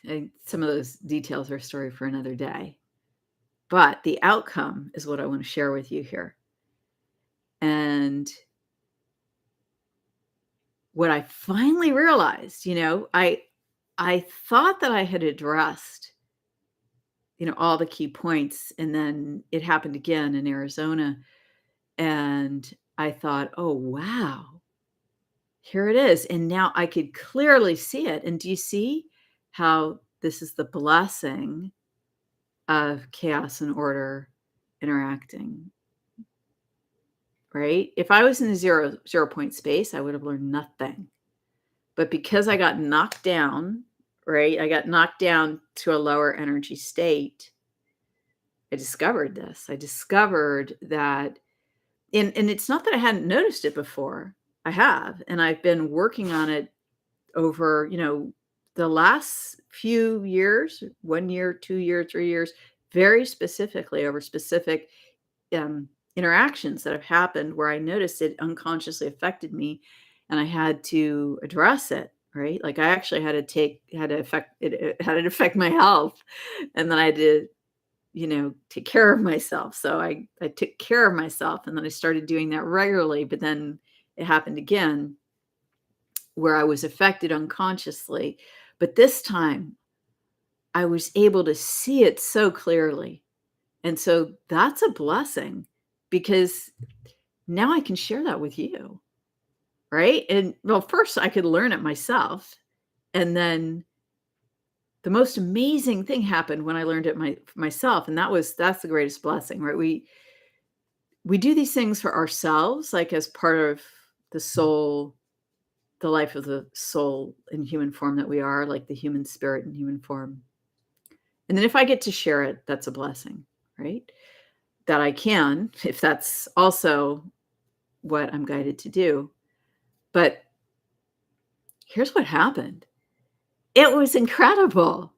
and some of those details are a story for another day. But the outcome is what I want to share with you here. And what I finally realized, I thought that I had addressed, all the key points, and then it happened again in Arizona, and I thought, "Oh, wow. Here it is." And now I could clearly see it. And do you see how this is the blessing of chaos and order interacting, right? If I was in a zero point space, I would have learned nothing. But because I got knocked down, right? I got knocked down to a lower energy state. I discovered this. I discovered that, and it's not that I hadn't noticed it before. I have, and I've been working on it over, the last few years, 1 year, 2 year, 3 years, very specifically over specific interactions that have happened where I noticed it unconsciously affected me, and I had to address it, right? Like I actually had it affect my health, and then I had to, take care of myself. So I took care of myself, and then I started doing that regularly. But then it happened again where I was affected unconsciously. But this time I was able to see it so clearly. And so that's a blessing because now I can share that with you, right? And well, first I could learn it myself. And then the most amazing thing happened when I learned it myself. And that's the greatest blessing, right? We do these things for ourselves, like as part of the soul, the life of the soul in human form that we are, like the human spirit in human form. And then if I get to share it, that's a blessing, right? That I can, if that's also what I'm guided to do. But here's what happened. It was incredible.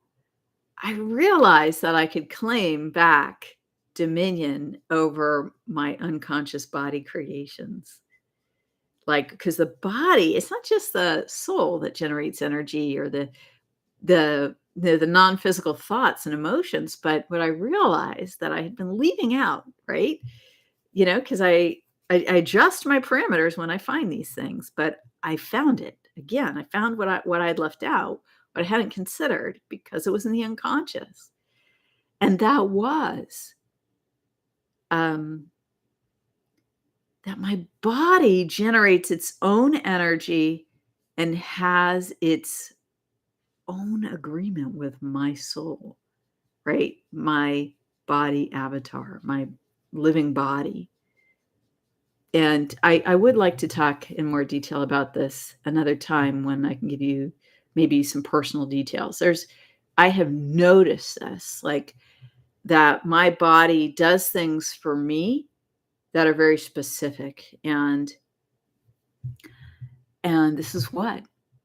I realized that I could claim back dominion over my unconscious body creations. Like, because the body, it's not just the soul that generates energy or the non-physical thoughts and emotions, but what I realized that I had been leaving out, right? Because I adjust my parameters when I find these things, but I found it again. I found what I had left out, what I hadn't considered because it was in the unconscious, and that was um, that my body generates its own energy and has its own agreement with my soul, right? My body avatar, my living body. And I would like to talk in more detail about this another time when I can give you maybe some personal details. I have noticed this, like that my body does things for me that are very specific. And this is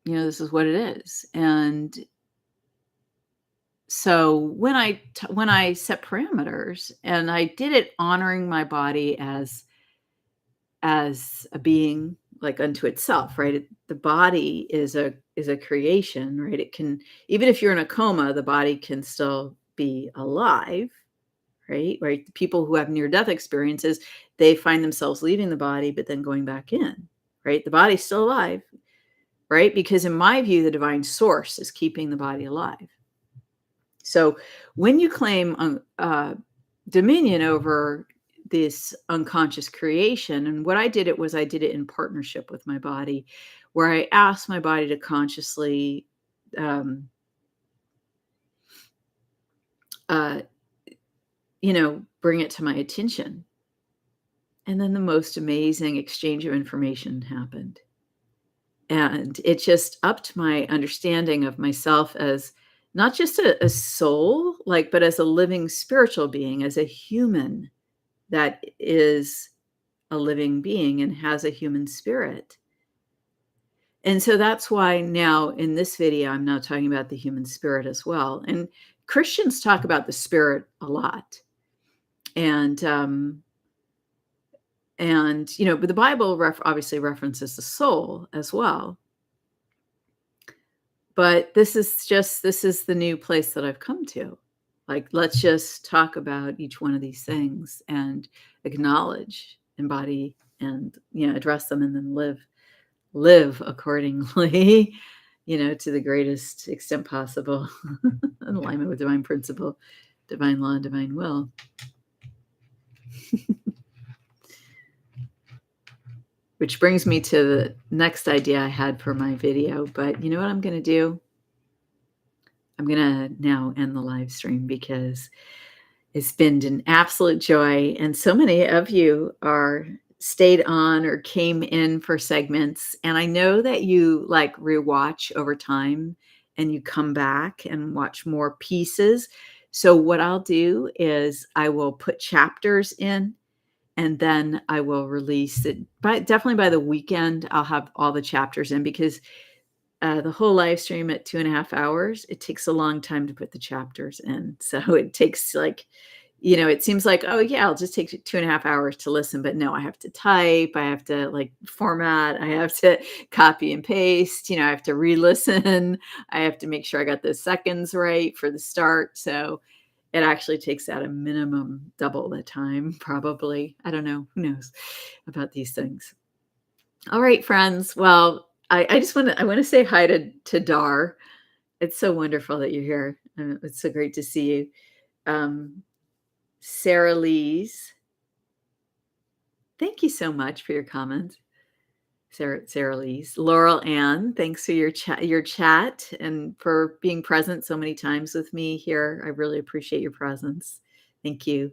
this is what it is. And so when I set parameters, and I did it honoring my body as a being like unto itself, right? The body is a creation, right? It can, even if you're in a coma, the body can still be alive, right? Right. People who have near death experiences, they find themselves leaving the body, but then going back in, right? The body's still alive, right? Because in my view, the divine source is keeping the body alive. So when you claim dominion over this unconscious creation, and what I did in partnership with my body, where I asked my body to consciously uh, bring it to my attention. And then the most amazing exchange of information happened. And it just upped my understanding of myself as not just a soul, but as a living spiritual being, as a human that is a living being and has a human spirit. And so that's why now in this video, I'm now talking about the human spirit as well. And Christians talk about the spirit a lot. And but the Bible obviously references the soul as well. But this is the new place that I've come to. Like, let's just talk about each one of these things and acknowledge, embody, and address them, and then live live accordingly, to the greatest extent possible, in alignment with divine principle, divine law, and divine will. Which brings me to the next idea I had for my video, but you know what I'm going to do? I'm going to now end the live stream because it's been an absolute joy, and so many of you are stayed on or came in for segments, and I know that you like rewatch over time and you come back and watch more pieces. So what I'll do is I will put chapters in, and then I will release it definitely by the weekend. I'll have all the chapters in because the whole live stream at 2.5 hours, it takes a long time to put the chapters in. So it takes like, it seems like, oh yeah, I'll just take 2.5 hours to listen. But no, I have to type, I have to like format, I have to copy and paste, I have to re-listen, I have to make sure I got the seconds right for the start. So it actually takes at a minimum double the time, probably. I don't know. Who knows about these things? All right, friends. Well, I just want to say hi to Dar. It's so wonderful that you're here. It's so great to see you. Sarah Lee's. Thank you so much for your comments. Sarah Lee's. Laurel Ann, thanks for your chat and for being present so many times with me here. I really appreciate your presence. Thank you.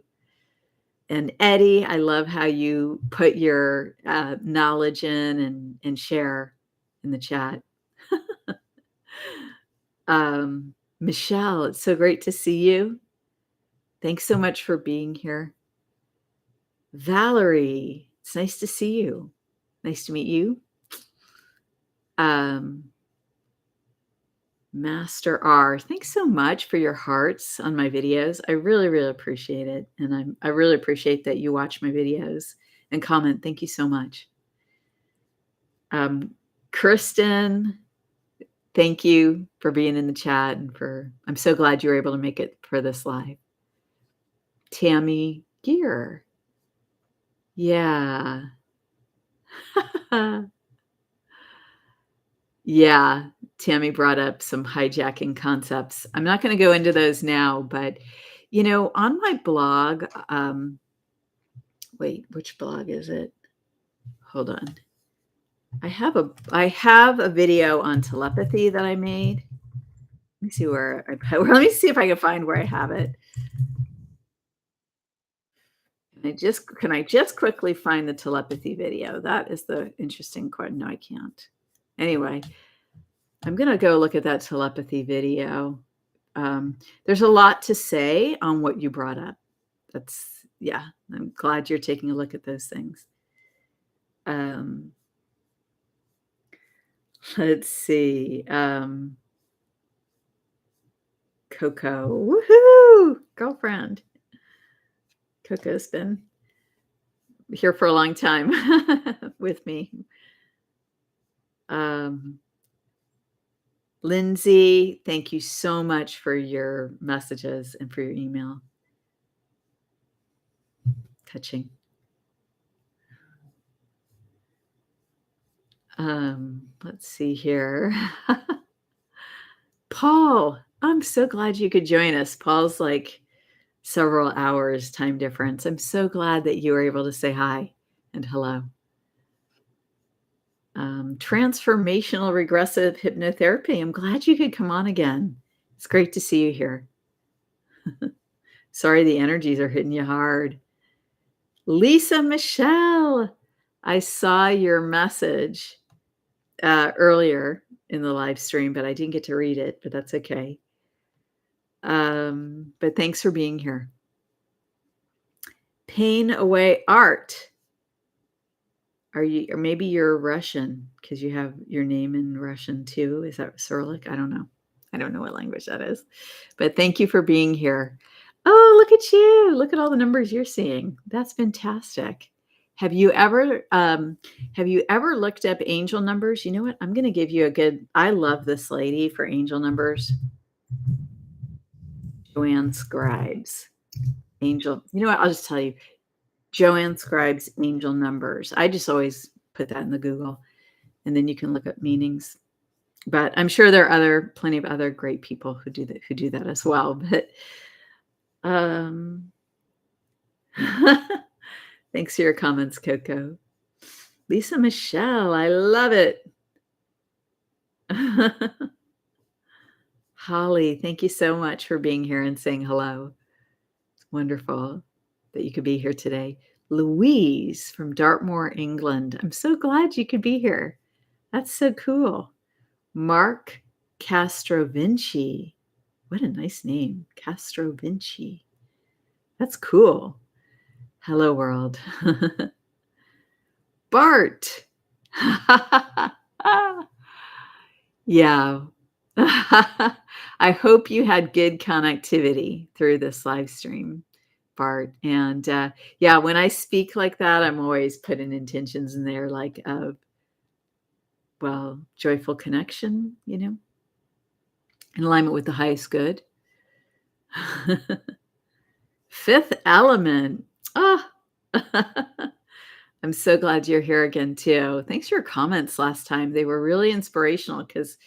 And Eddie, I love how you put your knowledge in and share in the chat. Michelle, it's so great to see you. Thanks so much for being here. Valerie, it's nice to see you. Nice to meet you. Master R, thanks so much for your hearts on my videos. I really, really appreciate it. And I really appreciate that you watch my videos and comment. Thank you so much. Kristen, thank you for being in the chat and I'm so glad you were able to make it for this live. Tammy Gear. Yeah. Yeah. Tammy brought up some hijacking concepts. I'm not going to go into those now, but on my blog, wait, which blog is it? Hold on. I have a video on telepathy that I made. Let me see let me see if I can find where I have it. Can I just quickly find the telepathy video? That is the interesting question. No, I can't. Anyway, I'm going to go look at that telepathy video. There's a lot to say on what you brought up. Yeah, I'm glad you're taking a look at those things. Let's see. Coco, woohoo, girlfriend. Coco's been here for a long time with me. Lindsay, thank you so much for your messages and for your email. Touching. Let's see here. Paul, I'm so glad you could join us. Paul's like several hours time difference. I'm so glad that you were able to say hi and hello. Transformational regressive hypnotherapy. I'm glad you could come on again. It's great to see you here. Sorry, the energies are hitting you hard. Lisa Michelle, I saw your message earlier in the live stream, but I didn't get to read it, but that's okay. But thanks for being here. Pain Away Art. Or maybe you're Russian because you have your name in Russian too. Is that Cyrillic? I don't know. I don't know what language that is. But thank you for being here. Oh, look at you. Look at all the numbers you're seeing. That's fantastic. Have you ever looked up angel numbers? You know what? I'm going to give you I love this lady for angel numbers. Joanne Scribes. Angel. You know what? I'll just tell you. Joanne Scribes angel numbers. I just always put that in the Google. and then you can look up meanings. But I'm sure there are plenty of other great people who do that as well. But um, thanks for your comments, Coco. Lisa Michelle, I love it. Holly, thank you so much for being here and saying hello. It's wonderful that you could be here today. Louise from Dartmoor, England. I'm so glad you could be here. That's so cool. Mark Castrovinci. What a nice name, Castrovinci. That's cool. Hello, world. Bart. Yeah. I hope you had good connectivity through this live stream, Bart. And yeah, when I speak like that, I'm always putting intentions in there, like well, joyful connection, in alignment with the highest good. Fifth element. Oh, I'm so glad you're here again, too. Thanks for your comments last time. They were really inspirational because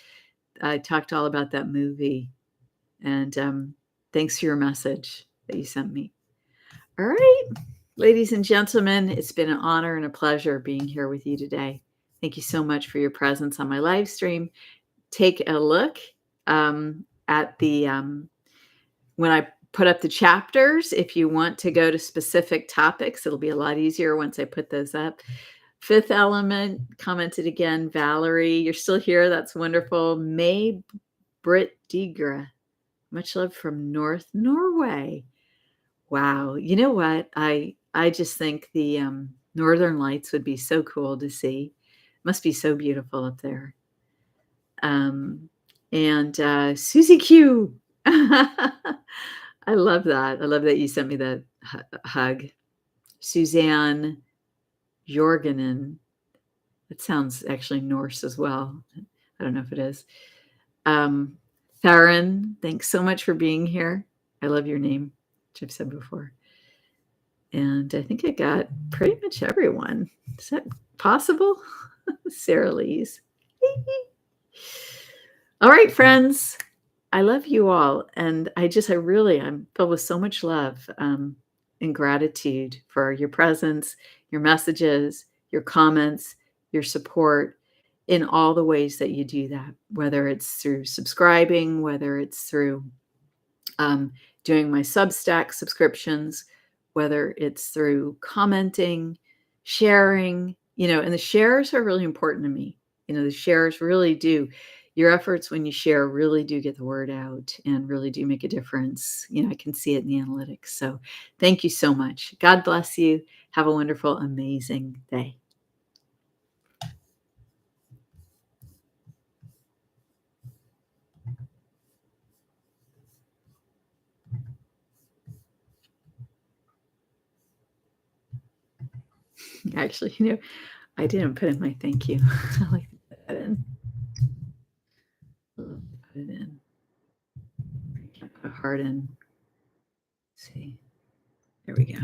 I talked all about that movie. And thanks for your message that you sent me. All right, ladies and gentlemen, it's been an honor and a pleasure being here with you today. Thank you so much for your presence on my live stream. Take a look at the when I put up the chapters. If you want to go to specific topics, it'll be a lot easier once I put those up. Fifth element commented again. Valerie, you're still here. That's wonderful. May Britt Digra, much love from North Norway. Wow. You know what? I just think the Northern Lights would be so cool to see. Must be so beautiful up there. And Susie Q. I love that. I love that you sent me that hug. Suzanne Jorganen. That sounds actually Norse as well. I don't know if it is. Theron, thanks so much for being here. I love your name, which I've said before. And I think I got pretty much everyone. Is that possible? Sarah Lee's. All right, friends. I love you all. And I'm filled with so much love and gratitude for your presence, your messages, your comments, your support in all the ways that you do that, whether it's through subscribing, whether it's through doing my Substack subscriptions, whether it's through commenting, sharing, and the shares are really important to me. The shares really do. Your efforts when you share really do get the word out and really do make a difference. I can see it in the analytics. So thank you so much. God bless you. Have a wonderful, amazing day. Actually, I didn't put in my thank you. I like to put that in. Put it in. Put a heart in. Let's see. There we go.